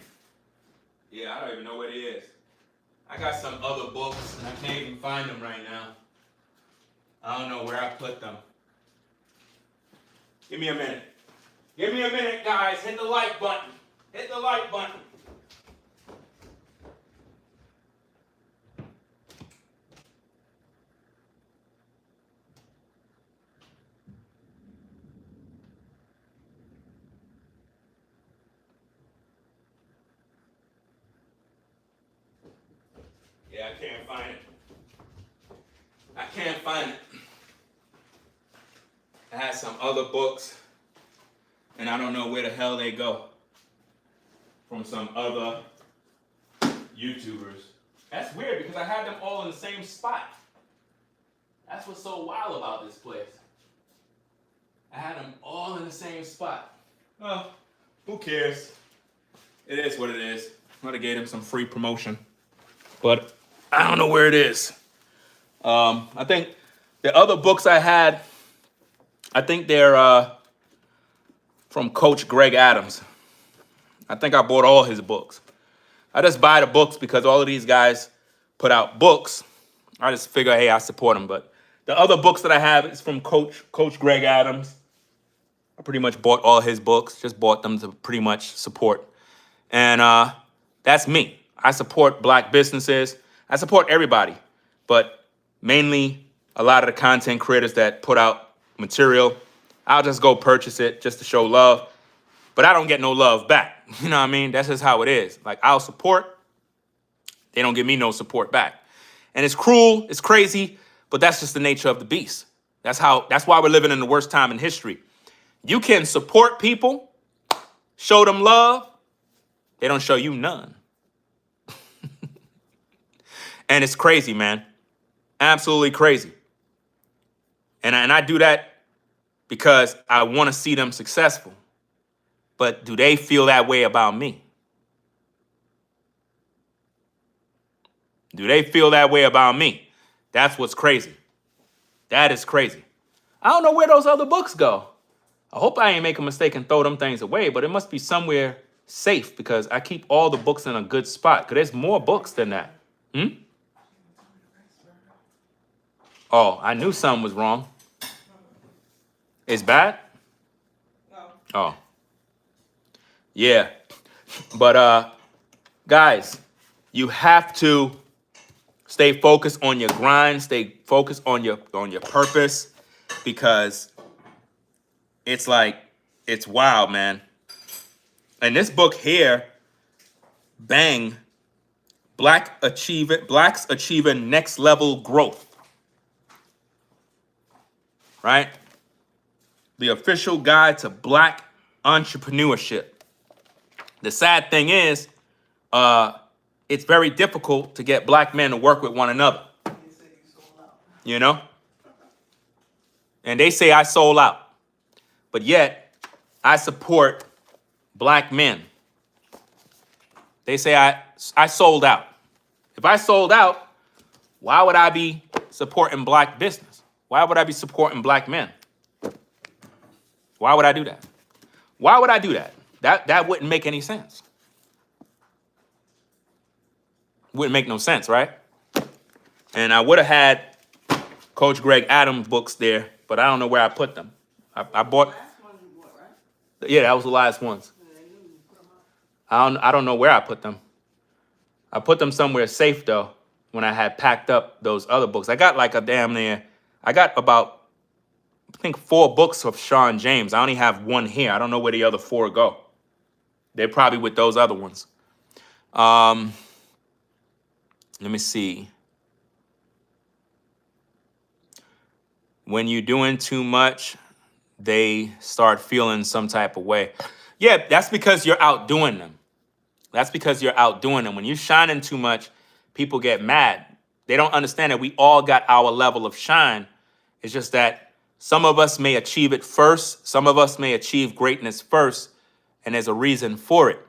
Yeah, I don't even know where it is. I got some other books and I can't even find them right now. I don't know where I put them. Give me a minute. Give me a minute, guys. Hit the like button. Hit the like button. I can't find it. I had some other books, and I don't know where the hell they go. From some other YouTubers. That's weird because I had them all in the same spot. That's what's so wild about this place. I had them all in the same spot. Well, who cares? It is what it is. I might have gave them some free promotion. But I don't know where it is. I think the other books I had, I think they're from Coach Greg Adams. I think I bought all his books. I just buy the books because all of these guys put out books. I just figure, hey, I support them. But the other books that I have is from Coach Greg Adams. I pretty much bought all his books, just bought them to pretty much support. And that's me. I support black businesses. I support everybody, but mainly a lot of the content creators that put out material. I'll just go purchase it just to show love, but I don't get no love back. You know what I mean? That's just how it is. Like, I'll support. They don't give me no support back. And it's cruel, it's crazy, but that's just the nature of the beast. That's why we're living in the worst time in history. You can support people, show them love. They don't show you none. And it's crazy, man. Absolutely crazy. And I do that because I want to see them successful. But do they feel that way about me? Do they feel that way about me? That's what's crazy. That is crazy. I don't know where those other books go. I hope I ain't make a mistake and throw them things away, but it must be somewhere safe because I keep all the books in a good spot because there's more books than that. Oh, I knew something was wrong. It's bad? No. Oh. Yeah. But guys, you have to stay focused on your grind, stay focused on your purpose, because it's like, it's wild, man. And this book here, bang, Blacks Achieving Next Level Growth. Right? The official guide to black entrepreneurship. The sad thing is, it's very difficult to get black men to work with one another. You know? And they say I sold out. But yet, I support black men. They say I sold out. If I sold out, why would I be supporting black business? Why would I be supporting black men? Why would I do that? Why would I do that? That wouldn't make any sense. Wouldn't make no sense, right? And I would have had Coach Greg Adams books there, but I don't know where I put them. I bought. Last one you bought, right? Yeah, that was the last ones. I don't know where I put them. I put them somewhere safe though. When I had packed up those other books, I got like a damn near. I got about, I think, 4 books of Sean James. I only have one here. I don't know where the other 4 go. They're probably with those other ones. Let me see. When you're doing too much, they start feeling some type of way. Yeah, that's because you're outdoing them. That's because you're outdoing them. When you're shining too much, people get mad. They don't understand that we all got our level of shine. It's just that some of us may achieve it first. Some of us may achieve greatness first, and there's a reason for it.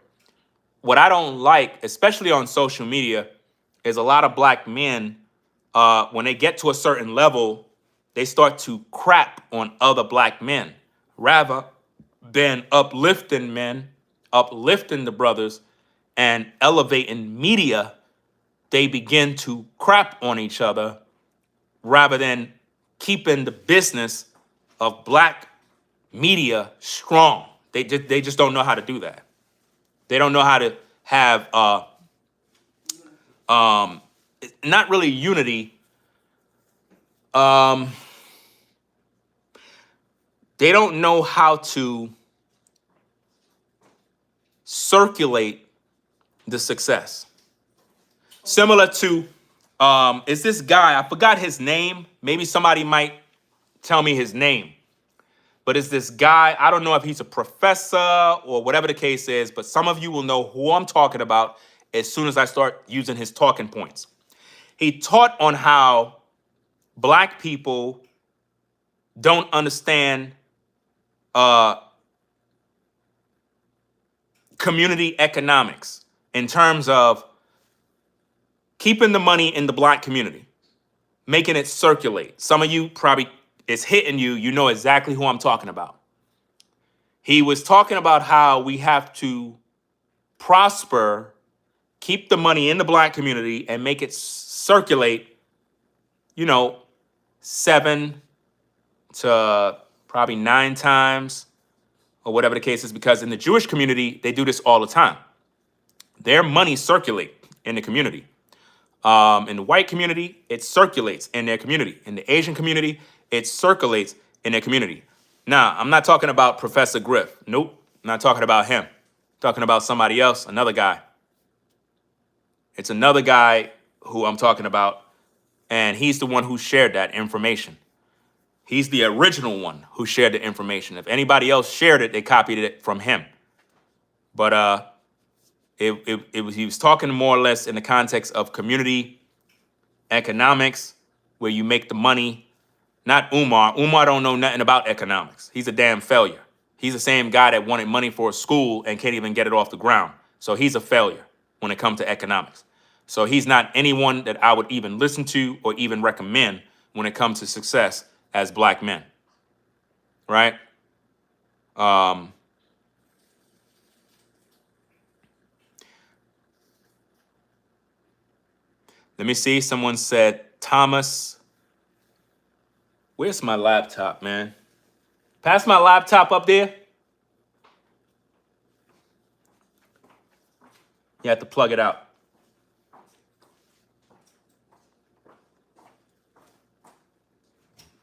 What I don't like, especially on social media, is a lot of black men, when they get to a certain level, they start to crap on other black men rather than uplifting men, uplifting the brothers, and elevating media. They begin to crap on each other rather than keeping the business of black media strong. They just don't know how to do that. They don't know how to have not really unity. They don't know how to circulate the success. Similar to It's this guy. I forgot his name. Maybe somebody might tell me his name. But it's this guy. I don't know if he's a professor or whatever the case is, but some of you will know who I'm talking about as soon as I start using his talking points. He taught on how black people don't understand uh, community economics in terms of keeping the money in the black community, making it circulate. Some of you probably, it's hitting you. You know exactly who I'm talking about. He was talking about how we have to prosper, keep the money in the black community and make it circulate, 7 to probably 9 times or whatever the case is, because in the Jewish community, they do this all the time. Their money circulate in the community. In the white community, it circulates in their community. In the Asian community, it circulates in their community. Now, I'm not talking about Professor Griff. Nope, I'm not talking about him. I'm talking about somebody else, another guy. It's another guy who I'm talking about, and he's the one who shared that information. He's the original one who shared the information. If anybody else shared it, they copied it from him. But he was talking more or less in the context of community economics, where you make the money. Not Umar. Umar don't know nothing about economics. He's a damn failure. He's the same guy that wanted money for a school and can't even get it off the ground. So he's a failure when it comes to economics. So he's not anyone that I would even listen to or even recommend when it comes to success as black men. Right? Let me see. Someone said, Thomas. Where's my laptop, man? Pass my laptop up there. You have to plug it out.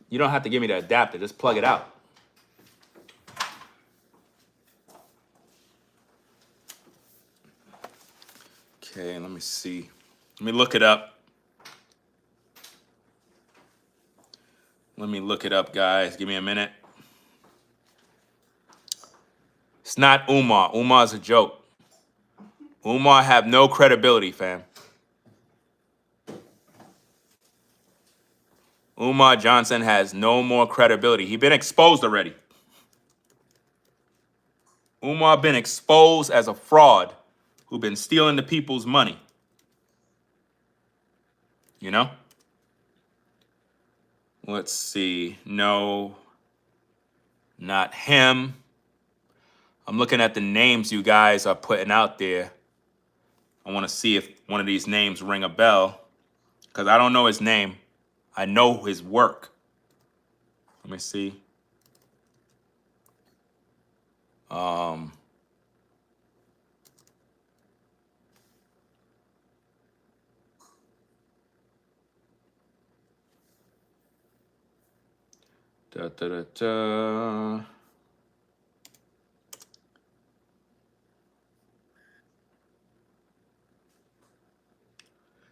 You don't have to give me the adapter. Just plug it out. Okay, let me see. Let me look it up. Let me look it up, guys. Give me a minute. It's not Umar. Umar's a joke. Umar have no credibility, fam. Umar Johnson has no more credibility. He been exposed already. Umar been exposed as a fraud who been stealing the people's money. You know? Let's see. No, not him. I'm looking at the names you guys are putting out there. I want to see if one of these names ring a bell, because I don't know his name. I know his work. Let me see. Da, da, da, da.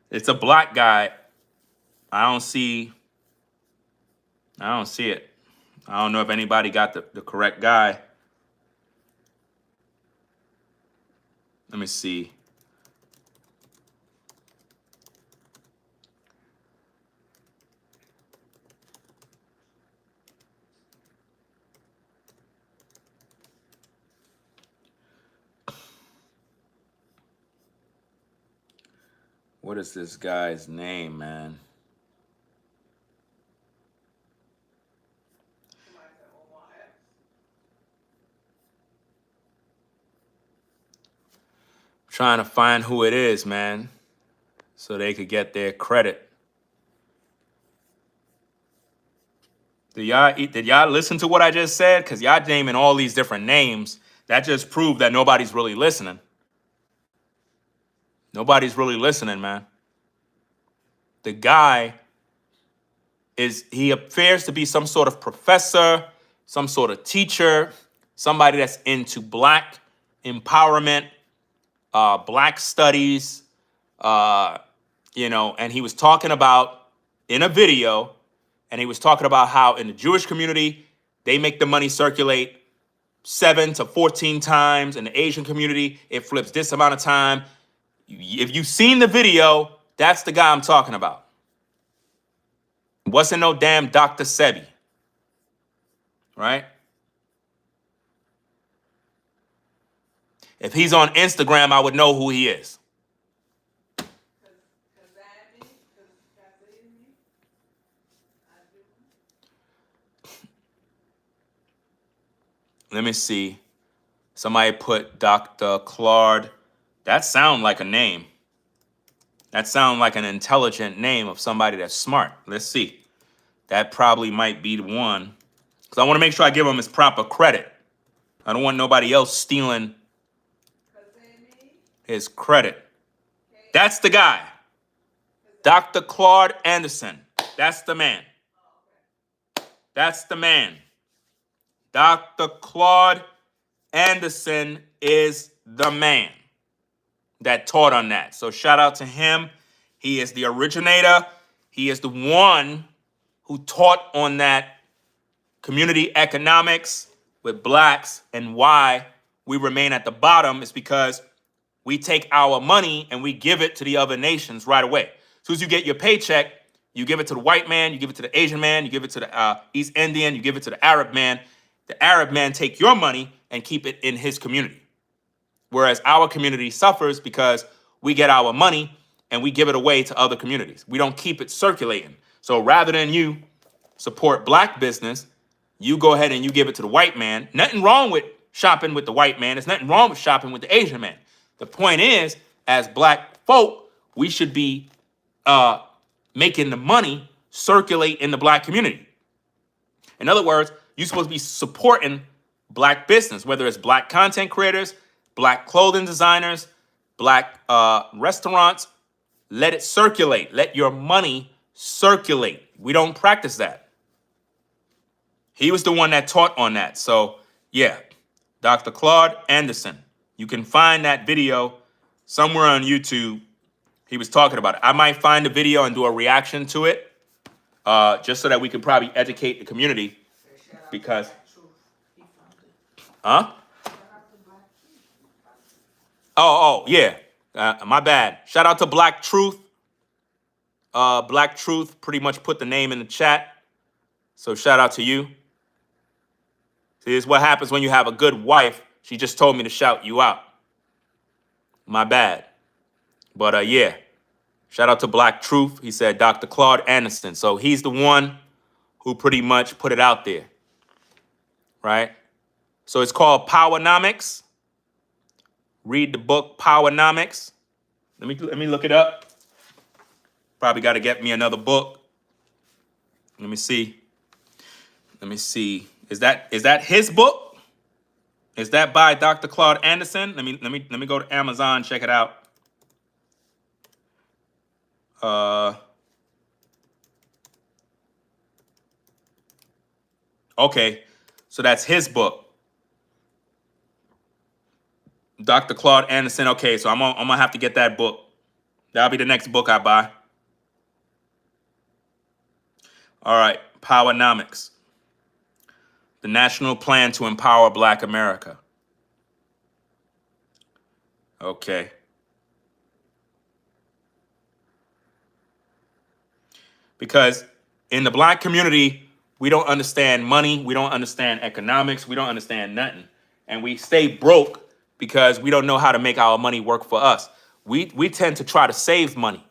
It's a black guy. I don't see it. I don't know if anybody got the correct guy. Let me see. What is this guy's name, man? Trying to find who it is, man, so they could get their credit. Did y'all listen to what I just said? Because y'all naming all these different names. That just proved that nobody's really listening. Nobody's really listening, man. The guy he appears to be some sort of professor, some sort of teacher, somebody that's into black empowerment, black studies, and he was talking about in a video, and he was talking about how in the Jewish community, they make the money circulate 7 to 14 times. In the Asian community, it flips this amount of time. If you've seen the video, that's the guy I'm talking about. Wasn't no damn Dr. Sebi, right? If he's on Instagram, I would know who he is. Let me see. Somebody put Dr. Claude. That sounds like a name. That sounds like an intelligent name of somebody that's smart. Let's see. That probably might be the one. Because I want to make sure I give him his proper credit. I don't want nobody else stealing his credit. That's the guy. Dr. Claude Anderson. That's the man. That's the man. Dr. Claude Anderson is the man that taught on that. So shout out to him. He is the originator. He is the one who taught on that community economics with blacks, and why we remain at the bottom is because we take our money and we give it to the other nations right away. As soon as you get your paycheck, you give it to the white man, you give it to the Asian man, you give it to the East Indian, you give it to the Arab man. The Arab man take your money and keep it in his community. Whereas our community suffers because we get our money and we give it away to other communities. We don't keep it circulating. So rather than you support black business, you go ahead and you give it to the white man. Nothing wrong with shopping with the white man. There's nothing wrong with shopping with the Asian man. The point is, as black folk, we should be making the money circulate in the black community. In other words, you're supposed to be supporting black business, whether it's black content creators, black clothing designers, black restaurants. Let it circulate. Let your money circulate. We don't practice that. He was the one that taught on that. So, yeah, Dr. Claude Anderson. You can find that video somewhere on YouTube. He was talking about it. I might find the video and do a reaction to it, just so that we can probably educate the community. Because, huh? Oh, yeah. My bad. Shout out to Black Truth. Black Truth pretty much put the name in the chat. So shout out to you. See, this is what happens when you have a good wife. She just told me to shout you out. My bad. But yeah, shout out to Black Truth. He said Dr. Claude Anderson. So he's the one who pretty much put it out there, right? So it's called Powernomics. Read the book Powernomics. Let me look it up. Probably got to get me another book. Let me see. Is that his book? Is that by Dr. Claude Anderson? Let me go to Amazon, check it out. Okay, so that's his book. Dr. Claude Anderson. Okay, so I'm gonna have to get that book. That'll be the next book I buy. All right, Powernomics. The National Plan to Empower Black America. Okay. Because in the black community, we don't understand money, we don't understand economics, we don't understand nothing. And we stay broke because we don't know how to make our money work for us. We tend to try to save money.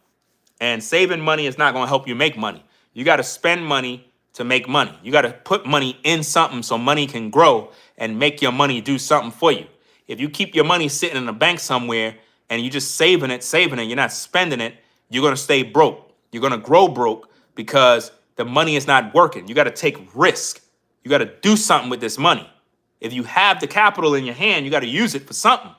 And saving money is not going to help you make money. You got to spend money to make money. You got to put money in something so money can grow and make your money do something for you. If you keep your money sitting in a bank somewhere and you just saving it, you're not spending it, you're going to stay broke. You're going to grow broke because the money is not working. You got to take risk. You got to do something with this money. If you have the capital in your hand, you got to use it for something.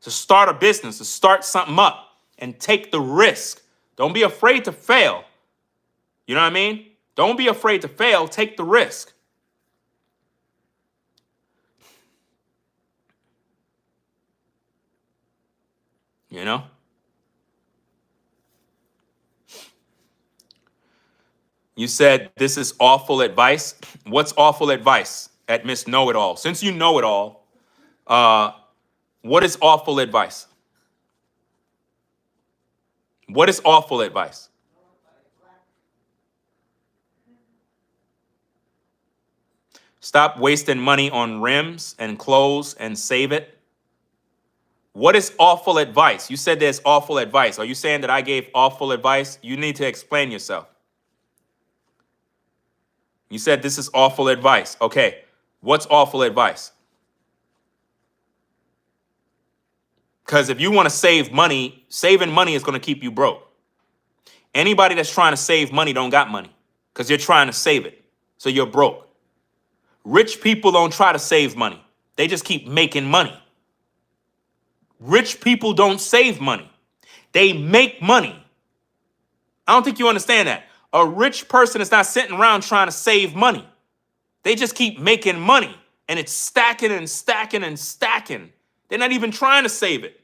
To start a business, to start something up and take the risk. Don't be afraid to fail. You know what I mean? Don't be afraid to fail. Take the risk. You know? You said this is awful advice. What's awful advice at Miss Know It All? Since you know it all, what is awful advice? What is awful advice? Stop wasting money on rims and clothes and save it. What is awful advice? You said there's awful advice. Are you saying that I gave awful advice? You need to explain yourself. You said this is awful advice. Okay, what's awful advice? Because if you want to save money, saving money is going to keep you broke. Anybody that's trying to save money don't got money because you're trying to save it. So you're broke. Rich people don't try to save money. They just keep making money. Rich people don't save money. They make money. I don't think you understand that. A rich person is not sitting around trying to save money. They just keep making money and it's stacking and stacking and stacking. They're not even trying to save it.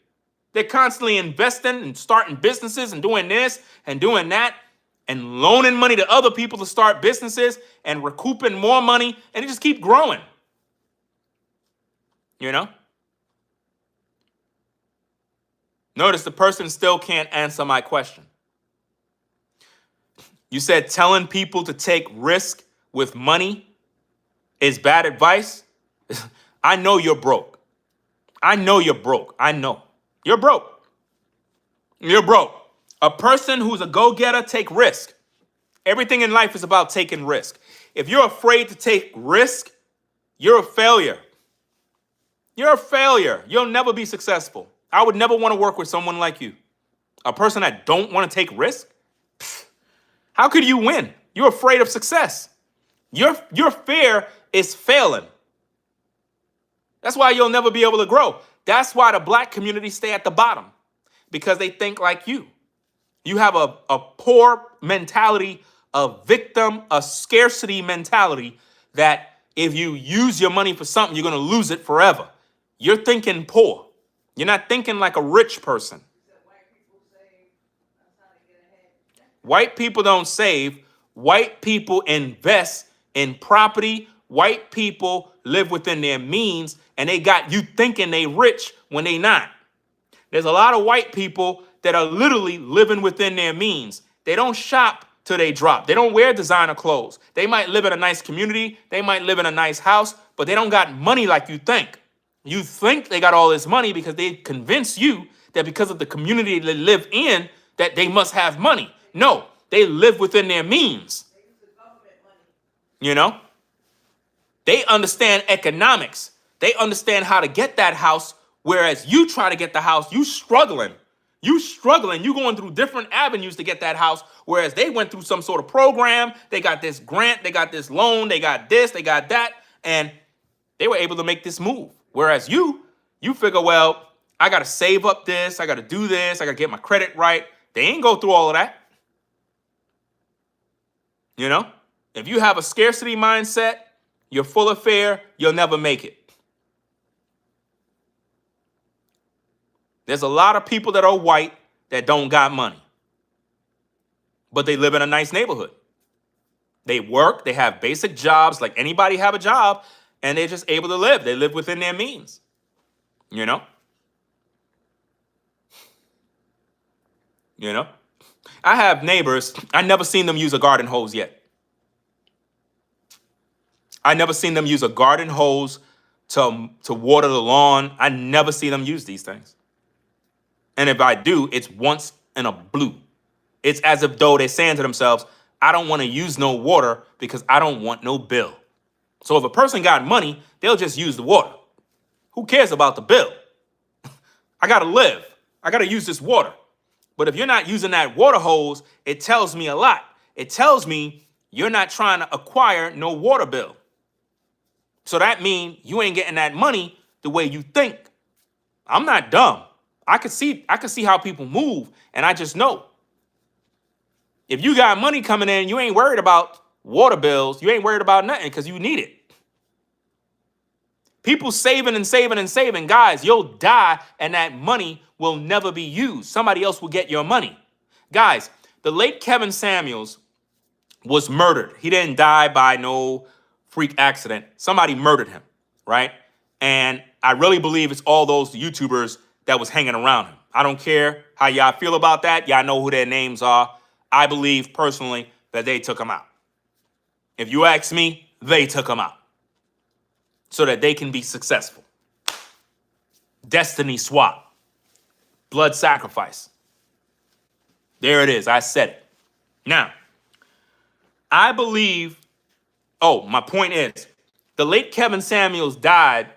They're constantly investing and starting businesses and doing this and doing that and loaning money to other people to start businesses and recouping more money, and it just keep growing. You know? Notice the person still can't answer my question. You said telling people to take risk with money is bad advice. I know you're broke. I know you're broke. I know. You're broke. You're broke. A person who's a go-getter take risk. Everything in life is about taking risk. If you're afraid to take risk, you're a failure. You're a failure. You'll never be successful. I would never want to work with someone like you. A person that don't want to take risk? How could you win? You're afraid of success. Your fear is failing. That's why you'll never be able to grow. That's why the black community stay at the bottom, because they think like you. You have a poor mentality, a victim, a scarcity mentality that if you use your money for something, you're going to lose it forever. You're thinking poor. You're not thinking like a rich person. White people don't save. White people invest in property. White people live within their means, and they got you thinking they rich when they not. There's a lot of white people that are literally living within their means. They don't shop till they drop. They don't wear designer clothes. They might live in a nice community. They might live in a nice house, but they don't got money like you think. You think they got all this money because they convince you that because of the community they live in, that they must have money. No, they live within their means. You know? They understand economics. They understand how to get that house, whereas you try to get the house, you struggling. You struggling. You going through different avenues to get that house, whereas they went through some sort of program. They got this grant. They got this loan. They got this. They got that. And they were able to make this move. Whereas you figure, well, I got to save up this. I got to do this. I got to get my credit right. They ain't go through all of that. You know, if you have a scarcity mindset, you're full of fear, you'll never make it. There's a lot of people that are white that don't got money, but they live in a nice neighborhood. They work, they have basic jobs like anybody have a job, and they're just able to live. They live within their means, you know? You know? I have neighbors, I never seen them use a garden hose yet. I never seen them use a garden hose to water the lawn. I never see them use these things. And if I do, it's once in a blue. It's as if though they're saying to themselves, I don't want to use no water because I don't want no bill. So if a person got money, they'll just use the water. Who cares about the bill? I got to live. I got to use this water. But if you're not using that water hose, it tells me a lot. It tells me you're not trying to acquire no water bill. So that means you ain't getting that money the way you think. I'm not dumb. I can see how people move, and I just know. If you got money coming in, you ain't worried about water bills. You ain't worried about nothing because you need it. People saving and saving and saving. Guys, you'll die and that money will never be used. Somebody else will get your money. Guys, the late Kevin Samuels was murdered. He didn't die by no freak accident. Somebody murdered him, right? And I really believe it's all those YouTubers that was hanging around him. I don't care how y'all feel about that. Y'all know who their names are. I believe personally that they took him out. If you ask me, they took him out so that they can be successful. Destiny swap. Blood sacrifice. There it is. I said it. Now, I believe, my point is, the late Kevin Samuels died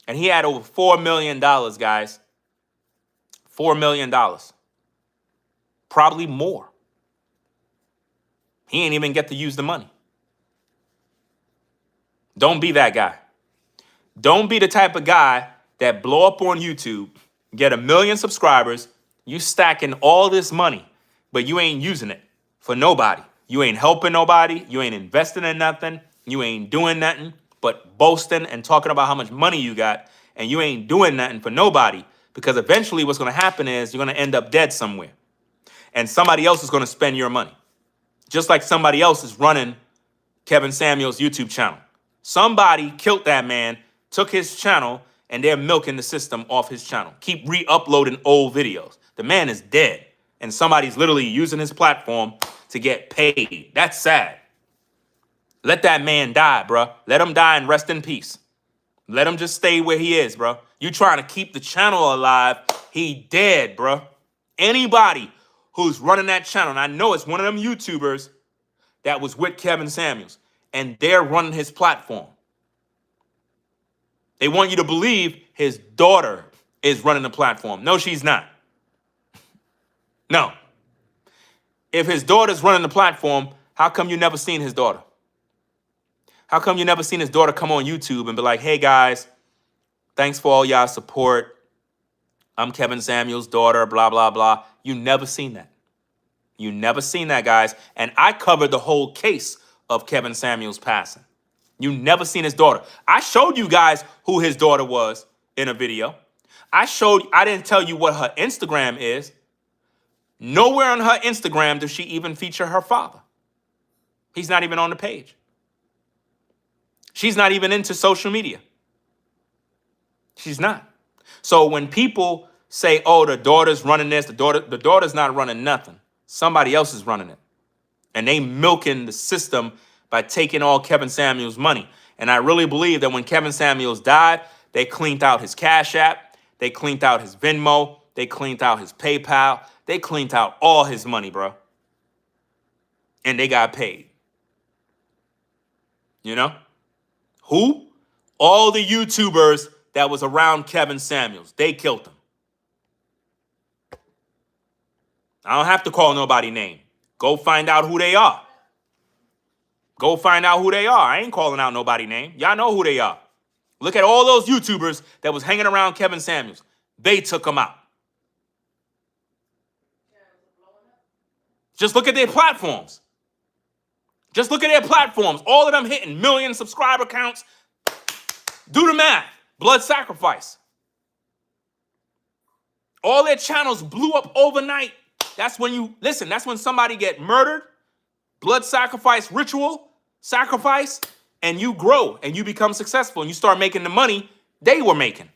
and he had over $4 million, guys. $4 million. Probably more. He ain't even get to use the money. Don't be that guy. Don't be the type of guy that blow up on YouTube, get 1 million subscribers, you stacking all this money, but you ain't using it for nobody. You ain't helping nobody. You ain't investing in nothing. You ain't doing nothing but boasting and talking about how much money you got, and you ain't doing nothing for nobody, because eventually what's going to happen is you're going to end up dead somewhere, and somebody else is going to spend your money, just like somebody else is running Kevin Samuels' YouTube channel. Somebody killed that man, took his channel, and they're milking the system off his channel. Keep re-uploading old videos. The man is dead, and somebody's literally using his platform to get paid. That's sad. Let that man die, bro. Let him die and rest in peace. Let him just stay where he is, bro. You trying to keep the channel alive. He dead, bro. Anybody who's running that channel, and I know it's one of them YouTubers that was with Kevin Samuels, and they're running his platform. They want you to believe his daughter is running the platform. No, she's not. No. If his daughter's running the platform, how come you never seen his daughter? How come you never seen his daughter come on YouTube and be like, hey guys, thanks for all y'all support. I'm Kevin Samuels' daughter, blah, blah, blah. You never seen that. You never seen that, guys. And I covered the whole case of Kevin Samuels passing. You never seen his daughter. I showed you guys who his daughter was in a video. I didn't tell you what her Instagram is. Nowhere on her Instagram does she even feature her father. He's not even on the page. She's not even into social media. She's not. So when people say, oh, the daughter's running this, the daughter's not running nothing. Somebody else is running it. And they milking the system by taking all Kevin Samuels' money. And I really believe that when Kevin Samuels died, they cleaned out his Cash App. They cleaned out his Venmo. They cleaned out his PayPal. They cleaned out all his money, bro. And they got paid. You know? Who? All the YouTubers that was around Kevin Samuels. They killed him. I don't have to call nobody name. Go find out who they are. Go find out who they are. I ain't calling out nobody name. Y'all know who they are. Look at all those YouTubers that was hanging around Kevin Samuels. They took him out. Just look at their platforms. Just look at their platforms. All of them hitting 1 million subscriber counts. Do the math. Blood sacrifice. All their channels blew up overnight. That's when that's when somebody get murdered, blood sacrifice ritual, sacrifice, and you grow and you become successful and you start making the money they were making.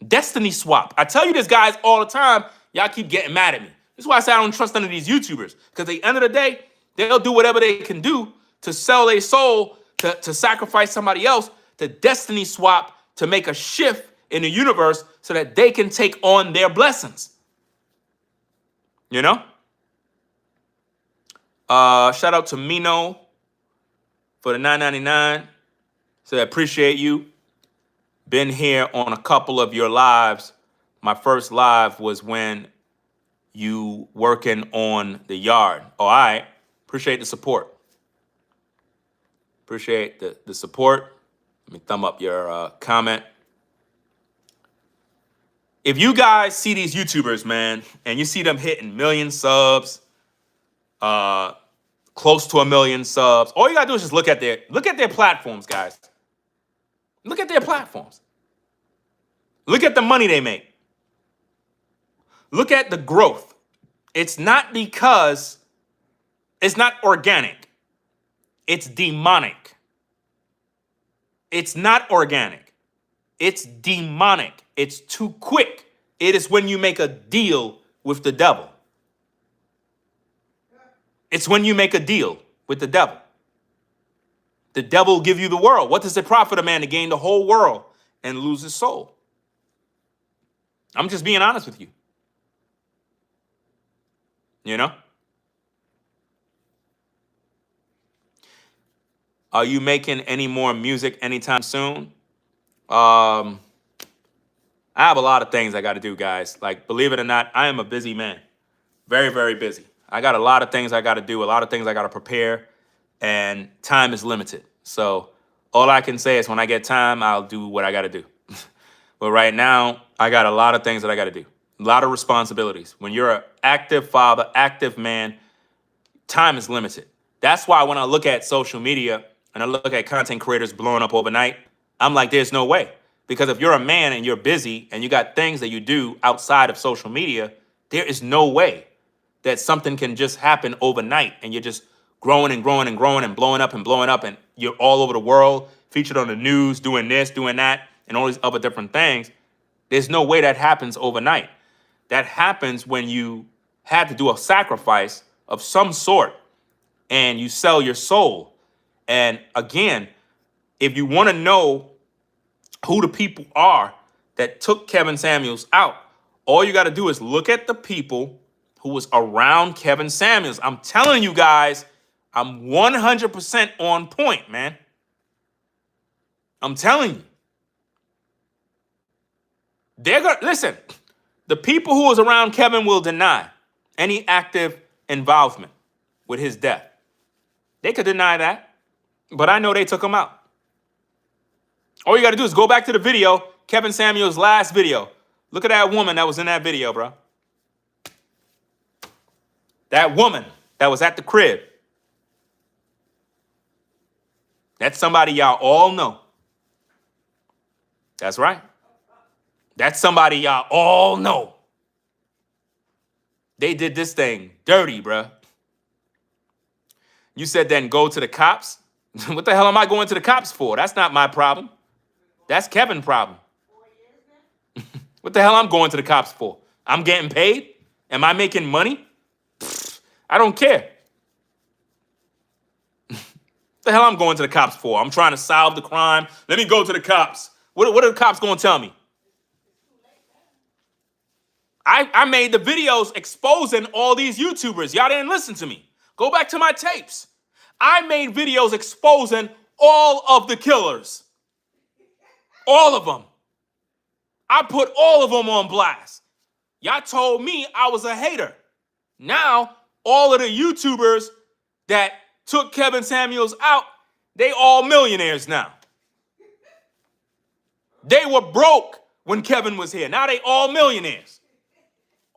Destiny swap. I tell you this, guys, all the time. Y'all keep getting mad at me. This is why I say I don't trust none of these YouTubers. Because at the end of the day, they'll do whatever they can do to sell their soul, to sacrifice somebody else, to destiny swap, to make a shift in the universe so that they can take on their blessings. You know? Shout out to Mino for the $9.99. So I appreciate you. Been here on a couple of your lives. My first live was when you working on the yard. All right. Appreciate the support. Appreciate the support. Let me thumb up your comment. If you guys see these YouTubers, man, and you see them hitting 1 million subs, close to 1 million subs, all you gotta do is just look at their platforms, guys. Look at their platforms. Look at the money they make. Look at the growth. It's not organic. It's demonic. It's not organic. It's demonic. It's too quick. It is when you make a deal with the devil. It's when you make a deal with the devil. The devil will give you the world. What does it profit a man to gain the whole world and lose his soul? I'm just being honest with you. You know? Are you making any more music anytime soon? I have a lot of things I got to do, guys. Like, believe it or not, I am a busy man. Very, very busy. I got a lot of things I got to do, a lot of things I got to prepare, and time is limited. So all I can say is when I get time, I'll do what I got to do. But right now, I got a lot of things that I got to do, a lot of responsibilities. When you're an active father, active man, time is limited. That's why when I look at social media and I look at content creators blowing up overnight, I'm like, there's no way. Because if you're a man and you're busy and you got things that you do outside of social media, there is no way that something can just happen overnight and you're just growing and growing and growing and blowing up and you're all over the world, featured on the news, doing this, doing that, and all these other different things. There's no way that happens overnight. That happens when you had to do a sacrifice of some sort and you sell your soul. And again, if you want to know who the people are that took Kevin Samuels out, all you got to do is look at the people who was around Kevin Samuels. I'm telling you guys, I'm 100% on point, man. I'm telling you. They're going to, listen, the people who was around Kevin will deny any active involvement with his death. They could deny that, but I know they took him out. All you got to do is go back to the video, Kevin Samuels' last video. Look at that woman that was in that video, bro. That woman that was at the crib. That's somebody y'all all know. That's right. That's somebody y'all all know. They did this thing dirty, bro. You said then go to the cops. What the hell am I going to the cops for? That's not my problem. That's Kevin's problem. What the hell I'm going to the cops for? I'm getting paid? Am I making money? I don't care. The hell I'm going to the cops for? I'm trying to solve the crime. Let me go to the cops. What are the cops going to tell me? I made the videos exposing all these YouTubers. Y'all didn't listen to me. Go back to my tapes. I made videos exposing all of the killers. All of them. I put all of them on blast. Y'all told me I was a hater. Now, all of the YouTubers that took Kevin Samuels out, they all millionaires now. They were broke when Kevin was here. Now they all millionaires.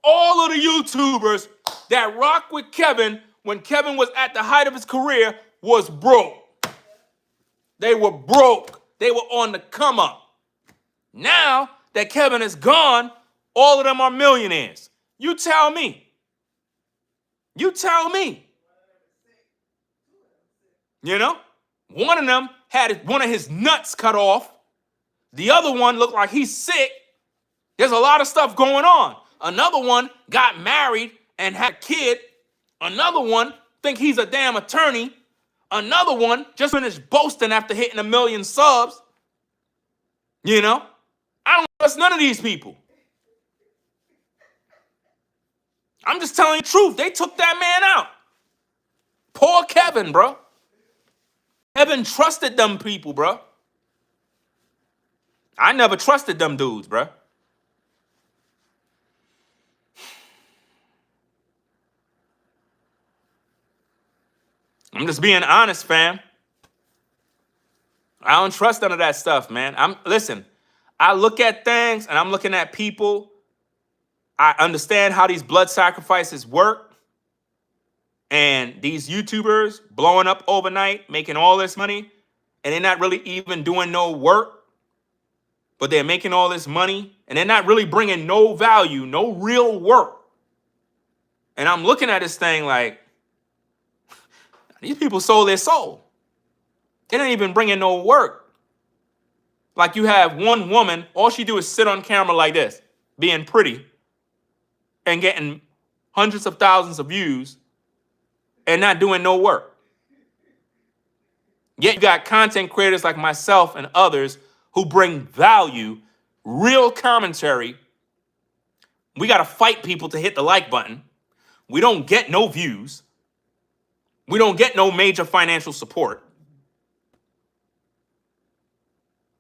All of the YouTubers that rocked with Kevin when Kevin was at the height of his career was broke. They were broke. They were on the come up. Now that Kevin is gone, all of them are millionaires. You tell me. You tell me. You know? One of them had one of his nuts cut off. The other one looked like he's sick. There's a lot of stuff going on. Another one got married and had a kid. Another one think he's a damn attorney. Another one just finished boasting after hitting 1 million subs. You know? I don't trust none of these people. I'm just telling you the truth. They took that man out. Poor Kevin, bro. Kevin trusted them people, bro. I never trusted them dudes, bro. I'm just being honest, fam. I don't trust none of that stuff, man. Listen, I look at things and I'm looking at people. I understand how these blood sacrifices work. And these YouTubers blowing up overnight, making all this money, and they're not really even doing no work, but they're making all this money, and they're not really bringing no value, no real work. And I'm looking at this thing like, these people sold their soul. It ain't even bringing no work. Like you have one woman, all she do is sit on camera like this, being pretty and getting hundreds of thousands of views and not doing no work. Yet you got content creators like myself and others who bring value, real commentary. We got to fight people to hit the like button. We don't get no views. We don't get no major financial support.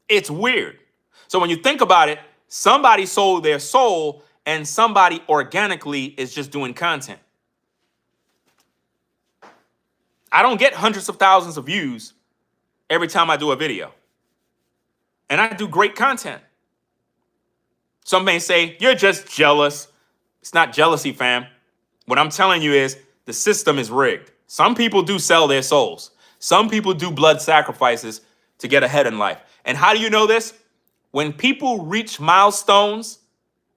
It's weird. So when you think about it, somebody sold their soul and somebody organically is just doing content. I don't get hundreds of thousands of views every time I do a video. And I do great content. Some may say, you're just jealous. It's not jealousy, fam. What I'm telling you is the system is rigged. Some people do sell their souls. Some people do blood sacrifices to get ahead in life. And how do you know this? When people reach milestones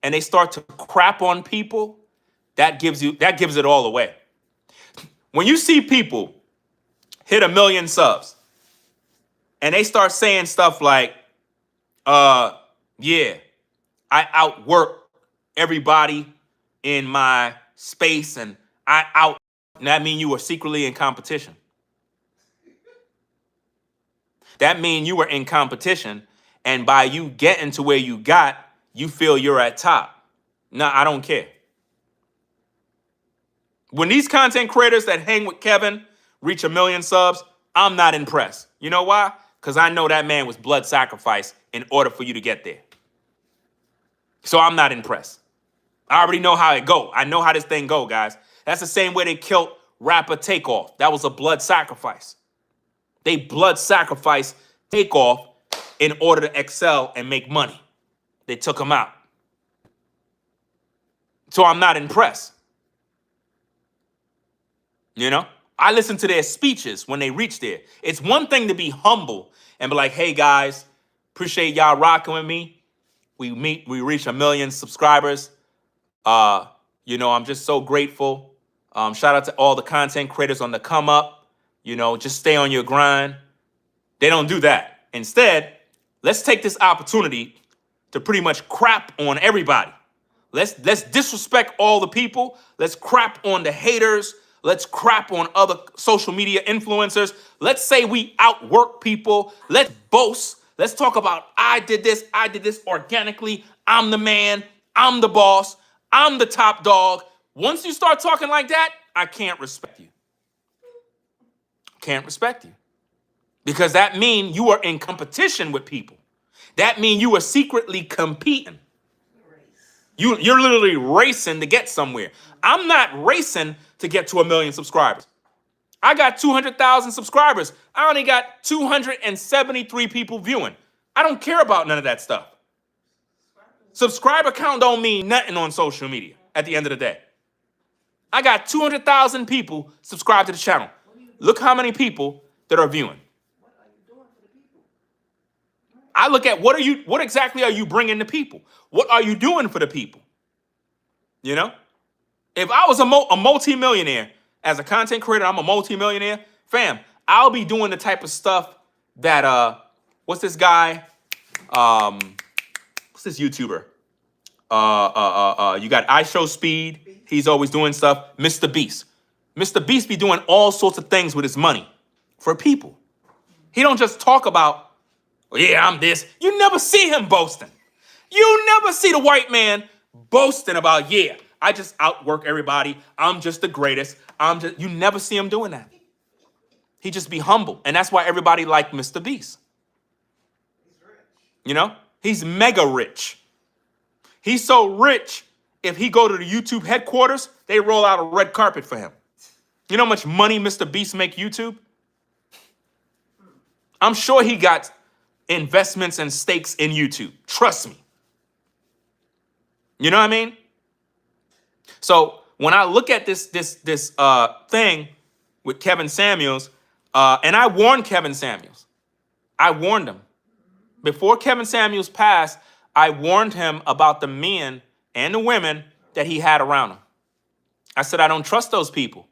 and they start to crap on people, that gives it all away. When you see people hit 1 million subs and they start saying stuff like, yeah, I outwork everybody in my space and that means you were secretly in competition. That means you were in competition, and by you getting to where you got, you feel you're at top. No, I don't care. When these content creators that hang with Kevin reach 1 million subs, I'm not impressed. You know why? Because I know that man was blood sacrifice in order for you to get there. So I'm not impressed. I already know how it go. I know how this thing go, guys. That's the same way they killed rapper Takeoff. That was a blood sacrifice. They blood sacrifice Takeoff in order to excel and make money. They took him out. So I'm not impressed. You know, I listen to their speeches when they reach there. It's one thing to be humble and be like, hey guys, appreciate y'all rocking with me. We reach 1 million subscribers. You know, I'm just so grateful. Shout out to all the content creators on the come up. You know, just stay on your grind. They don't do that. Instead, let's take this opportunity to pretty much crap on everybody. Let's disrespect all the people. Let's crap on the haters. Let's crap on other social media influencers. Let's say we outwork people. Let's boast. Let's talk about I did this organically. I'm the man. I'm the boss. I'm the top dog. Once you start talking like that, I can't respect you. Can't respect you. Because that means you are in competition with people. That means you are secretly competing. You're literally racing to get somewhere. I'm not racing to get to 1 million subscribers. I got 200,000 subscribers. I only got 273 people viewing. I don't care about none of that stuff. Subscriber count don't mean nothing on social media at the end of the day. I got 200,000 people subscribed to the channel. Look how many people that are viewing. I look at what exactly are you bringing to people? What are you doing for the people? You know, if I was a multi-millionaire as a content creator, I'm a multi-millionaire, fam, I'll be doing the type of stuff that, what's this guy? What's this YouTuber? You got I Show Speed. He's always doing stuff. Mr. Beast. Mr. Beast be doing all sorts of things with his money for people. He don't just talk about, oh, yeah, I'm this. You never see him boasting. You never see the white man boasting about, yeah, I just outwork everybody. I'm just the greatest. You never see him doing that. He just be humble. And that's why everybody like Mr. Beast. You know, he's mega rich. He's so rich, if he go to the YouTube headquarters, they roll out a red carpet for him. You know how much money Mr. Beast make YouTube? I'm sure he got investments and stakes in YouTube. Trust me. You know what I mean? So when I look at this thing with Kevin Samuels, and I warned Kevin Samuels. I warned him. Before Kevin Samuels passed, I warned him about the men and the women that he had around him. I said, I don't trust those people.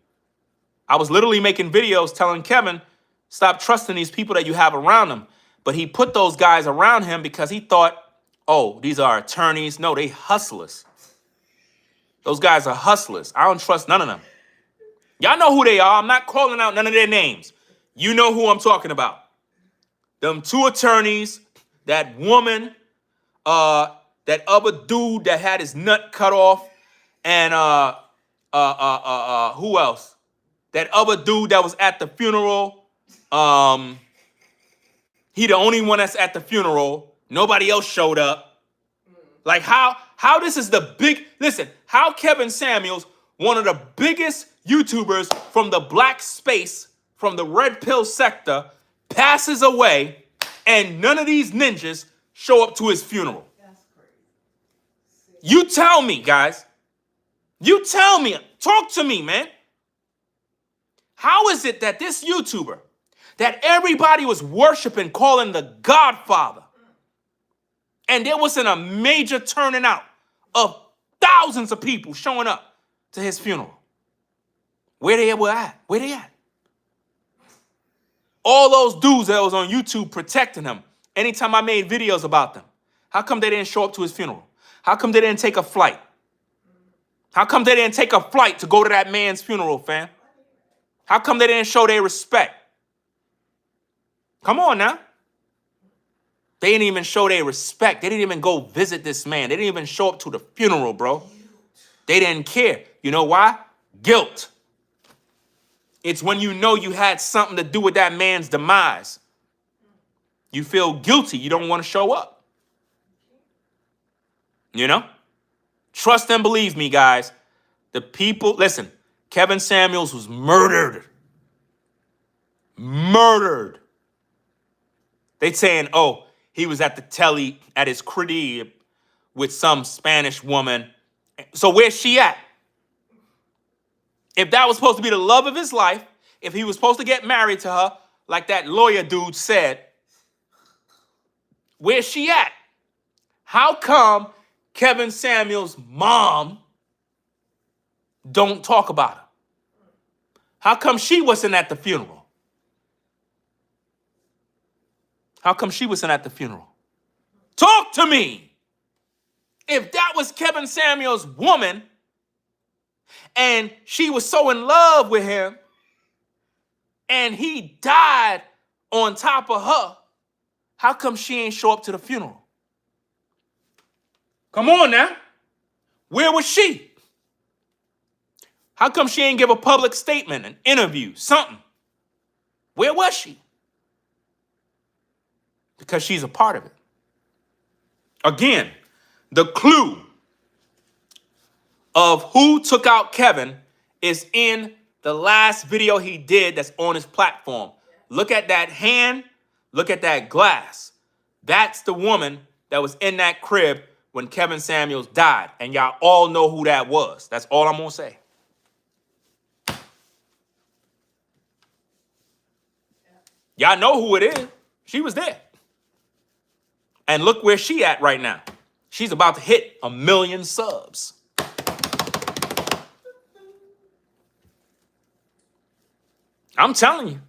I was literally making videos telling Kevin, Stop trusting these people that you have around him. But he put those guys around him because he thought, oh, these are attorneys. No, they hustlers. Those guys are hustlers. I don't trust none of them. Y'all know who they are. I'm not calling out none of their names. You know who I'm talking about. Them two attorneys, that woman, that other dude that had his nut cut off, and who else? That other dude that was at the funeral. He the only one that's at the funeral. Nobody else showed up. Like how this is the big, listen, how Kevin Samuels, one of the biggest YouTubers from the black space, from the red pill sector, passes away and none of these ninjas show up to his funeral. That's crazy. You tell me, guys. You tell me. Talk to me, man. How is it that this YouTuber that everybody was worshiping, calling the Godfather, and there wasn't a major turning out of thousands of people showing up to his funeral? Where they were at? Where they at? All those dudes that was on YouTube protecting him anytime I made videos about them. How come they didn't show up to his funeral? How come they didn't take a flight? How come they didn't take a flight to go to that man's funeral, fam? How come they didn't show their respect? Come on now. They didn't even show their respect. They didn't even go visit this man. They didn't even show up to the funeral, bro. They didn't care. You know why? Guilt. It's when you know you had something to do with that man's demise. You feel guilty. You don't want to show up. You know? Trust and believe me, guys. The people, listen, Kevin Samuels was murdered. Murdered. They saying, oh, he was at the telly at his crib with some Spanish woman. So where's she at? If that was supposed to be the love of his life, if he was supposed to get married to her, like that lawyer dude said, where's she at? How come Kevin Samuels' mom don't talk about her? How come she wasn't at the funeral? How come she wasn't at the funeral? Talk to me. If that was Kevin Samuels' woman and she was so in love with him and he died on top of her, how come she ain't show up to the funeral? Come on now. Where was she? How come she ain't give a public statement, an interview, something? Where was she? Because she's a part of it. Again, the clue of who took out Kevin is in the last video he did that's on his platform. Look at that hand. Look at that glass. That's the woman that was in that crib when Kevin Samuels died. And y'all all know who that was. That's all I'm going to say. Y'all know who it is. She was there. And look where she at right now. She's about to hit 1 million subs. I'm telling you.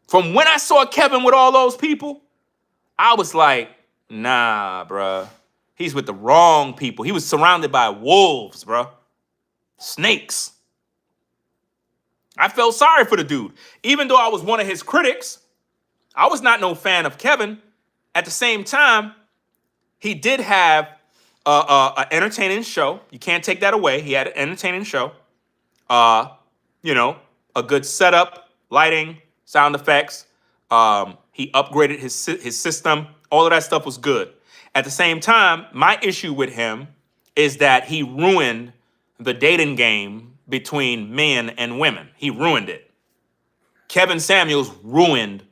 From when I saw Kevin with all those people, I was like, nah, bruh. He's with the wrong people. He was surrounded by wolves, bruh. Snakes. I felt sorry for the dude. Even though I was one of his critics, I was not no fan of Kevin. At the same time, he did have an entertaining show. You can't take that away. He had an entertaining show. You know, a good setup, lighting, sound effects. He upgraded his system. All of that stuff was good. At the same time, my issue with him is that he ruined the dating game between men and women. He ruined it. Kevin Samuels ruined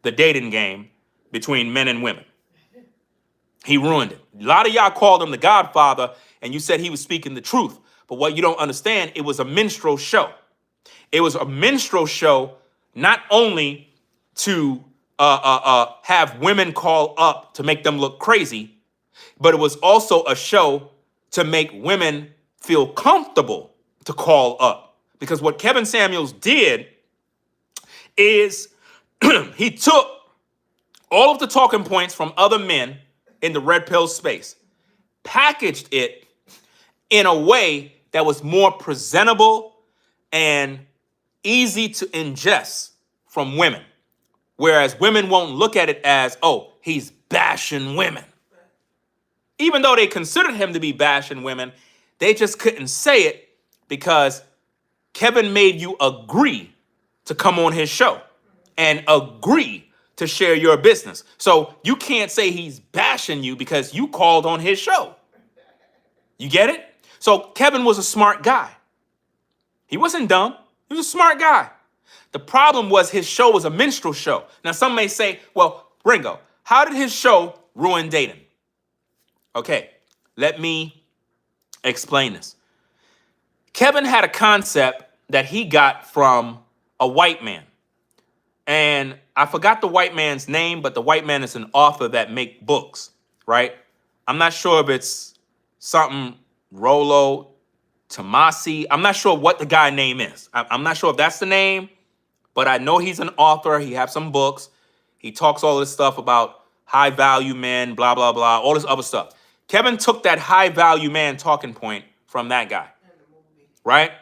the dating game between men and women. He ruined it. A lot of y'all called him the Godfather, and you said he was speaking the truth. But what you don't understand, it was a minstrel show. It was a minstrel show not only to have women call up to make them look crazy, but it was also a show to make women feel comfortable to call up. Because what Kevin Samuels did is He took all of the talking points from other men in the red pill space, packaged it in a way that was more presentable and easy to ingest from women. Whereas women won't look at it as, oh, he's bashing women. Even though they considered him to be bashing women, they just couldn't say it because Kevin made you agree to come on his show and agree to share your business. So you can't say he's bashing you because you called on his show. You get it? So Kevin was a smart guy. He wasn't dumb. He was a smart guy. The problem was his show was a minstrel show. Now some may say, well, Ringo, how did his show ruin dating? Okay, let me explain this. Kevin had a concept that he got from a white man. And I forgot the white man's name, but the white man is an author that make books, right? I'm not sure if it's something Rollo Tomasi. I'm not sure what the guy name is. I'm not sure if that's the name, but I know he's an author. He has some books. He talks all this stuff about high value men, blah, blah, blah, all this other stuff. Kevin took that high value man talking point from that guy, In the movie. right?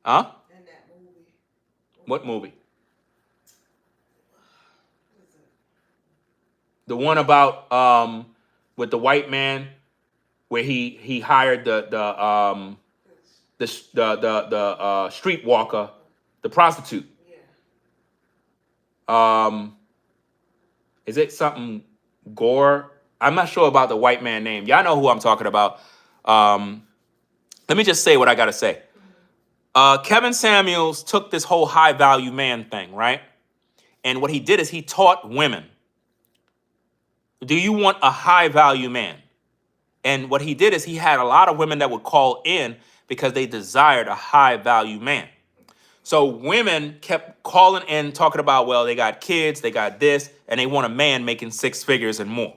Huh? In that movie. What movie? What is it? The one about with the white man where he hired the streetwalker, the prostitute. Yeah. Is it something Gore? I'm not sure about the white man name. Y'all know who I'm talking about. Let me just say what I gotta say. Kevin Samuels took this whole high value man thing, right? And what he did is he taught women, do you want a high value man? And what he did is he had a lot of women that would call in because they desired a high value man. So women kept calling in talking about, well, they got kids, they got this, and they want a man making 6 figures and more.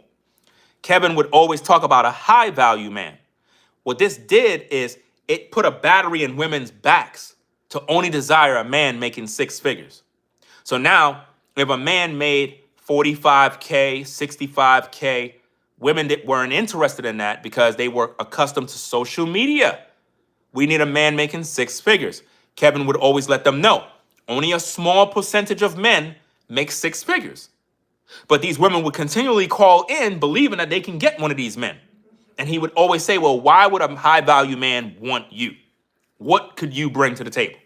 Kevin would always talk about a high value man. What this did is it put a battery in women's backs to only desire a man making 6 figures. So now, if a man made 45K, 65K, women that weren't interested in that because they were accustomed to social media. We need a man making 6 figures. Kevin would always let them know, only a small percentage of men make 6 figures. But these women would continually call in believing that they can get one of these men. And he would always say, well, why would a high value man want you? What could you bring to the table?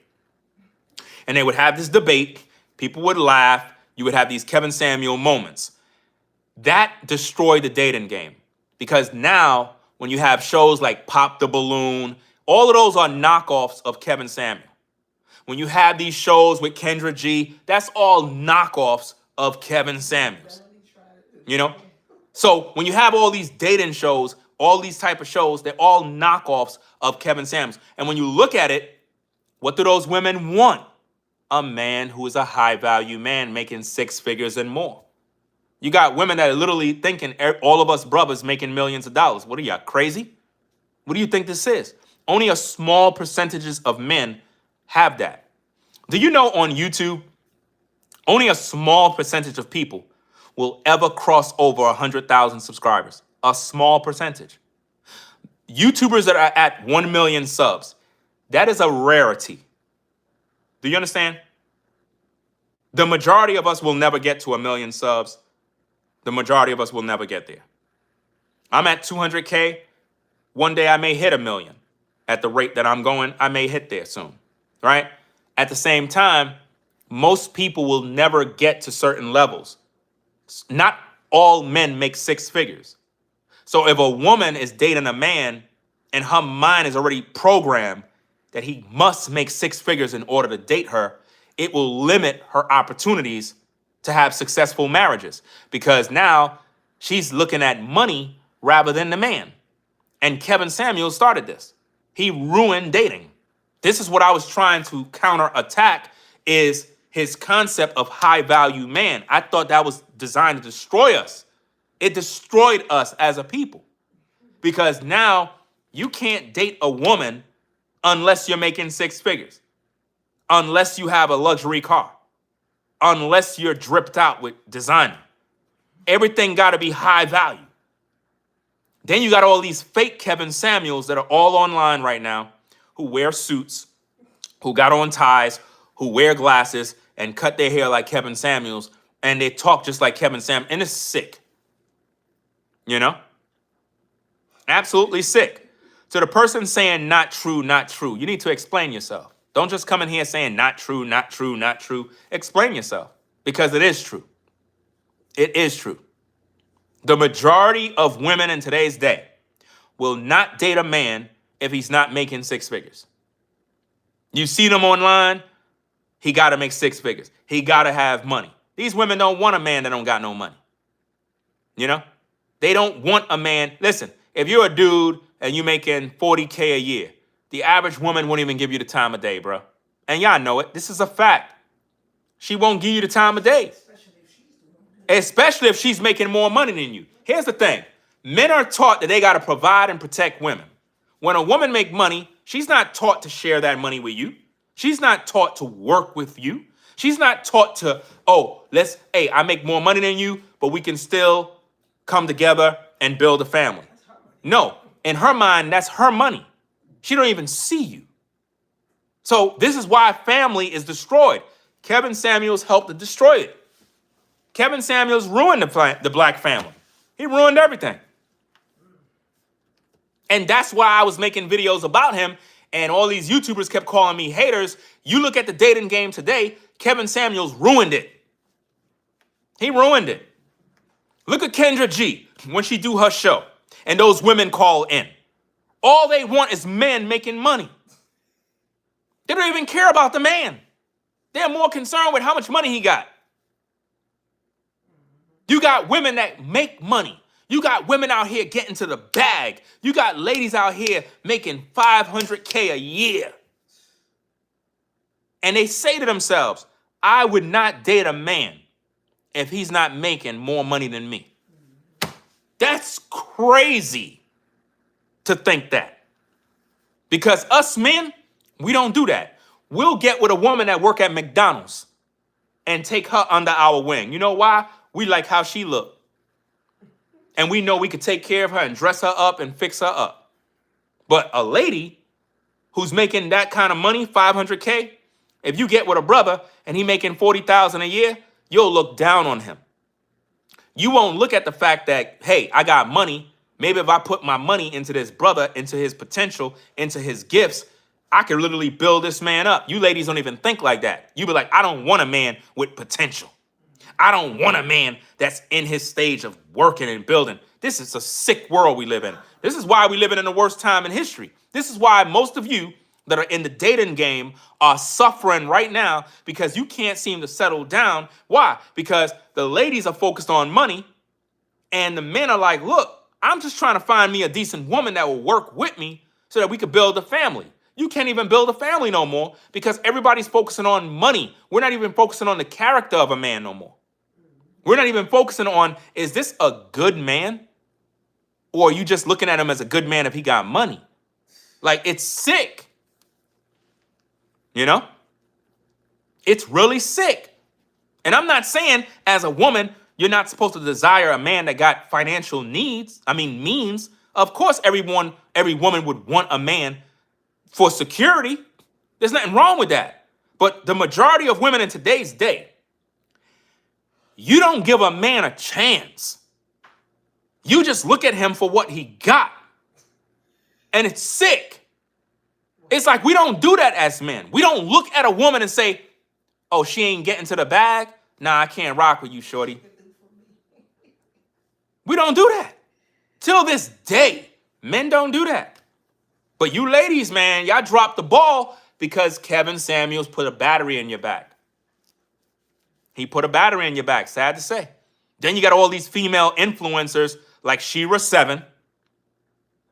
And they would have this debate. People would laugh. You would have these Kevin Samuel moments. That destroyed the dating game. Because now, when you have shows like Pop the Balloon, all of those are knockoffs of Kevin Samuel. When you have these shows with Kendra G, that's all knockoffs of Kevin Samuels. You know? So when you have all these dating shows, all these type of shows, they're all knockoffs of Kevin Samuels. And when you look at it, what do those women want? A man who is a high value man making 6 figures and more. You got women that are literally thinking all of us brothers making millions of dollars. What are y'all, crazy? What do you think this is? Only a small percentages of men have that. Do you know on YouTube, only a small percentage of people will ever cross over 100,000 subscribers? A small percentage. YouTubers that are at 1 million subs, that is a rarity. Do you understand? The majority of us will never get to 1 million subs. The majority of us will never get there. I'm at 200K. One day I may hit 1 million. At the rate that I'm going, I may hit there soon, right? At the same time, most people will never get to certain levels. Not all men make 6 figures. So if a woman is dating a man and her mind is already programmed that he must make 6 figures in order to date her, it will limit her opportunities to have successful marriages because now she's looking at money rather than the man. And Kevin Samuel started this. He ruined dating. This is what I was trying to counterattack is his concept of high value man. I thought that was designed to destroy us. It destroyed us as a people because now you can't date a woman unless you're making 6 figures, unless you have a luxury car. unless you're dripped out with designer. Everything got to be high value. Then you got all these fake Kevin Samuels that are all online right now who wear suits, who got on ties, who wear glasses and cut their hair like Kevin Samuels, and they talk just like Kevin Samuels, and it's sick. You know? Absolutely sick. To the person saying not true, you need to explain yourself. Don't just come in here saying not true, not true, not true. Explain yourself, because it is true. It is true. The majority of women in today's day will not date a man if he's not making six figures. You see them online, he got to make six figures. He got to have money. These women don't want a man that don't got no money. You know? They don't want a man. Listen, if you're a dude and you making 40K a year, the average woman won't even give you the time of day, bro. And y'all know it. This is a fact. She won't give you the time of day. Especially if she's making more money than you. Here's the thing. Men are taught that they got to provide and protect women. When a woman make money, she's not taught to share that money with you. She's not taught to work with you. She's not taught to, I make more money than you, but we can still come together and build a family. No, in her mind, that's her money. She don't even see you. So this is why family is destroyed. Kevin Samuels helped to destroy it. Kevin Samuels ruined the black family. He ruined everything. And that's why I was making videos about him, and all these YouTubers kept calling me haters. You look at the dating game today, Kevin Samuels ruined it. He ruined it. Look at Kendra G when she do her show, and those women call in. All they want is men making money. They don't even care about the man. They're more concerned with how much money he got. You got women that make money. You got women out here getting to the bag. You got ladies out here making $500K a year. And they say to themselves, I would not date a man if he's not making more money than me. That's crazy to think that. Because us men, we don't do that. We'll get with a woman that work at McDonald's and take her under our wing. You know why? We like how she look. And we know we could take care of her and dress her up and fix her up. But a lady who's making that kind of money, 500K, if you get with a brother and he making 40,000 a year, you'll look down on him. You won't look at the fact that, hey, I got money. Maybe if I put my money into this brother, into his potential, into his gifts, I could literally build this man up. You ladies don't even think like that. You be like, I don't want a man with potential. I don't want a man that's in his stage of working and building. This is a sick world we live in. This is why we live in the worst time in history. This is why most of you that are in the dating game are suffering right now, because you can't seem to settle down. Why? Because the ladies are focused on money and the men are like, look, I'm just trying to find me a decent woman that will work with me so that we could build a family. You can't even build a family no more because everybody's focusing on money. We're not even focusing on the character of a man no more. We're not even focusing on, is this a good man? Or are you just looking at him as a good man if he got money? Like, it's sick. You know? It's really sick. And I'm not saying as a woman, you're not supposed to desire a man that got financial means. Of course, every woman would want a man for security. There's nothing wrong with that. But the majority of women in today's day, you don't give a man a chance. You just look at him for what he got. And it's sick. It's like we don't do that as men. We don't look at a woman and say, oh, she ain't getting to the bag? Nah, I can't rock with you, shorty. We don't do that. Till this day, men don't do that. But you ladies, man, y'all dropped the ball because Kevin Samuels put a battery in your back. He put a battery in your back, sad to say. Then you got all these female influencers like Shira7,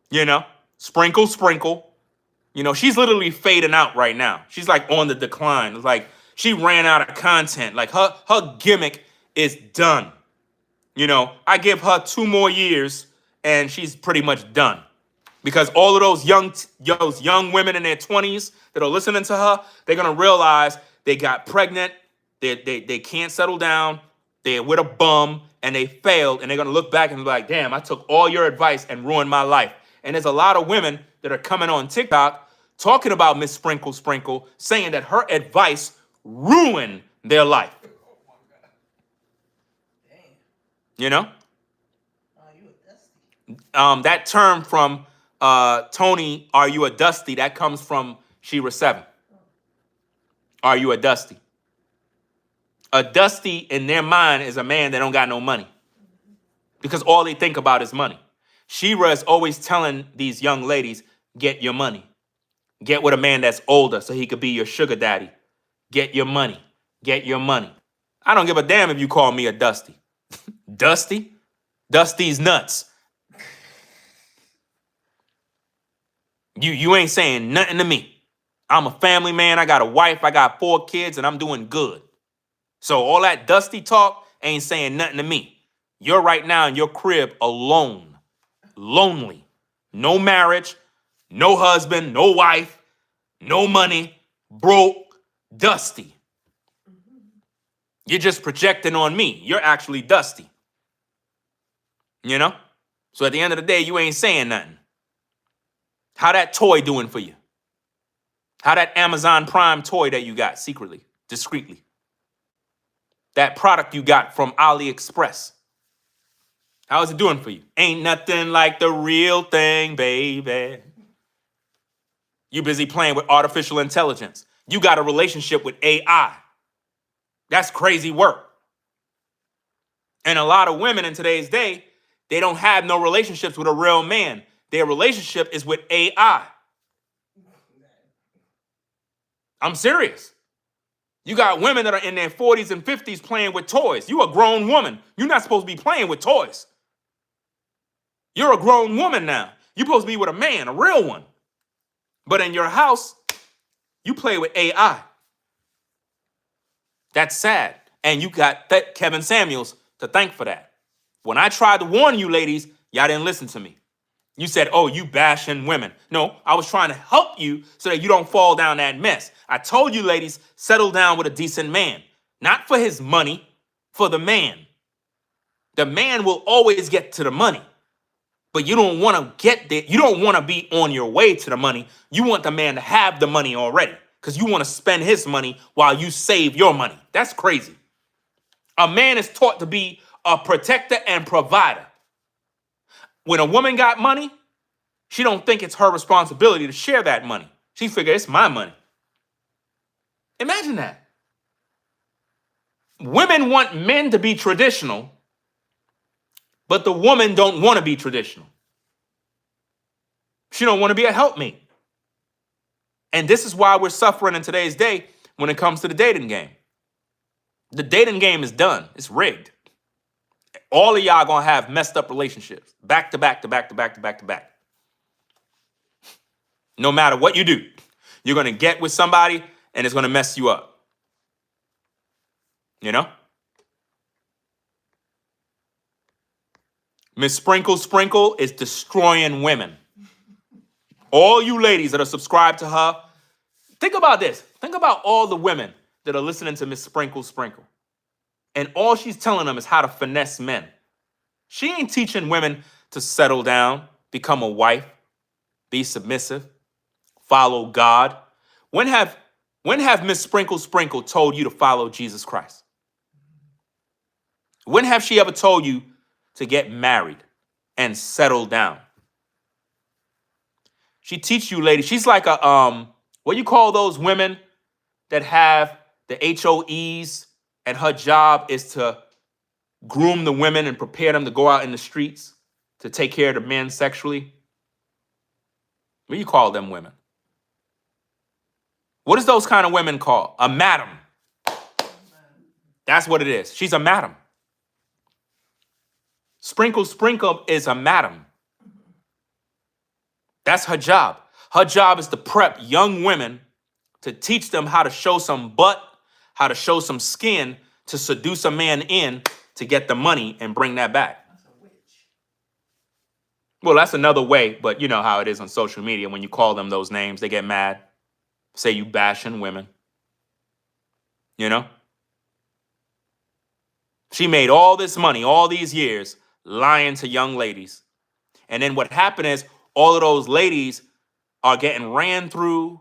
you know, Sprinkle. You know, she's literally fading out right now. She's like on the decline. It's like she ran out of content. Like her gimmick is done. You know, I give her 2 more years and she's pretty much done. Because all of those young women in their 20s that are listening to her, they're going to realize they got pregnant They can't settle down. They're with a bum and they failed, and they're gonna look back and be like, damn, I took all your advice and ruined my life. And there's a lot of women that are coming on TikTok talking about Miss Sprinkle Sprinkle, saying that her advice ruined their life. Oh my God. Damn. You know? Oh, you a dusty. That term from Tony, are you a dusty? That comes from Shira 7. Are you a dusty? A dusty in their mind is a man that don't got no money, because all they think about is money. Shira is always telling these young ladies, get your money. Get with a man that's older so he could be your sugar daddy. Get your money. Get your money. I don't give a damn if you call me a dusty. Dusty? Dusty's nuts. You ain't saying nothing to me. I'm a family man. I got a wife. I got 4 kids, and I'm doing good. So all that dusty talk ain't saying nothing to me. You're right now in your crib alone, lonely, no marriage, no husband, no wife, no money, broke, dusty. You're just projecting on me. You're actually dusty. You know? So at the end of the day, you ain't saying nothing. How that toy doing for you? How that Amazon Prime toy that you got secretly, discreetly? That product you got from AliExpress. How is it doing for you? Ain't nothing like the real thing, baby. You busy playing with artificial intelligence. You got a relationship with AI. That's crazy work. And a lot of women in today's day, they don't have no relationships with a real man. Their relationship is with AI. I'm serious. You got women that are in their 40s and 50s playing with toys. You a grown woman. You're not supposed to be playing with toys. You're a grown woman now. You're supposed to be with a man, a real one. But in your house, you play with AI. That's sad. And you got Kevin Samuels to thank for that. When I tried to warn you ladies, y'all didn't listen to me. You said, oh, you bashing women. No, I was trying to help you so that you don't fall down that mess. I told you ladies, settle down with a decent man. Not for his money, for the man. The man will always get to the money. But you don't want to get there. You don't want to be on your way to the money. You want the man to have the money already, because you want to spend his money while you save your money. That's crazy. A man is taught to be a protector and provider. When a woman got money, she don't think it's her responsibility to share that money. She figure it's my money. Imagine that. Women want men to be traditional, but the woman don't want to be traditional. She don't want to be a helpmate. And this is why we're suffering in today's day when it comes to the dating game. The dating game is done. It's rigged. All of y'all gonna have messed up relationships. Back to back to back to back to back to back. No matter what you do, you're gonna get with somebody and it's gonna mess you up. You know? Miss Sprinkle Sprinkle is destroying women. All you ladies that are subscribed to her, think about this. Think about all the women that are listening to Miss Sprinkle Sprinkle. And all she's telling them is how to finesse men. She ain't teaching women to settle down, become a wife, be submissive, follow God. When have Miss Sprinkle Sprinkle told you to follow Jesus Christ? When have she ever told you to get married and settle down? She teach you, ladies. She's like a what you call those women that have the HOEs, and her job is to groom the women and prepare them to go out in the streets to take care of the men sexually. What do you call them women? What is those kind of women called? A madam. That's what it is. She's a madam. Sprinkle Sprinkle is a madam. That's her job. Her job is to prep young women to teach them how to show some butt, how to show some skin, to seduce a man in to get the money and bring that back. That's a witch. Well, that's another way, but you know how it is on social media. When you call them those names, they get mad. Say you bashing women. You know? She made all this money all these years lying to young ladies. And then what happened is all of those ladies are getting ran through.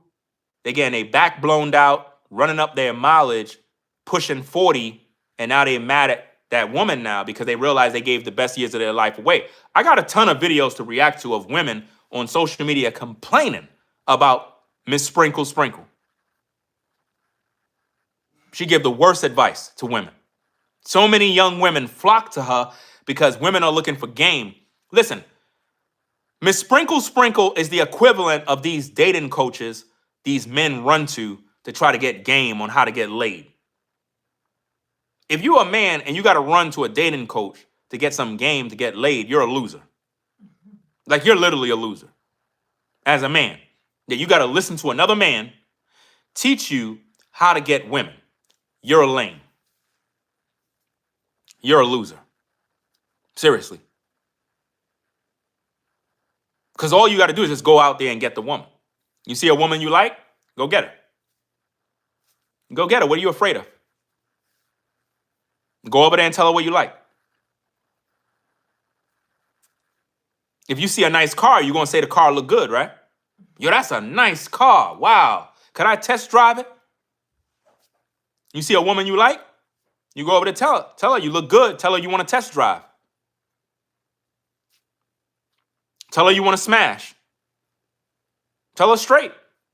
They're getting their back blown out, running up their mileage, pushing 40. And now they're mad at that woman now because they realize they gave the best years of their life away. I got a ton of videos to react to of women on social media complaining about Miss Sprinkle Sprinkle. She gave the worst advice to women. So many young women flock to her because women are looking for game. Listen, Miss Sprinkle Sprinkle is the equivalent of these dating coaches these men run to try to get game on how to get laid. If you're a man and you got to run to a dating coach to get some game to get laid, you're a loser. Like, you're literally a loser as a man. That you got to listen to another man teach you how to get women. You're a lame. You're a loser. Seriously. Because all you got to do is just go out there and get the woman. You see a woman you like, go get her. Go get her. What are you afraid of? Go over there and tell her what you like. If you see a nice car, you're going to say the car look good, right? Yo, that's a nice car. Wow. Could I test drive it? You see a woman you like, you go over there, tell her you look good. Tell her you want to test drive. Tell her you want to smash. Tell her straight.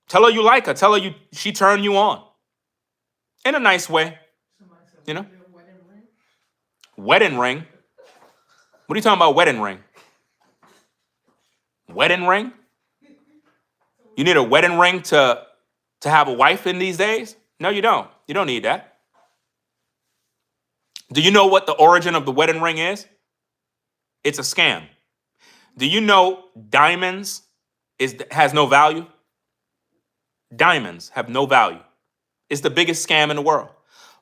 Tell her you like her. Tell her she turned you on. In a nice way. You know? Wedding ring? What are you talking about, wedding ring? Wedding ring? You need a wedding ring to have a wife in these days? No, you don't. You don't need that. Do you know what the origin of the wedding ring is? It's a scam. Do you know diamonds has no value? Diamonds have no value. It's the biggest scam in the world.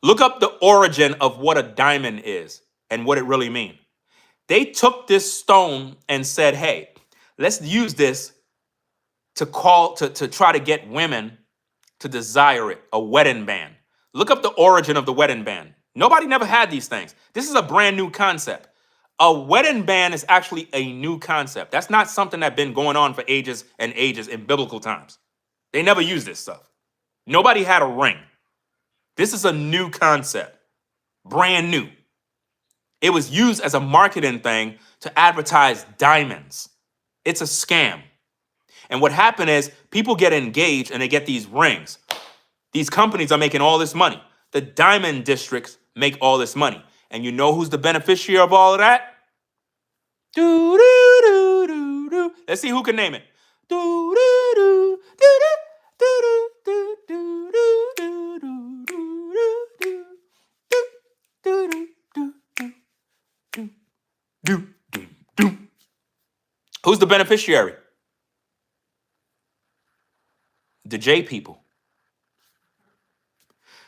Look up the origin of what a diamond is and what it really means. They took this stone and said, hey, let's use this to try to get women to desire it, a wedding band. Look up the origin of the wedding band. Nobody never had these things. This is a brand new concept. A wedding band is actually a new concept. That's not something that's been going on for ages and ages in biblical times. They never used this stuff. Nobody had a ring. This is a new concept, brand new. It was used as a marketing thing to advertise diamonds. It's a scam. And what happened is people get engaged and they get these rings. These companies are making all this money. The diamond districts make all this money. And you know who's the beneficiary of all of that? Do, do, do, do, do. Let's see who can name it. Do, do, do, do, do, do, do, do, do, do, do, do, do, do, do, do, do. Who's the beneficiary? The J people.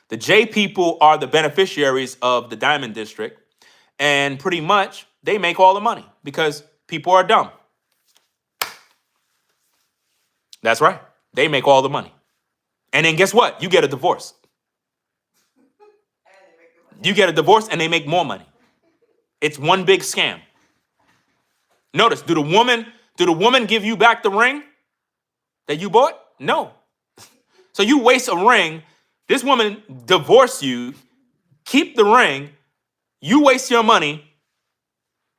The J people are the beneficiaries of the Diamond District, and pretty much they make all the money because people are dumb. That's right. They make all the money. And then guess what? You get a divorce. You get a divorce and they make more money. It's one big scam. Notice, do the woman give you back the ring that you bought? No. So you waste a ring. This woman divorce you, keep the ring, you waste your money,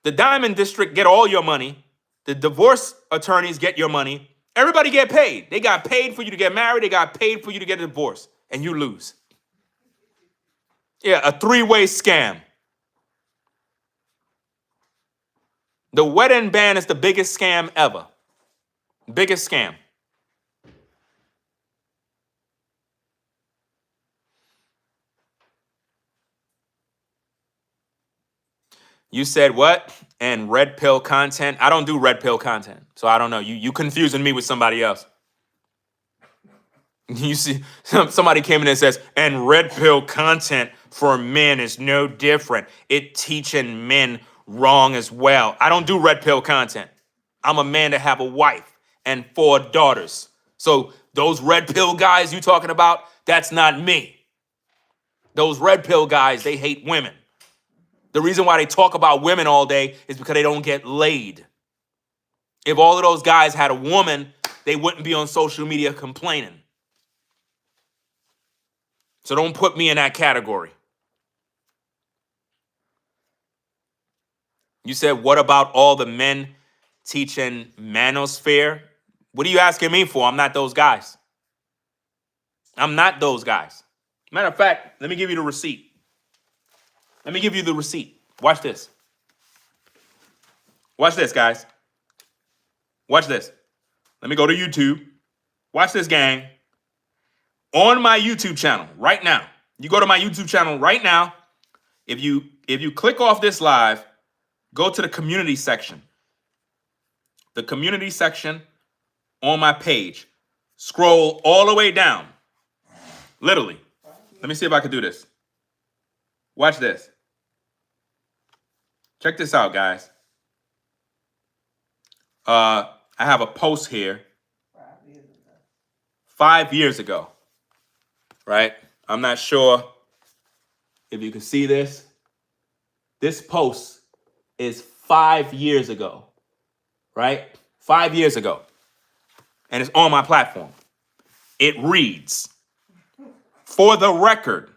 the Diamond District get all your money, the divorce attorneys get your money, everybody get paid. They got paid for you to get married, they got paid for you to get a divorce, and you lose. Yeah, a three-way scam. The wedding band is the biggest scam ever. Biggest scam. You said what? And red pill content? I don't do red pill content, so I don't know. You confusing me with somebody else. You see, somebody came in and says, and red pill content for men is no different. It teaching men wrong as well. I don't do red pill content. I'm a man that have a wife and 4 daughters. So those red pill guys you talking about, that's not me. Those red pill guys, they hate women. The reason why they talk about women all day is because they don't get laid. If all of those guys had a woman, they wouldn't be on social media complaining. So don't put me in that category. You said, what about all the men teaching manosphere? What are you asking me for? I'm not those guys. I'm not those guys. Matter of fact, let me give you the receipt. Let me give you the receipt. Watch this. Watch this, guys. Watch this. Let me go to YouTube. Watch this, gang. On my YouTube channel right now. You go to my YouTube channel right now. If you click off this live, go to the community section. The community section on my page. Scroll all the way down. Literally. Let me see if I can do this. Watch this. Check this out, guys. I have a post here 5 years ago, right? I'm not sure if you can see this. This post is 5 years ago, right? 5 years ago. And it's on my platform. It reads, for the record,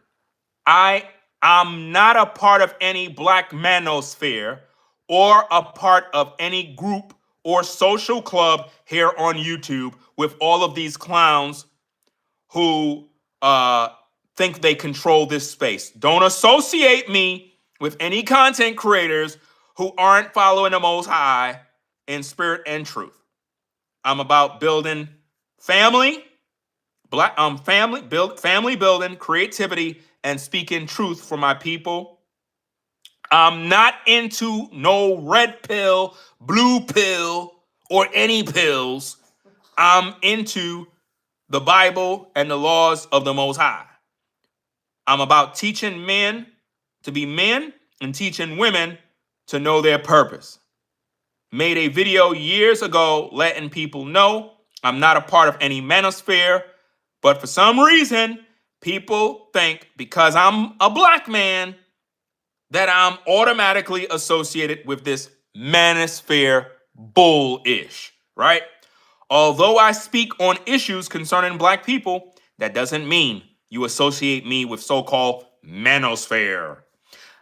I'm not a part of any black manosphere or a part of any group or social club here on YouTube with all of these clowns who think they control this space. Don't associate me with any content creators who aren't following the Most High in spirit and truth. I'm about building family, family building, creativity, and speaking truth for my people. I'm not into no red pill, blue pill, or any pills. I'm into the Bible and the laws of the Most High. I'm about teaching men to be men and teaching women to know their purpose. Made a video years ago letting people know I'm not a part of any manosphere, but for some reason, people think because I'm a black man that I'm automatically associated with this manosphere bullish, right? Although I speak on issues concerning black people, that doesn't mean you associate me with so-called manosphere.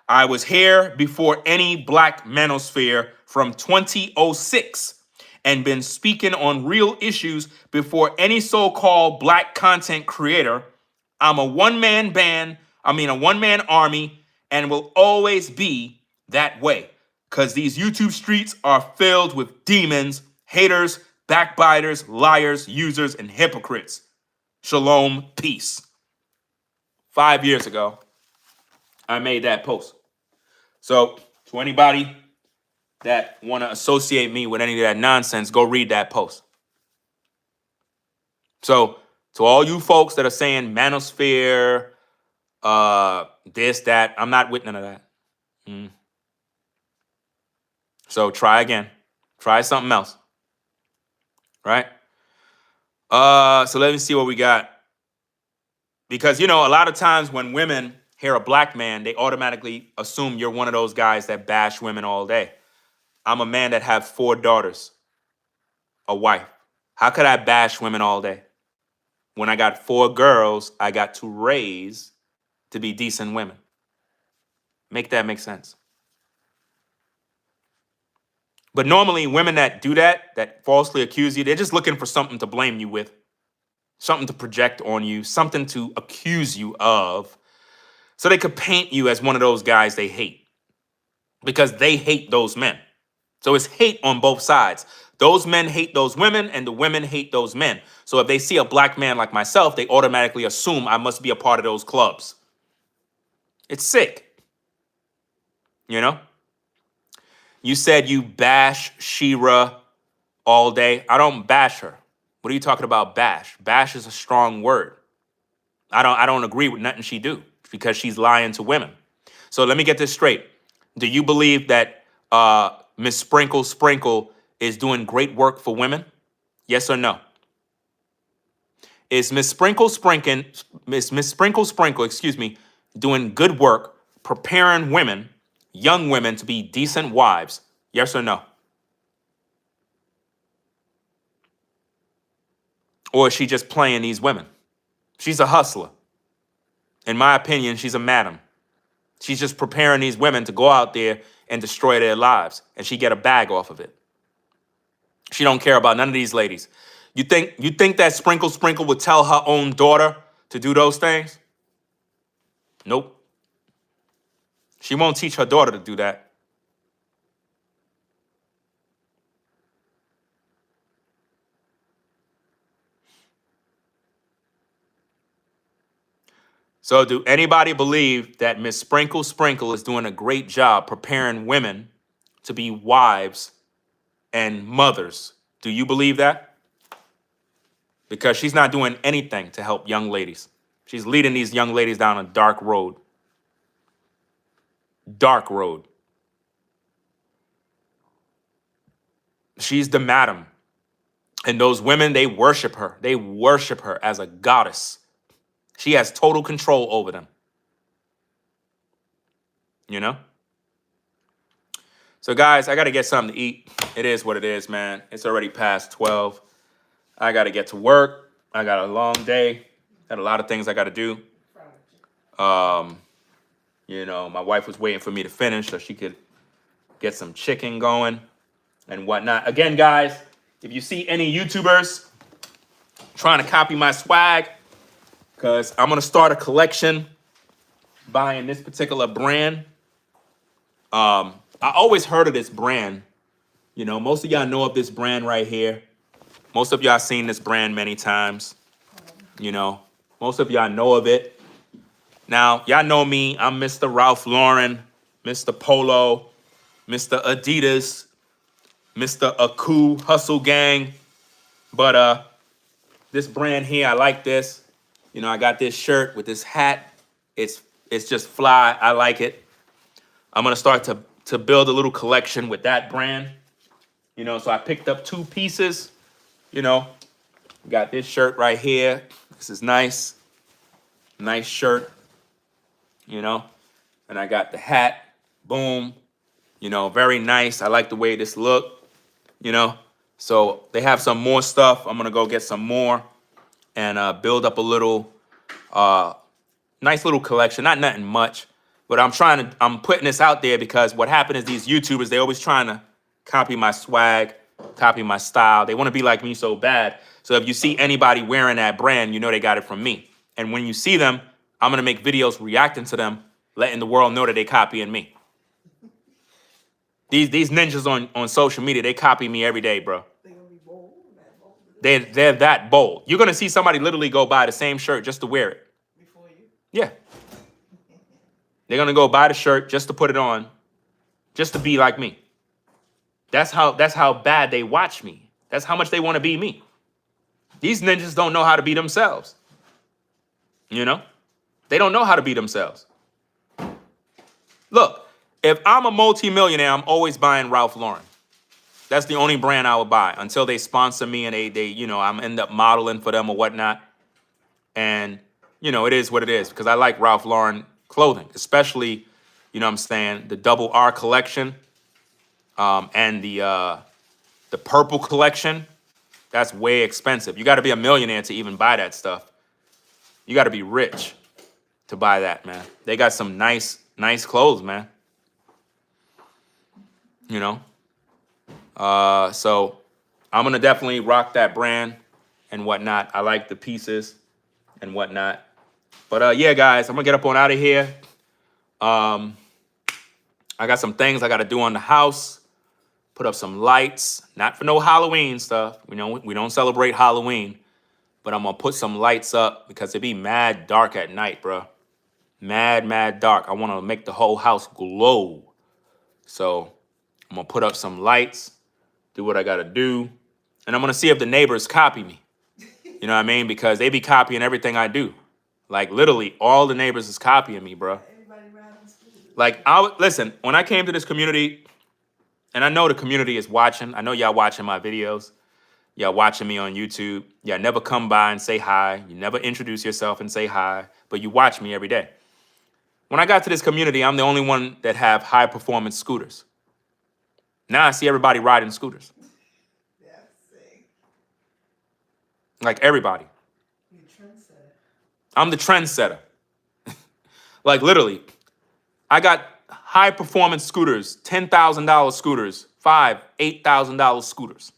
I was here before any black manosphere from 2006 and been speaking on real issues before any so-called black content creator. I'm a one-man army, and will always be that way. Because these YouTube streets are filled with demons, haters, backbiters, liars, users, and hypocrites. Shalom, peace. 5 years ago, I made that post. So, to anybody that want to associate me with any of that nonsense, go read that post. So, to all you folks that are saying manosphere, this, that, I'm not with none of that. So try again. Try something else. Right? So let me see what we got. Because, a lot of times when women hear a black man, they automatically assume you're one of those guys that bash women all day. I'm a man that have 4 daughters, a wife. How could I bash women all day? When I got 4 girls, I got to raise to be decent women. Make that make sense. But normally women that do that falsely accuse you, they're just looking for something to blame you with, something to project on you, something to accuse you of, so they could paint you as one of those guys they hate because they hate those men. So it's hate on both sides. Those men hate those women and the women hate those men. So if they see a black man like myself, they automatically assume I must be a part of those clubs. It's sick. You said you bash Shira all day. I don't bash her. What are you talking about bash? Bash is a strong word. I don't agree with nothing she do because she's lying to women. So let me get this straight. Do you believe that Miss Sprinkle Sprinkle is doing great work for women? Yes or no? Is Miss Sprinkle Sprinkle, doing good work preparing women? young women to be decent wives? Yes or no? Or is she just playing these women? She's a hustler. In my opinion, she's a madam. She's just preparing these women to go out there and destroy their lives, and she get a bag off of it. She don't care about none of these ladies. You think that Sprinkle would tell her own daughter to do those things? Nope. She won't teach her daughter to do that. So do anybody believe that Miss Sprinkle is doing a great job preparing women to be wives and mothers? Do you believe that? Because she's not doing anything to help young ladies. She's leading these young ladies down a dark road. Dark road. She's the madam. And those women, they worship her. They worship her as a goddess. She has total control over them. You know? So guys, I got to get something to eat. It is what it is, man. It's already past 12. I got to get to work. I got a long day. Got a lot of things I got to do. You know, my wife was waiting for me to finish so she could get some chicken going and whatnot. Again, guys, if you see any YouTubers trying to copy my swag, because I'm going to start a collection buying this particular brand. I always heard of this brand. You know, most of y'all know of this brand right here. Most of y'all seen this brand many times. You know, most of y'all know of it. Now, y'all know me. I'm Mr. Ralph Lauren, Mr. Polo, Mr. Adidas, Mr. Aku Hustle Gang. But this brand here, I like this. You know, I got this shirt with this hat. It's just fly. I like it. I'm gonna start to build a little collection with that brand. You know, so I picked up 2 pieces. You know, got this shirt right here. This is nice. Nice shirt. You know, and I got the hat. Boom. You know, very nice. I like the way this look. You know, so they have some more stuff. I'm gonna go get some more and build up a little nice little collection. Not nothing much, but I'm putting this out there because what happened is these YouTubers, they always trying to copy my swag, copy my style. They want to be like me so bad. So if you see anybody wearing that brand, you know they got it from me. And when you see them, I'm gonna make videos reacting to them, letting the world know that they copying me. These ninjas on social media, they copy me every day, bro. They gonna be bold, that bold. They're that bold. You're gonna see somebody literally go buy the same shirt just to wear it. Before you. Yeah. They're gonna go buy the shirt just to put it on, just to be like me. That's how bad they watch me. That's how much they want to be me. These ninjas don't know how to be themselves. You know? They don't know how to be themselves. Look, if I'm a multimillionaire, I'm always buying Ralph Lauren. That's the only brand I would buy until they sponsor me and they you know, I'm end up modeling for them or whatnot. And, you know, it is what it is because I like Ralph Lauren clothing, especially, you know what I'm saying, the double R collection and the purple collection. That's way expensive. You got to be a millionaire to even buy that stuff. You got to be rich to buy that, man. They got some nice clothes, man. You know? So I'm going to definitely rock that brand and whatnot. I like the pieces and whatnot. But yeah, guys, I'm going to get up on out of here. I got some things I got to do on the house. Put up some lights. Not for no Halloween stuff. We don't celebrate Halloween. But I'm going to put some lights up because it be mad dark at night, bro. Mad dark. I want to make the whole house glow. So I'm going to put up some lights, do what I got to do. And I'm going to see if the neighbors copy me. You know what I mean? Because they be copying everything I do. Like, literally, all the neighbors is copying me, bro. Everybody around the school. Like, listen, when I came to this community, and I know the community is watching. I know y'all watching my videos. Y'all watching me on YouTube. Y'all never come by and say hi. You never introduce yourself and say hi. But you watch me every day. When I got to this community, I'm the only one that have high performance scooters. Now I see everybody riding scooters. That's sick. Like everybody. You trendsetter. I'm the trendsetter. Like literally, I got high performance scooters, $10,000 scooters, $8,000 scooters.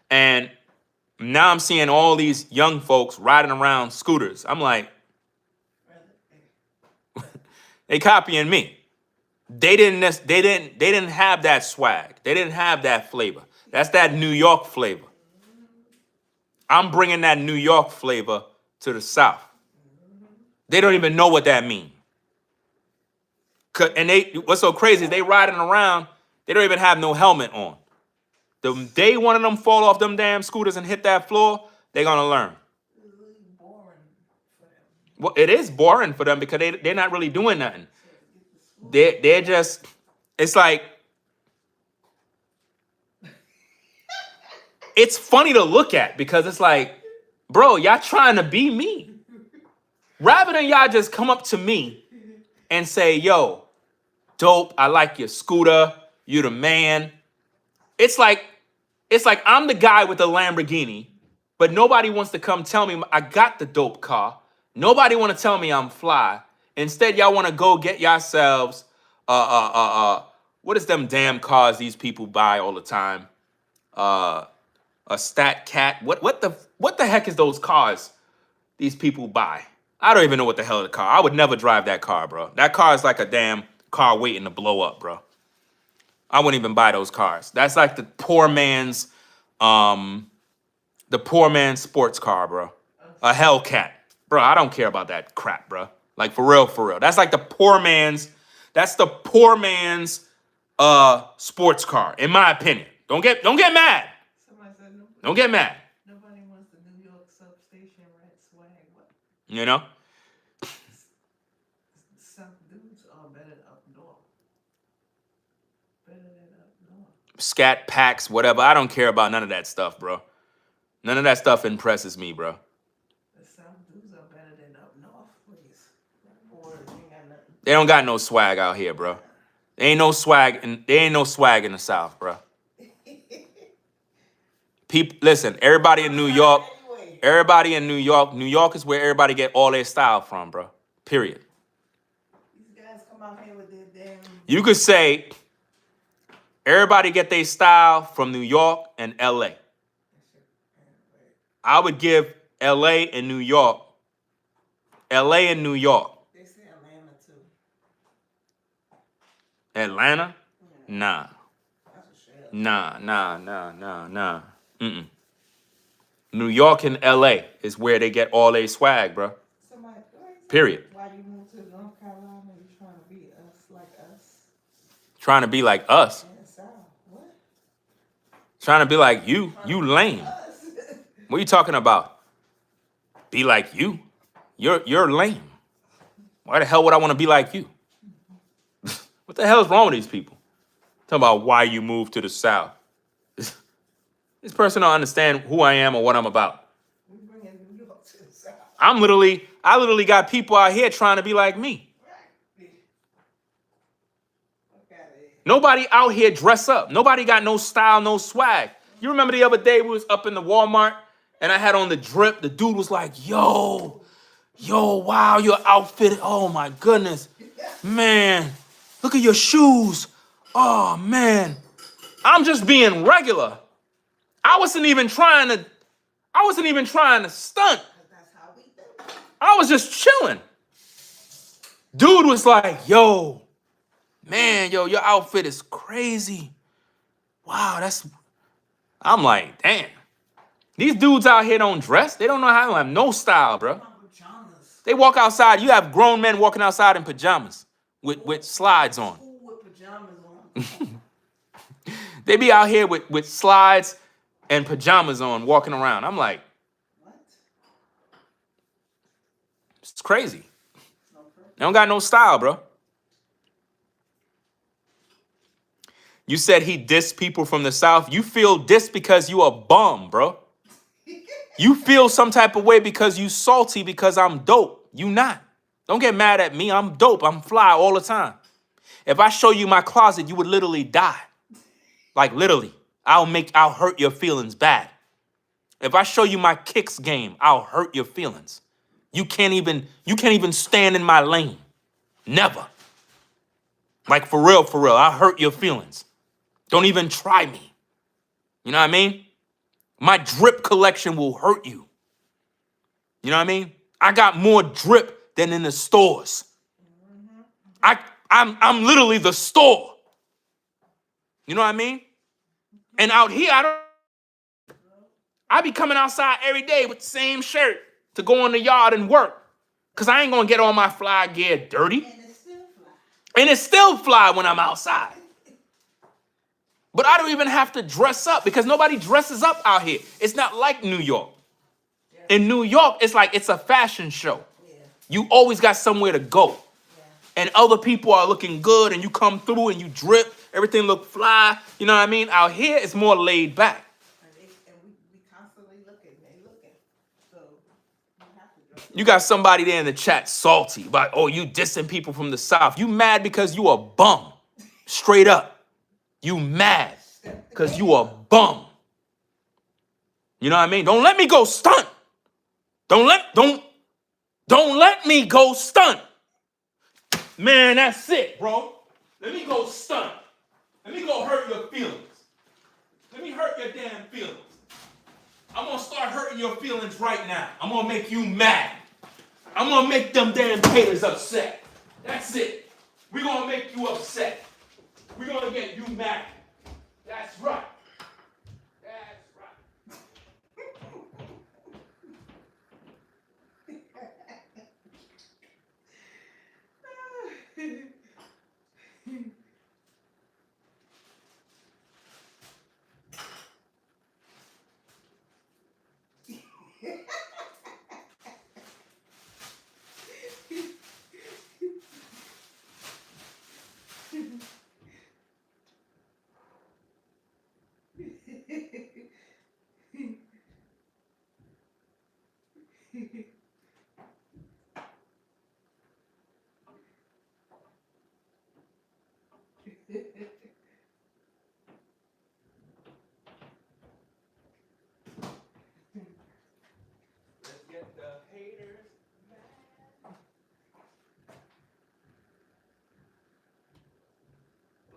And now I'm seeing all these young folks riding around scooters. I'm like, they copying me. They didn't have that swag. They didn't have that flavor. That's that New York flavor. I'm bringing that New York flavor to the South. They don't even know what that means. And what's so crazy is they riding around, they don't even have no helmet on. The day one of them fall off them damn scooters and hit that floor, they're gonna learn. It's really boring for them. Well, it is boring for them because they're not really doing nothing. They're just, it's like, it's funny to look at because it's like, bro, y'all trying to be me. Rather than y'all just come up to me and say, yo, dope, I like your scooter, you the man. It's like I'm the guy with the Lamborghini, but nobody wants to come tell me I got the dope car. Nobody want to tell me I'm fly. Instead, y'all want to go get yourselves what is them damn cars these people buy all the time? A Stat Cat. What the heck is those cars these people buy? I don't even know what the hell the car. I would never drive that car, bro. That car is like a damn car waiting to blow up, bro. I wouldn't even buy those cars. That's like the poor man's sports car, bro. A Hellcat. Bro, I don't care about that crap, bro. Like for real, for real. That's the poor man's sports car, in my opinion. Don't get mad. Somebody said nobody, Don't get mad. nobody wants the New York substation rat swag. What? You know? Some dudes are better up north. Better than up north. Scat packs, whatever. I don't care about none of that stuff, bro. None of that stuff impresses me, bro. The South dudes are better than up north, please. Boys ain't got nothing. They don't got no swag out here, bro. There ain't no swag in the South, bro. People, listen, everybody in New York, New York is where everybody get all their style from, bro. Period. These guys come out here with their damn. You could say everybody get their style from New York and LA. I would give LA and New York. LA and New York. They say Atlanta too. Atlanta? Nah. That's a shit. Nah. Mm-mm. New York and LA is where they get all their swag, bro. Somebody, Period. why you moved to North Carolina? You trying to be us like us? Trying to be like us. In the South. What? Trying to be like you. You lame. Us. What are you talking about? Be like you? You're lame. Why the hell would I want to be like you? What the hell is wrong with these people? Talking about why you moved to the South. This person don't understand who I am or what I'm about. We bringing New York to the South. I literally got people out here trying to be like me. Fuck outta here. Nobody out here dress up. Nobody got no style, no swag. You remember the other day we was up in the Walmart and I had on the drip. The dude was like, yo, wow, your outfit. Oh my goodness. Man, look at your shoes. Oh man. I'm just being regular. I wasn't even trying to stunt. That's how we do. I was just chilling. Dude was like, yo, man, your outfit is crazy. Wow, I'm like, damn. These dudes out here don't dress. They don't know how to have no style, bro. Pajamas. They walk outside. You have grown men walking outside in pajamas with slides on. School with pajamas on. They be out here with slides and pajamas on walking around. I'm like, What? it's crazy. No problem. They don't got no style, bro. You said he dissed people from the South. You feel dissed because you a bum, bro. You feel some type of way because you salty because I'm dope. You not. Don't get mad at me. I'm dope. I'm fly all the time. If I show you my closet, you would literally die. Like literally. I'll hurt your feelings bad. If I show you my kicks game, I'll hurt your feelings. You can't even stand in my lane. Never. Like for real, I'll hurt your feelings. Don't even try me. You know what I mean? My drip collection will hurt you. You know what I mean? I got more drip than in the stores. I'm literally the store. You know what I mean? And out here, I be coming outside every day with the same shirt to go in the yard and work. Cause I ain't gonna get all my fly gear dirty. And it's still fly when I'm outside. But I don't even have to dress up because nobody dresses up out here. It's not like New York. In New York, it's like it's a fashion show. You always got somewhere to go. And other people are looking good and you come through and you drip. Everything look fly. You know what I mean? Out here, it's more laid back. And we constantly looking. They looking. So you have to dress. You got somebody there in the chat salty about, oh, you dissing people from the South. You mad because you a bum. Straight up. You mad because you a bum. You know what I mean? Don't let me go stunt. Don't let me go stunt. Man, that's it, bro. Let me go stunt. Let me go hurt your feelings. Let me hurt your damn feelings. I'm gonna start hurting your feelings right now. I'm gonna make you mad. I'm gonna make them damn haters upset. That's it. We're gonna make you upset. We're gonna get you mad. That's right. That's right.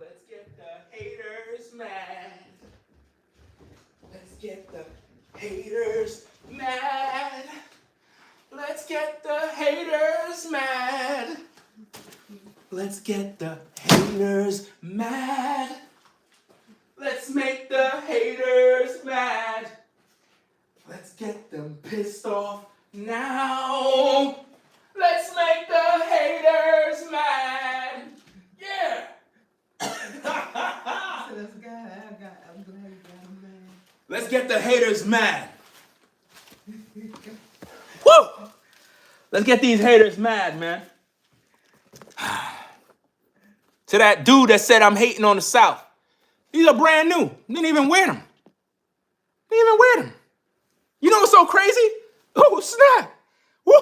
Let's get the haters mad. Let's get the haters mad. Let's get the haters mad. Let's get the haters mad. Let's get the haters mad. Let's make the haters mad. Let's get them pissed off now. Let's make the haters mad. Yeah. I'm glad you got them, man. Let's get the haters mad. Woo! Let's get these haters mad, man. To that dude that said I'm hating on the South. These are brand new. Didn't even wear them. Didn't even wear them. You know what's so crazy? Oh, snap. Woo!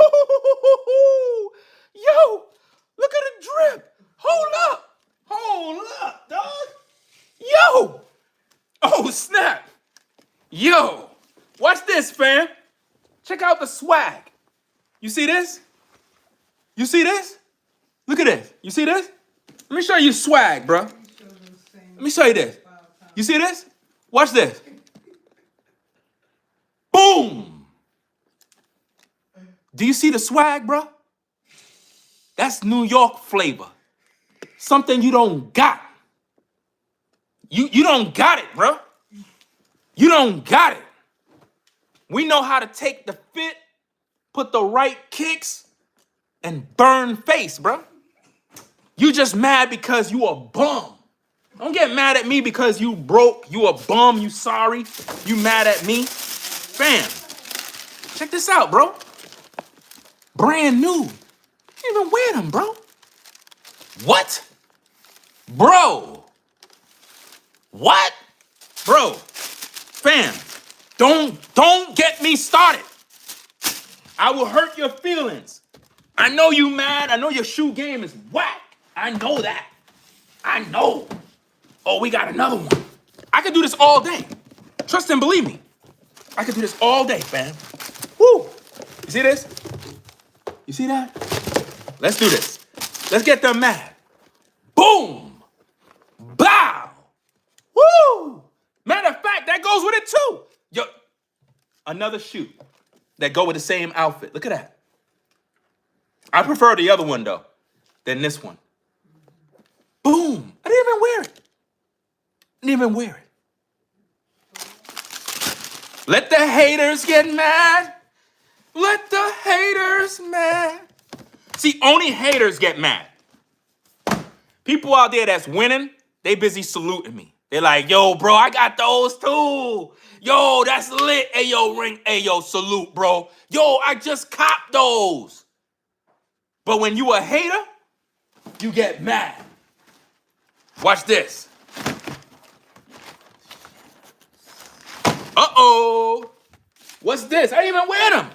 Yo, look at the drip. Hold up, dog. Yo. Oh, snap. Yo. Watch this, fam. Check out the swag. You see this? You see this? Look at this. You see this? Let me show you swag, bro. Let me show you this. You see this? Watch this. Boom. Do you see the swag, bro? That's New York flavor. Something you don't got. You don't got it, bro. You don't got it. We know how to take the fit, put the right kicks, and burn face, bro. You just mad because you a bum. Don't get mad at me because you broke, you a bum, you sorry, you mad at me. Fam, check this out, bro. Brand new. You didn't even wear them, bro. What? Bro. What? Bro. Fam, don't get me started. I will hurt your feelings. I know you mad. I know your shoe game is whack. I know that. I know. Oh, we got another one. I could do this all day. Trust and believe me. I could do this all day, fam. Woo! You see this? You see that? Let's do this. Let's get them mad. Boom! Bow! Woo! Matter of fact, that goes with it too. Yo, another shoe that go with the same outfit. Look at that. I prefer the other one though than this one. Boom! I didn't even wear it. Didn't even wear it. Let the haters get mad. Let the haters mad. See, only haters get mad. People out there that's winning, they busy saluting me. They're like, yo, bro, I got those too. Yo, that's lit. Hey, yo, ring. Hey, yo, salute, bro. Yo, I just copped those. But when you a hater, you get mad. Watch this. Uh-oh. What's this? I didn't even wear them.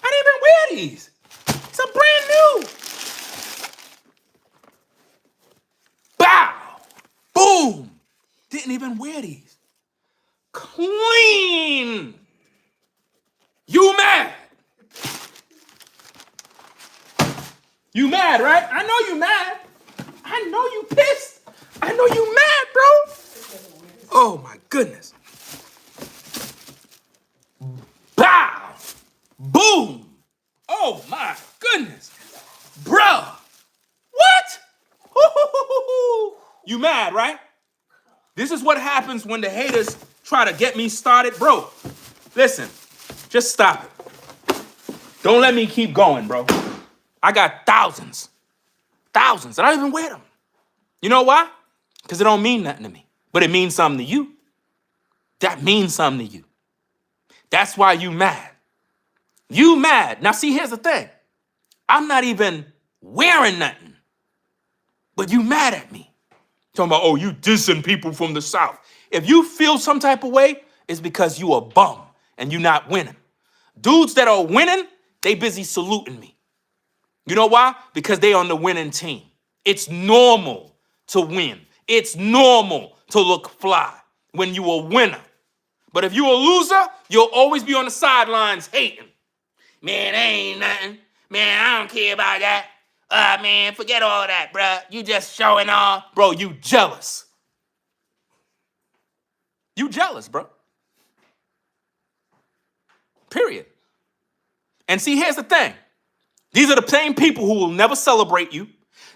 I didn't even wear these. It's a brand new. Bow. Boom. Didn't even wear these. Clean. You mad? You mad, right? I know you mad. I know you pissed. I know you mad, bro. Oh my goodness. Bow. Boom. Oh my goodness. Bruh. What? You mad, right? This is what happens when the haters try to get me started. Bro, listen, just stop it. Don't let me keep going, bro. I got thousands. Thousands. I don't even wear them. You know why? Because it don't mean nothing to me. But it means something to you. That means something to you. That's why you mad. You mad. Now see, here's the thing. I'm not even wearing nothing. But you mad at me. Talking about, oh, you dissing people from the South. If you feel some type of way, it's because you a bum and you not winning. Dudes that are winning, they busy saluting me. You know why? Because they on the winning team. It's normal to win. It's normal to look fly when you a winner. But if you a loser, you'll always be on the sidelines hating. Man, that ain't nothing. Man, I don't care about that. Man, forget all that, bruh. You just showing off. Bro, you jealous. You jealous, bro. Period. And see, here's the thing. These are the same people who will never celebrate you.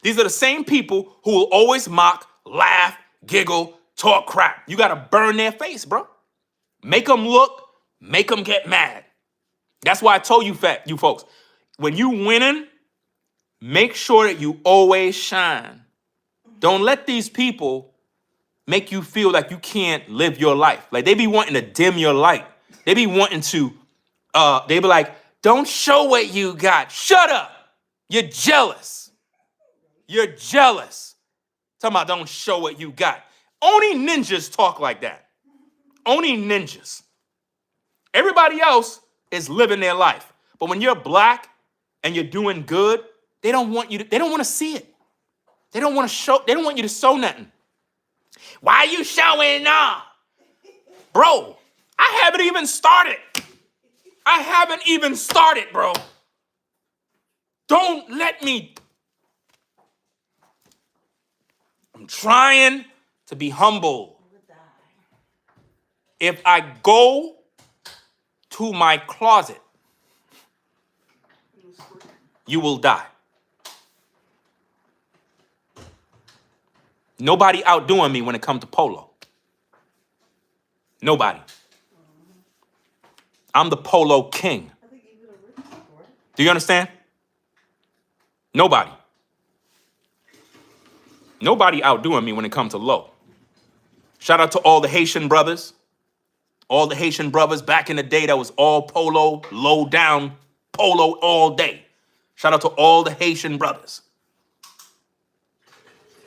These are the same people who will always mock, laugh, giggle, talk crap. You got to burn their face, bro. Make them look, make them get mad. That's why I told you, you folks, when you winning, make sure that you always shine. Don't let these people make you feel like you can't live your life. Like they be wanting to dim your light. They be wanting to, they be like, don't show what you got. Shut up. You're jealous. You're jealous. Talking about don't show what you got. Only ninjas talk like that. Only ninjas. Everybody else is living their life. But when you're black and you're doing good, they don't want you to, they don't want to see it. They don't want to show, they don't want you to show nothing. Why are you showing off? Bro, I haven't even started. I haven't even started, bro. Don't let me. I'm trying to be humble. If I go to my closet, you will die. Nobody outdoing me when it comes to polo. Nobody. I'm the polo king. Do you understand? Nobody. Nobody outdoing me when it comes to low. Shout out to all the Haitian brothers. All the Haitian brothers back in the day that was all polo, low down, polo all day. Shout out to all the Haitian brothers.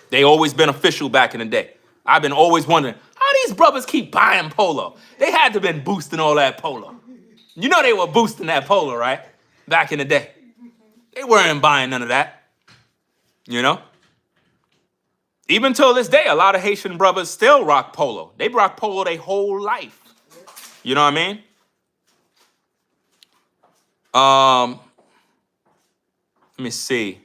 They always been official back in the day. I've been always wondering, how these brothers keep buying polo? They had to been boosting all that polo. You know they were boosting that polo, right? Back in the day. They weren't buying none of that, you know? Even till this day, a lot of Haitian brothers still rock polo. They rock polo their whole life. You know what I mean? Let me see.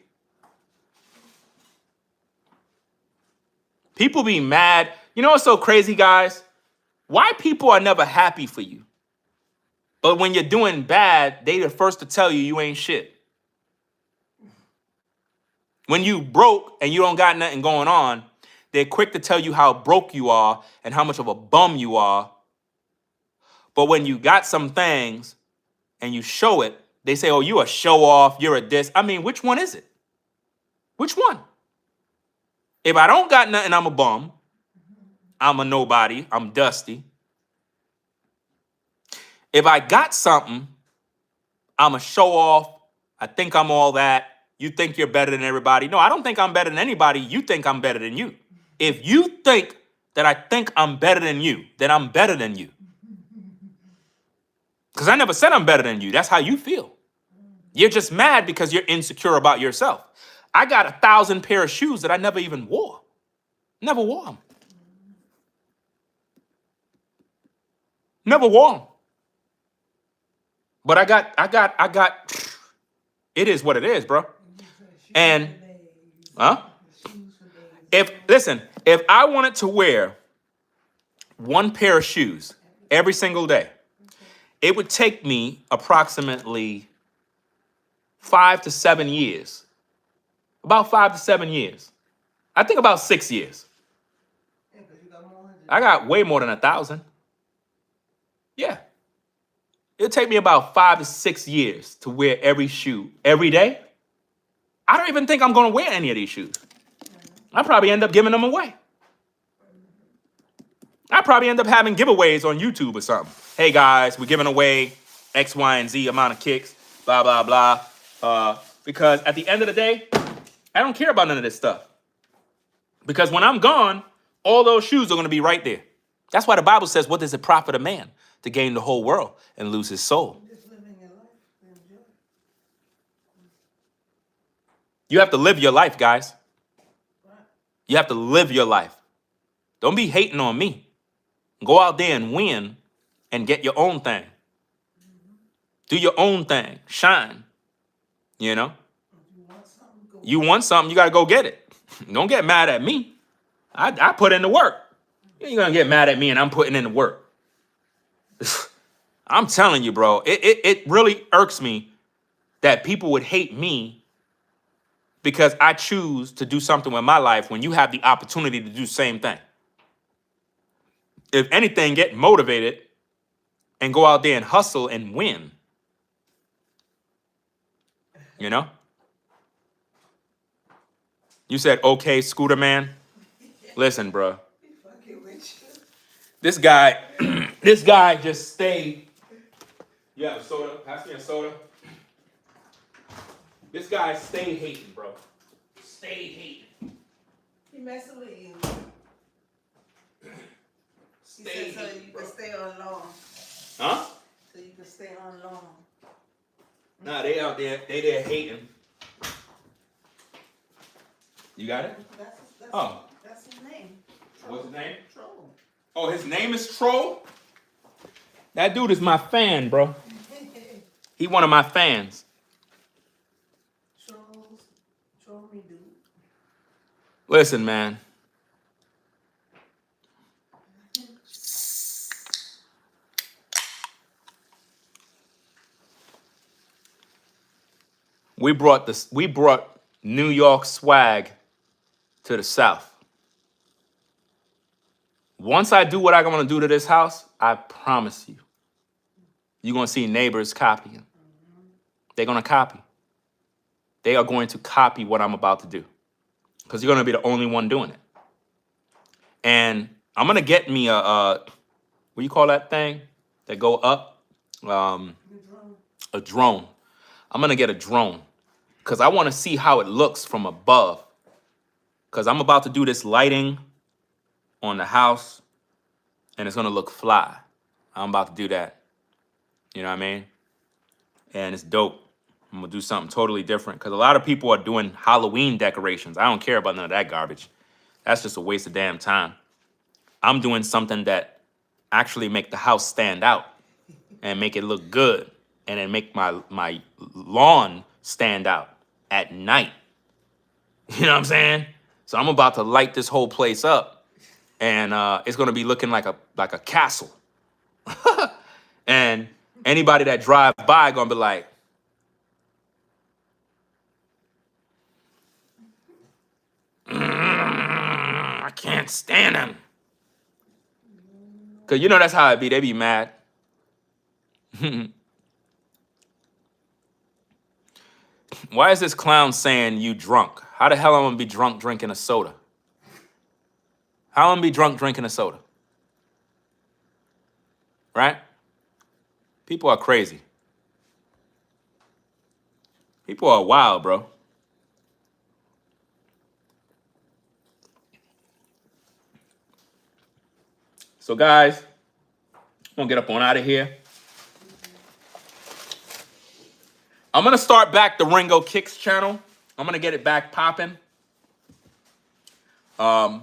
People be mad. You know what's so crazy, guys? Why people are never happy for you. But when you're doing bad, they the first to tell you you ain't shit. When you broke and you don't got nothing going on, they're quick to tell you how broke you are and how much of a bum you are. But when you got some things and you show it, they say, oh, you a show off, you're a this. I mean, which one is it? Which one? If I don't got nothing, I'm a bum. I'm a nobody. I'm dusty. If I got something, I'm a show off. I think I'm all that. You think you're better than everybody. No, I don't think I'm better than anybody. You think I'm better than you. If you think that I think I'm better than you, then I'm better than you. Because I never said I'm better than you. That's how you feel. You're just mad because you're insecure about yourself. I got 1,000 pair of shoes that I never even wore. Never wore them. Never wore them. But I got, it is what it is, bro. And, if I wanted to wear one pair of shoes every single day, it would take me approximately 5 to 7 years. About 5 to 7 years. I think about 6 years. I got way more than 1,000. Yeah. It'll take me about 5 to 6 years to wear every shoe every day. I don't even think I'm going to wear any of these shoes. I probably end up giving them away. I probably end up having giveaways on YouTube or something. Hey guys, we're giving away X, Y, and Z amount of kicks, blah, blah, blah. Because at the end of the day, I don't care about none of this stuff. Because when I'm gone, all those shoes are going to be right there. That's why the Bible says, what does it profit a man to gain the whole world and lose his soul? Just living your life. Enjoy. You have to live your life, guys. Right. You have to live your life. Don't be hating on me. Go out there and win and get your own thing. Do your own thing. Shine. You know? If you want something, go. You want something, you got to go get it. Don't get mad at me. I put in the work. You ain't going to get mad at me and I'm putting in the work. I'm telling you, bro, it really irks me that people would hate me because I choose to do something with my life when you have the opportunity to do the same thing. If anything, get motivated and go out there and hustle and win. You know? You said, okay, Scooter Man. Listen, bro. Be fucking with you. This guy just stayed. You have a soda? Pass me a soda. This guy stayed hating, bro. Stayed hating. He messing with you. He Stayed said so hating, you bro. can stay on long. Huh? So you can stay on long. Nah, they out there. They there hating. You got it? That's his name. What's his name? Troll. Oh, his name is Troll? That dude is my fan, bro. He one of my fans. Troll me, dude. Listen, man. We brought New York swag to the South. Once I do what I'm gonna do to this house, I promise you, you're gonna see neighbors copying. They're gonna copy. They are going to copy what I'm about to do. Because you're gonna be the only one doing it. And I'm gonna get me what do you call that thing that go up? A drone. I'm gonna get a drone because I want to see how it looks from above. Because I'm about to do this lighting on the house, and it's gonna look fly. I'm about to do that. You know what I mean? And it's dope. I'm gonna do something totally different because a lot of people are doing Halloween decorations. I don't care about none of that garbage. That's just a waste of damn time. I'm doing something that actually make the house stand out and make it look good, and then make my lawn stand out at night. You know what I'm saying? So I'm about to light this whole place up, and it's gonna be looking like a castle. And anybody that drives by gonna be like, I can't stand him. Cause you know that's how it be. They be mad. Why is this clown saying you drunk? How the hell am I gonna be drunk drinking a soda? How am I gonna be drunk drinking a soda? Right? People are crazy. People are wild, bro. So guys, I'm gonna get up on out of here. I'm gonna start back the Ringo Kicks channel. I'm gonna get it back popping. Or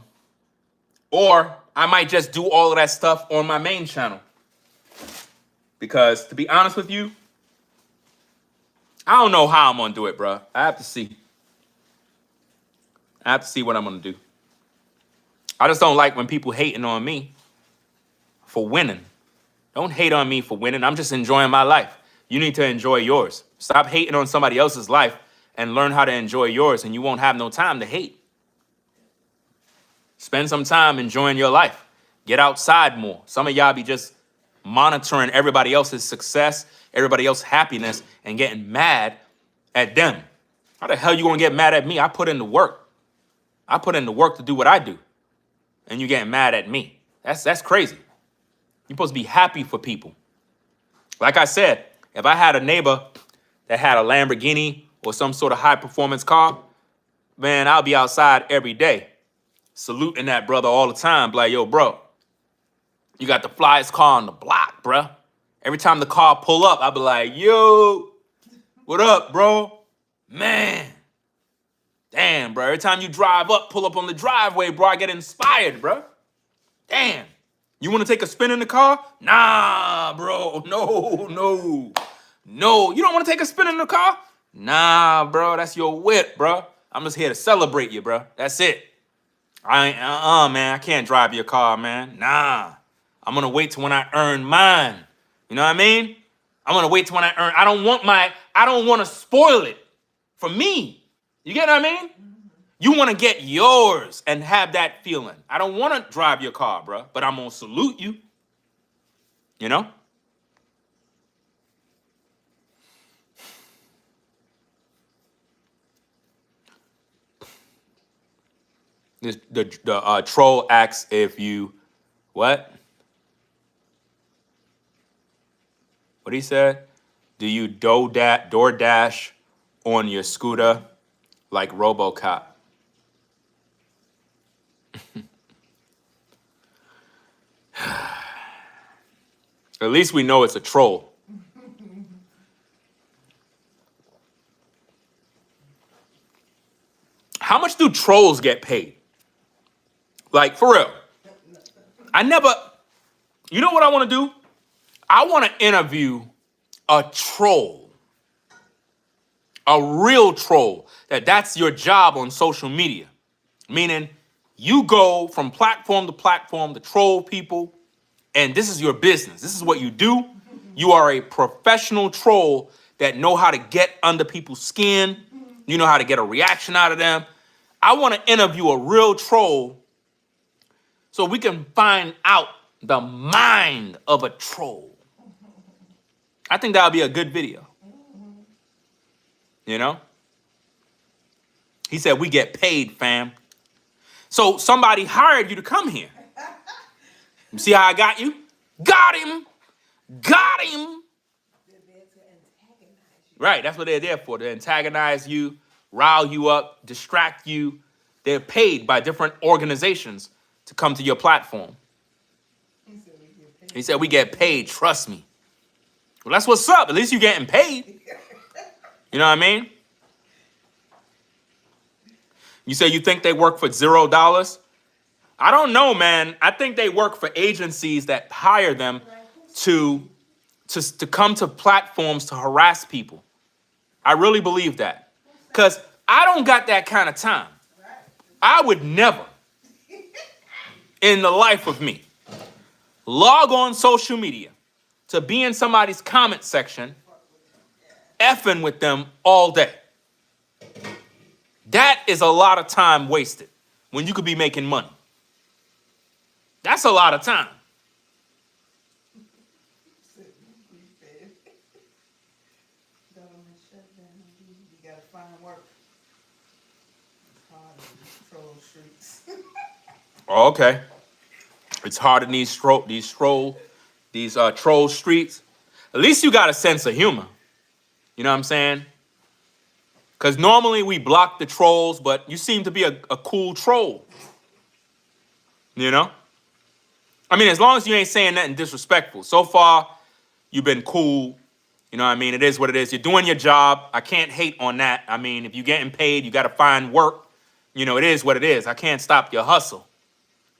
I might just do all of that stuff on my main channel. Because to be honest with you, I don't know how I'm gonna do it, bro. I have to see. I have to see what I'm gonna do. I just don't like when people hating on me for winning. Don't hate on me for winning. I'm just enjoying my life. You need to enjoy yours. Stop hating on somebody else's life and learn how to enjoy yours, and you won't have no time to hate. Spend some time enjoying your life. Get outside more. Some of y'all be just monitoring everybody else's success, everybody else's happiness, and getting mad at them. How the hell you gonna get mad at me? I put in the work. I put in the work to do what I do. And you getting mad at me. That's crazy. You're supposed to be happy for people. Like I said, if I had a neighbor that had a Lamborghini or some sort of high performance car, man, I'll be outside every day saluting that brother all the time. Like, yo, bro, you got the flyest car on the block, bro. Every time the car pull up, I'll be like, yo, what up, bro? Man, damn, bro. Every time you drive up, pull up on the driveway, bro, I get inspired, bro. Damn. You want to take a spin in the car? Nah, bro. No. You don't want to take a spin in the car? Nah, bro. That's your whip, bro. I'm just here to celebrate you, bro. That's it. I ain't, man. I can't drive your car, man. Nah. I'm going to wait till when I earn mine. You know what I mean? I'm going to wait till when I earn. I don't want to spoil it for me. You get what I mean? You want to get yours and have that feeling. I don't want to drive your car, bro, but I'm going to salute you. You know? The troll asks if you, what? What he said? Do you DoorDash on your scooter like RoboCop? At least we know it's a troll. How much do trolls get paid? Like, for real. You know what I want to do? I want to interview a troll. A real troll. That's your job on social media. Meaning, you go from platform to troll people, and this is your business. This is what you do. You are a professional troll that know how to get under people's skin. You know how to get a reaction out of them. I want to interview a real troll so we can find out the mind of a troll. I think that would be a good video. You know? He said, we get paid, fam. So somebody hired you to come here. You see how I got you? Got him. They're there to antagonize you. Right, that's what they're there for. To antagonize you, rile you up, distract you. They're paid by different organizations to come to your platform. He said, we get paid, trust me. Well, that's what's up. At least you're getting paid. You know what I mean? You say you think they work for $0? I don't know, man. I think they work for agencies that hire them to, to come to platforms to harass people. I really believe that. Because I don't got that kind of time. I would never, in the life of me, log on social media to be in somebody's comment section, effing with them all day. That is a lot of time wasted when you could be making money. That's a lot of time. Government shutdown. You gotta find work. It's hard to control streets. Oh, okay. It's hard in these troll streets. At least you got a sense of humor. You know what I'm saying? Because normally we block the trolls, but you seem to be a cool troll. You know? I mean, as long as you ain't saying nothing disrespectful. So far, you've been cool. You know what I mean? It is what it is. You're doing your job. I can't hate on that. I mean, if you're getting paid, you got to find work. You know, it is what it is. I can't stop your hustle.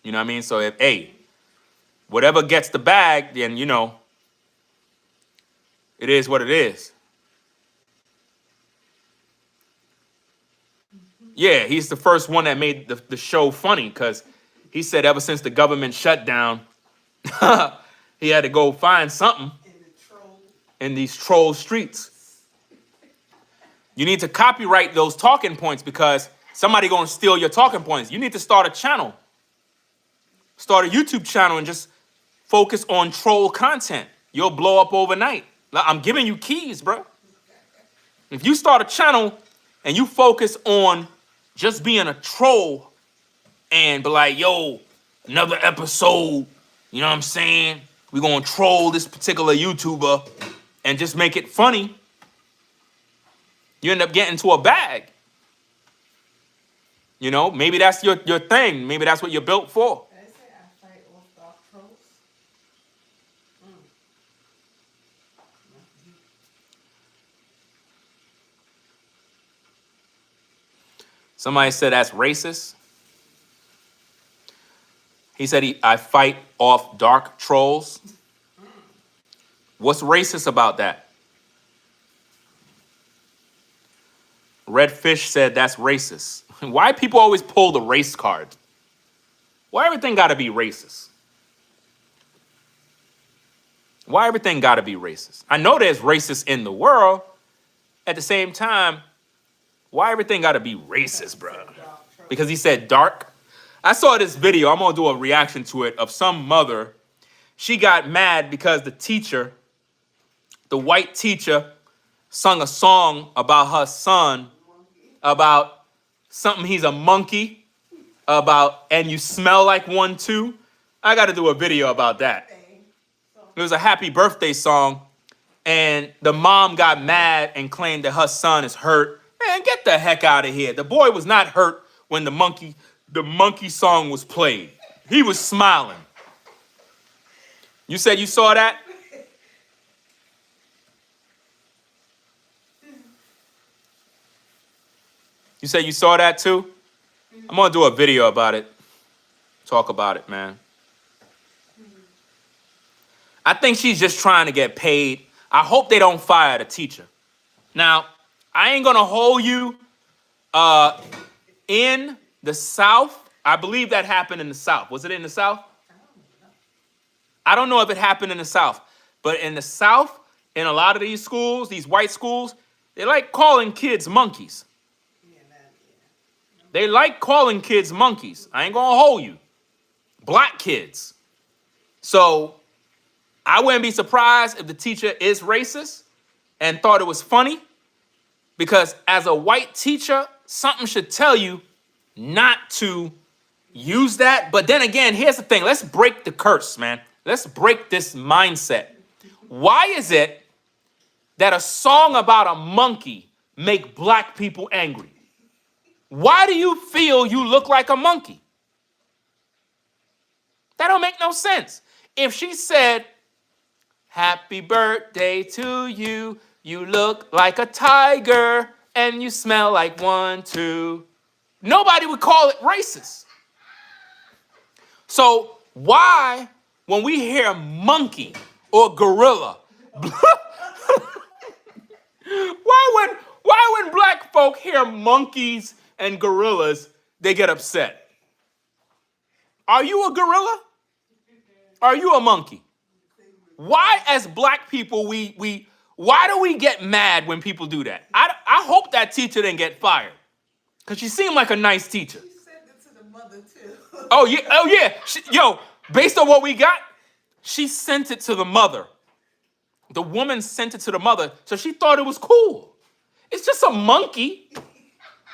You know what I mean? So, if, hey, whatever gets the bag, then, you know, it is what it is. Yeah, he's the first one that made the show funny because he said ever since the government shut down, he had to go find something in these troll streets. You need to copyright those talking points because somebody gonna steal your talking points. You need to start a channel. Start a YouTube channel and just focus on troll content. You'll blow up overnight. I'm giving you keys, bro. If you start a channel and you focus on just being a troll and be like, yo, another episode, you know what I'm saying? We're going to troll this particular YouTuber and just make it funny. You end up getting to a bag. You know, maybe that's your thing. Maybe that's what you're built for. Did I say I fight off dark trolls? Somebody said that's racist. He said I fight off dark trolls. What's racist about that? Red Fish said that's racist. Why people always pull the race card? Why everything got to be racist? Why everything got to be racist? I know there's racists in the world. At the same time, why everything got to be racist, bro? Because he said dark. I saw this video. I'm going to do a reaction to it of some mother. She got mad because the teacher, the white teacher, sung a song about her son, about something he's a monkey, about and you smell like one too. I got to do a video about that. It was a happy birthday song, and the mom got mad and claimed that her son is hurt. Man, get the heck out of here. The boy was not hurt when the monkey song was played. He was smiling. You said you saw that? You said you saw that too? I'm going to do a video about it. Talk about it, man. I think she's just trying to get paid. I hope they don't fire the teacher. Now, I ain't going to hold you in the South. I believe that happened in the South. Was it in the South? I don't know if it happened in the South. But in the South, in a lot of these schools, these white schools, they like calling kids monkeys. They like calling kids monkeys. I ain't going to hold you. Black kids. So I wouldn't be surprised if the teacher is racist and thought it was funny, because as a white teacher, something should tell you not to use that. But then again, here's the thing. Let's break the curse, man. Let's break this mindset. Why is it that a song about a monkey make black people angry? Why do you feel you look like a monkey? That don't make no sense. If she said, happy birthday to you, You look like a tiger and you smell like one, two. Nobody would call it racist. So why, when we hear monkey or gorilla, why when black folk hear monkeys and gorillas, they get upset? Are you a gorilla? Are you a monkey? Why, as black people, why do we get mad when people do that? I hope that teacher didn't get fired, because she seemed like a nice teacher. She sent it to the mother too. Oh yeah. Yo, based on what we got, she sent it to the mother. The woman sent it to the mother, so she thought it was cool. It's just a monkey.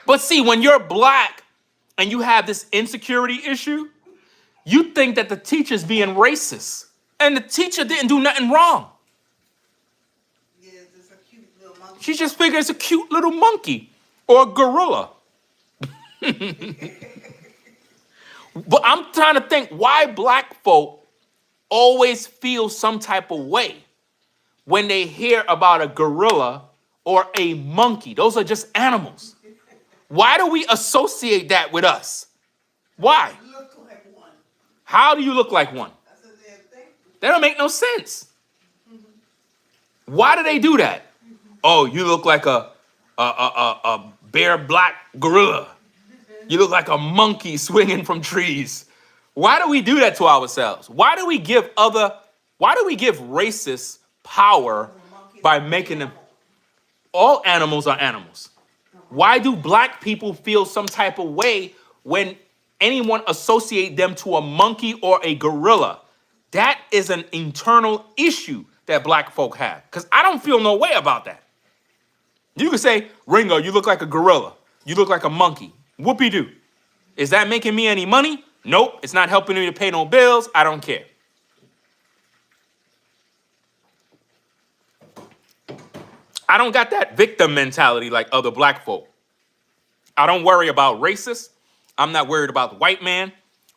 But see, when you're black and you have this insecurity issue, you think that the teacher's being racist. And the teacher didn't do nothing wrong. Yeah, it's just a cute little monkey. She just figured it's a cute little monkey or a gorilla. But I'm trying to think why black folk always feel some type of way when they hear about a gorilla or a monkey. Those are just animals. Why do we associate that with us? Why? You look like one. How do you look like one? That's a damn thing. That don't make no sense. Why do they do that? Oh, you look like a bare black gorilla. You look like a monkey swinging from trees. Why do we do that to ourselves? Why do we give racists power by making them? All animals are animals. Why do black people feel some type of way when anyone associate them to a monkey or a gorilla? That is an internal issue that black folk have. Because I don't feel no way about that. You can say, Ringo, you look like a gorilla. You look like a monkey. Whoopie-doo. Is that making me any money? Nope. It's not helping me to pay no bills. I don't care. I don't got that victim mentality like other black folk. I don't worry about racists. I'm not worried about the white man.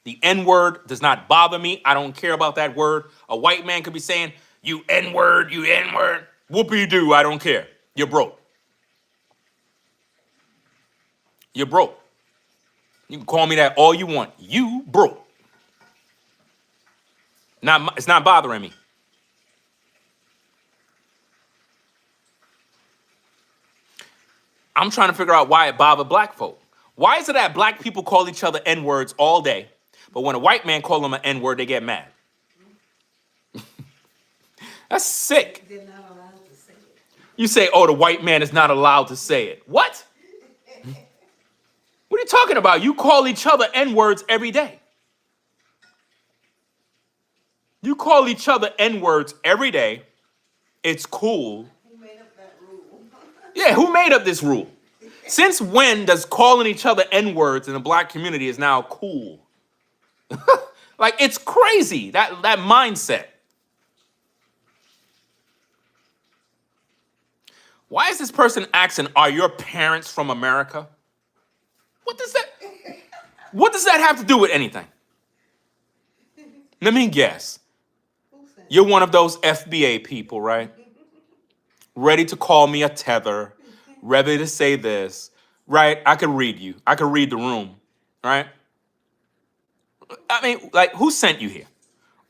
The N-word does not bother me. I don't care about that word. A white man could be saying, you N-word, you N-word. Whoopie-doo, I don't care. You're broke. You're broke. You can call me that all you want. You broke. It's not bothering me. I'm trying to figure out why it bothered black folk. Why is it that black people call each other N-words all day, but when a white man calls them an N-word, they get mad? That's sick. They're not allowed to say it. You say, oh, the white man is not allowed to say it. What? What are you talking about? You call each other N-words every day. You call each other N-words every day. It's cool. Who made up that rule? Yeah, who made up this rule? Since when does calling each other N-words in the black community is now cool? Like, it's crazy, that mindset. Why is this person asking, are your parents from America? What does that have to do with anything? Let me guess. You're one of those FBA people, right? Ready to call me a tether, ready to say this, right? I could read you. I could read the room, right? I mean, like, who sent you here?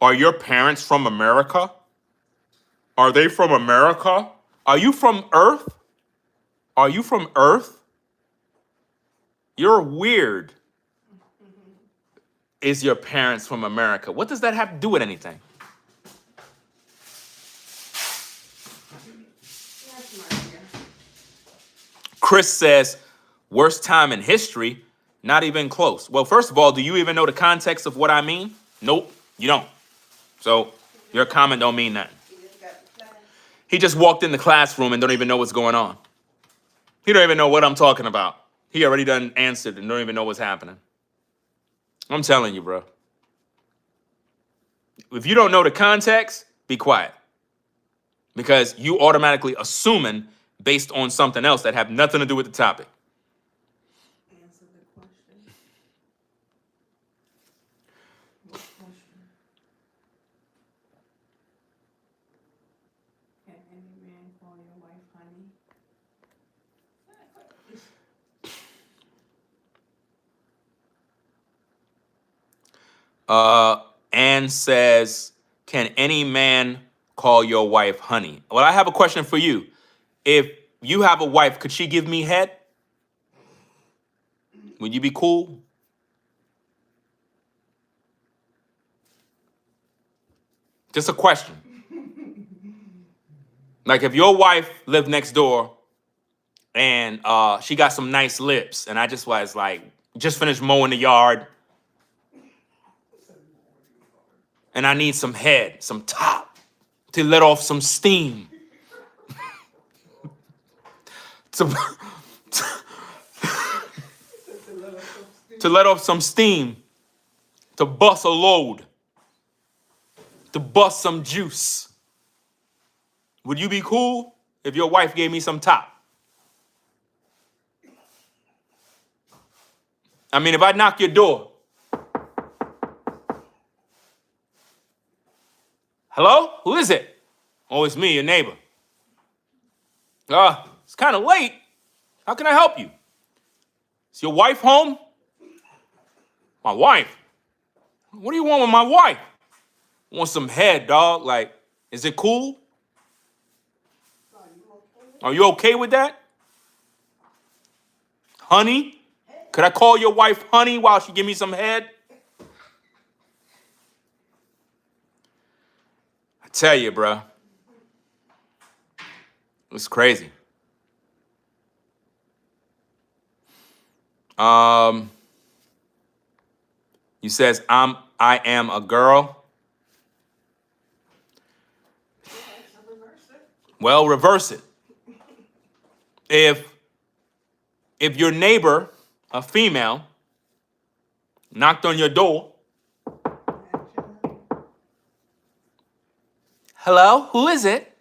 Are your parents from America? Are they from America? Are you from Earth? Are you from Earth? You're weird. Is your parents from America? What does that have to do with anything? Chris says, worst time in history, not even close. Well, first of all, do you even know the context of what I mean? Nope, you don't. So your comment don't mean nothing. He just walked in the classroom and don't even know what's going on. He don't even know what I'm talking about. He already done answered and don't even know what's happening. I'm telling you, bro. If you don't know the context, be quiet. Because you automatically assuming based on something else that have nothing to do with the topic. Answer the question. What question? Can any man call your wife Anne says, can any man call your wife honey? Well, I have a question for you. If you have a wife, could she give me head? Would you be cool? Just a question. Like if your wife lived next door and she got some nice lips, and I just was like, just finished mowing the yard, and I need some head, some top, to let off some steam. to, to let off some steam. To bust a load. To bust some juice. Would you be cool if your wife gave me some top? I mean, if I knock your door. Hello? Who is it? Oh, it's me, your neighbor. It's kind of late. How can I help you? Is your wife home? My wife? What do you want with my wife? I want some head, dog. Like, is it cool? Are you okay with that? Honey? Could I call your wife honey while she give me some head? I tell you, bro. It's crazy. You says I am a girl. Well, reverse it. If your neighbor, a female, knocked on your door. Hello, who is it?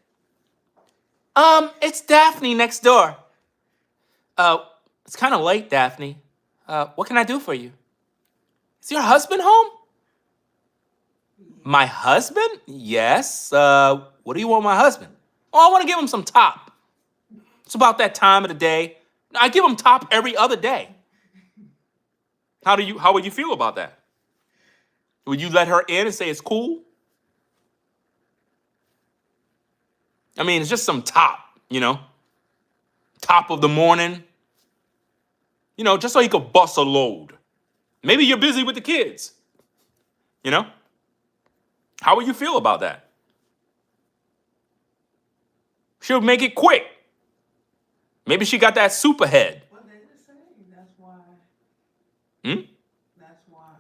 It's Daphne next door. It's kind of late, Daphne. What can I do for you? Is your husband home? My husband? Yes. What do you want my husband? Oh, I want to give him some top. It's about that time of the day. I give him top every other day. How would you feel about that? Would you let her in and say it's cool? I mean, it's just some top, top of the morning, just so he could bust a load. Maybe you're busy with the kids, How would you feel about that? She'll make it quick. Maybe she got that super head. Well, they just say that's why. That's why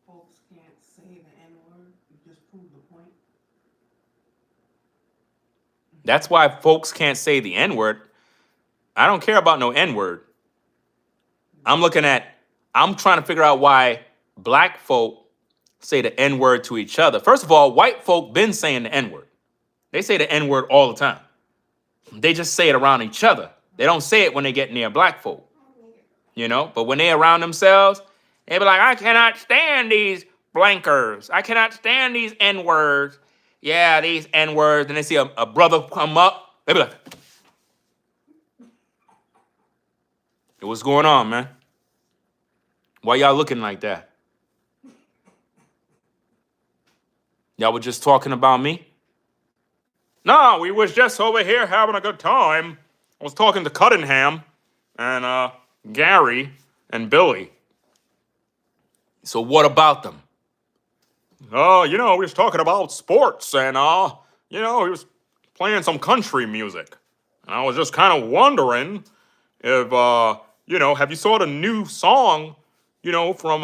folks can't say the N-word. You just prove the point. That's why folks can't say the N-word. I don't care about no N-word. I'm trying to figure out why black folk say the N-word to each other. First of all, white folk been saying the N-word. They say the N-word all the time. They just say it around each other. They don't say it when they get near black folk. But when they around themselves, they be like, I cannot stand these blankers. I cannot stand these N-words. Yeah, these N-words. And they see a brother come up. They be like, hey, what's going on, man? Why y'all looking like that? Y'all were just talking about me? No, we was just over here having a good time. I was talking to Cunningham and Gary and Billy. So what about them? We was talking about sports and, he was playing some country music. And I was just kind of wondering if, have you saw the new song, from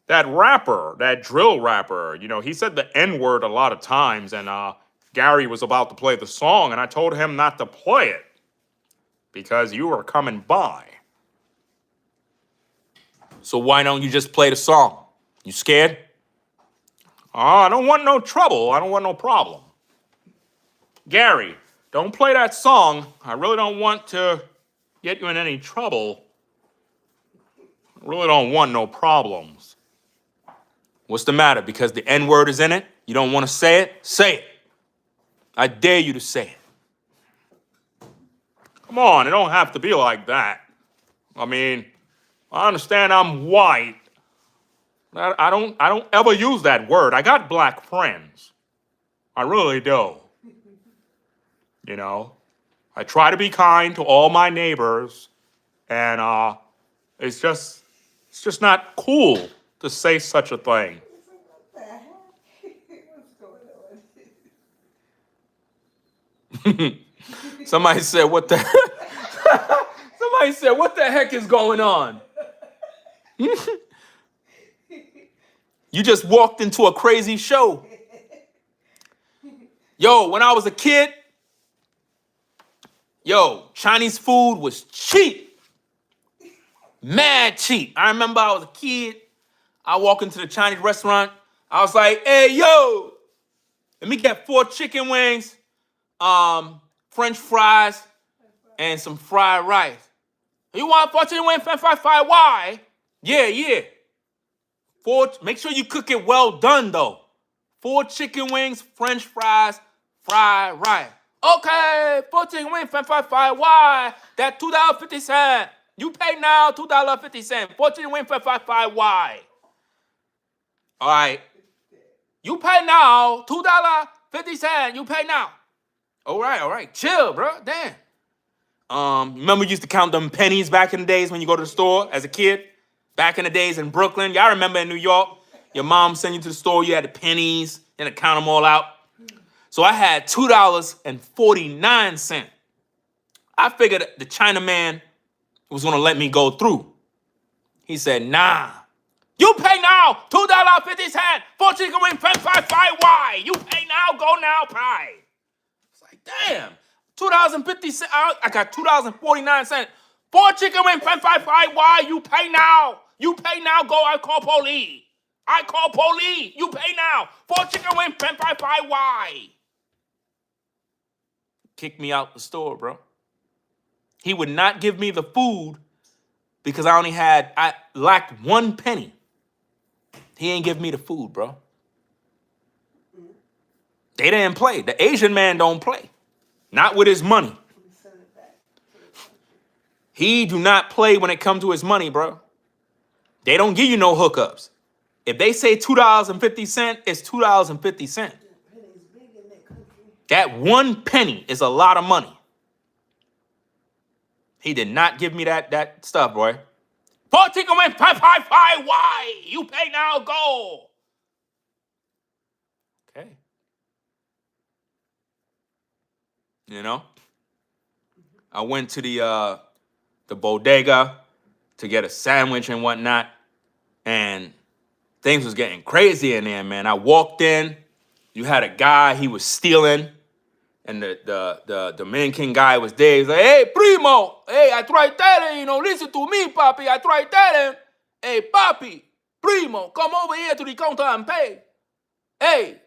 that rapper, that drill rapper? He said the N-word a lot of times, and Gary was about to play the song, and I told him not to play it because you were coming by. So why don't you just play the song? You scared? I don't want no trouble. I don't want no problem. Gary, don't play that song. I really don't want to get you in any trouble. I really don't want no problems. What's the matter? Because the N-word is in it? You don't want to say it? Say it. I dare you to say it. Come on, it don't have to be like that. I mean, I understand I'm white. I don't ever use that word. I got black friends. I really do. You know, I try to be kind to all my neighbors, and it's just not cool to say such a thing. What the heck? What's going on? Somebody said, "What the?" Somebody said, "What the heck is going on?" You just walked into a crazy show. Yo, when I was a kid, Chinese food was cheap. Mad cheap. I remember I was a kid. I walk into the Chinese restaurant. I was like, hey, yo, let me get 4 chicken wings, French fries, and some fried rice. You want 4 chicken wings, French fries, fried why? Yeah. 4, make sure you cook it well done, though. 4 chicken wings, French fries, fried rice. Okay, 4 chicken wings, French fries, fried why? That $2.50. You pay now $2.50. 4 chicken wings, French fries, fried why? All right. You pay now $2.50. You pay now. All right. Chill, bro. Damn. Remember we used to count them pennies back in the days when you go to the store as a kid? Back in the days in Brooklyn. Y'all remember in New York? Your mom sent you to the store, you had the pennies, you had to count them all out. So I had $2.49. I figured the Chinaman was gonna let me go through. He said, nah. You pay now, $2.50, 4 chicken wings, French fries, fried why? You pay now, go now, pie. It's like, damn, $2.50, I got $2.49. 4 chicken wings, French fries, fried why? You pay now. You pay now, go, I call police. I call police. You pay now. 4 chicken wings, French fries, fried why? Kicked me out the store, bro. He would not give me the food because I lacked 1 penny. He ain't give me the food, bro. They didn't play. The Asian man don't play. Not with his money. He do not play when it comes to his money, bro. They don't give you no hookups. If they say $2.50, it's $2.50. That 1 penny is a lot of money. He did not give me that stuff, boy. 4 chicken wings, 555. Why? You pay now, go. Okay. You know, I went to the bodega to get a sandwich and whatnot, and things was getting crazy in there, man. I walked in, you had a guy, he was stealing, and the Dominican guy was there. He's like, hey, primo, hey, I tried telling you, listen to me, papi. I tried telling, hey, papi, primo, come over here to the counter and pay. Hey,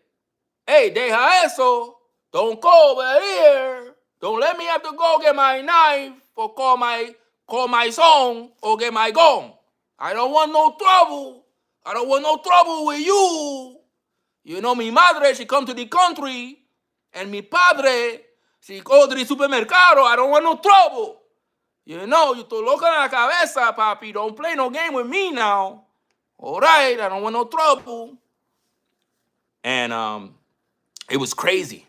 deja eso. Don't go over here. Don't let me have to go get my knife or call my son or get my gun. I don't want no trouble. I don't want no trouble with you. You know, mi madre, she come to the country, and mi padre, she go to the supermercado. I don't want no trouble. You know, you to loca en la cabeza, papi. Don't play no game with me now. All right, I don't want no trouble. And it was crazy,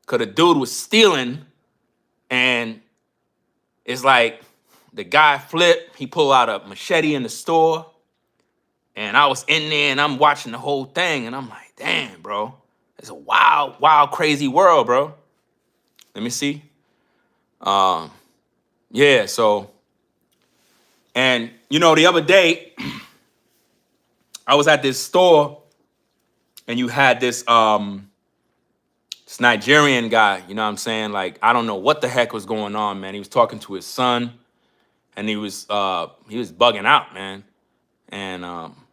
because the dude was stealing, and it's like the guy flipped. He pulled out a machete in the store, and I was in there, and I'm watching the whole thing, and I'm like, damn, bro. It's a wild, wild, crazy world, bro. Let me see. Yeah, so, and, the other day, I was at this store, and you had this Nigerian guy, you know what I'm saying? Like, I don't know what the heck was going on, man. He was talking to his son, and he was bugging out, man. And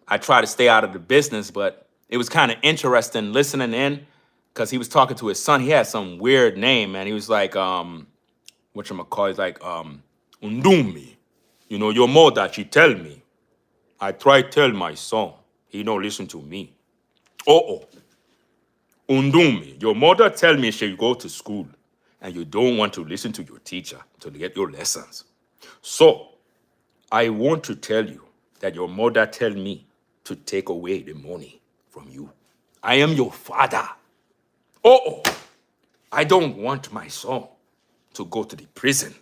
I tried to stay out of the business, but it was kind of interesting listening in, because he was talking to his son. He had some weird name, man. He was like, whatchamacallit, he's like, Undumi. Your mother, she tell me. I try tell my son. He don't listen to me. Oh. Undumi, your mother tell me she go to school. and you don't want to listen to your teacher to get your lessons. So I want to tell you that your mother tell me to take away the money from you. I am your father. Oh, I don't want my son to go to the prison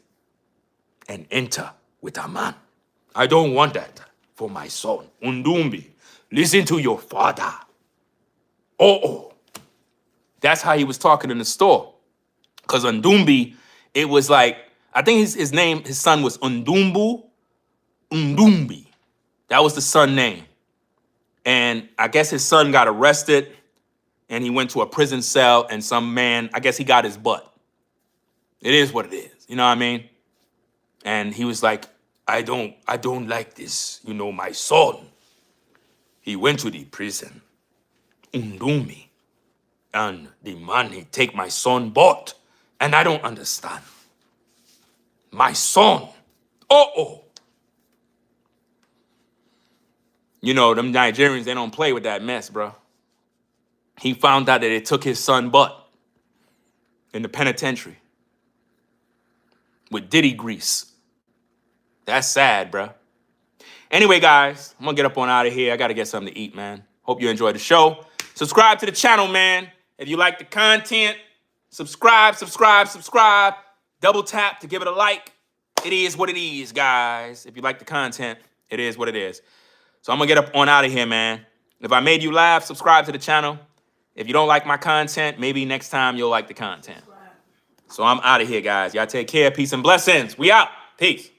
and enter with a man. I don't want that for my son. Undumbi, listen to your father. Oh. That's how he was talking in the store. Because Undumbi, it was like, I think his son was Undumbi. That was the son name. And I guess his son got arrested and he went to a prison cell and some man, I guess he got his butt. It is what it is. You know what I mean? And he was like, I don't like this. You know, my son. He went to the prison. Undumi. And the man, he take my son butt. And I don't understand. My son. Oh. You know, them Nigerians, they don't play with that mess, bro. He found out that it took his son butt in the penitentiary with Diddy grease. That's sad, bro. Anyway, guys, I'm gonna get up on out of here. I gotta get something to eat, man. Hope you enjoyed the show. Subscribe to the channel, man. If you like the content, subscribe. Double tap to give it a like. It is what it is, guys. If you like the content, it is what it is. So I'm gonna get up on out of here, man. If I made you laugh, subscribe to the channel. If you don't like my content, maybe next time you'll like the content. So I'm out of here, guys. Y'all take care. Peace and blessings. We out. Peace.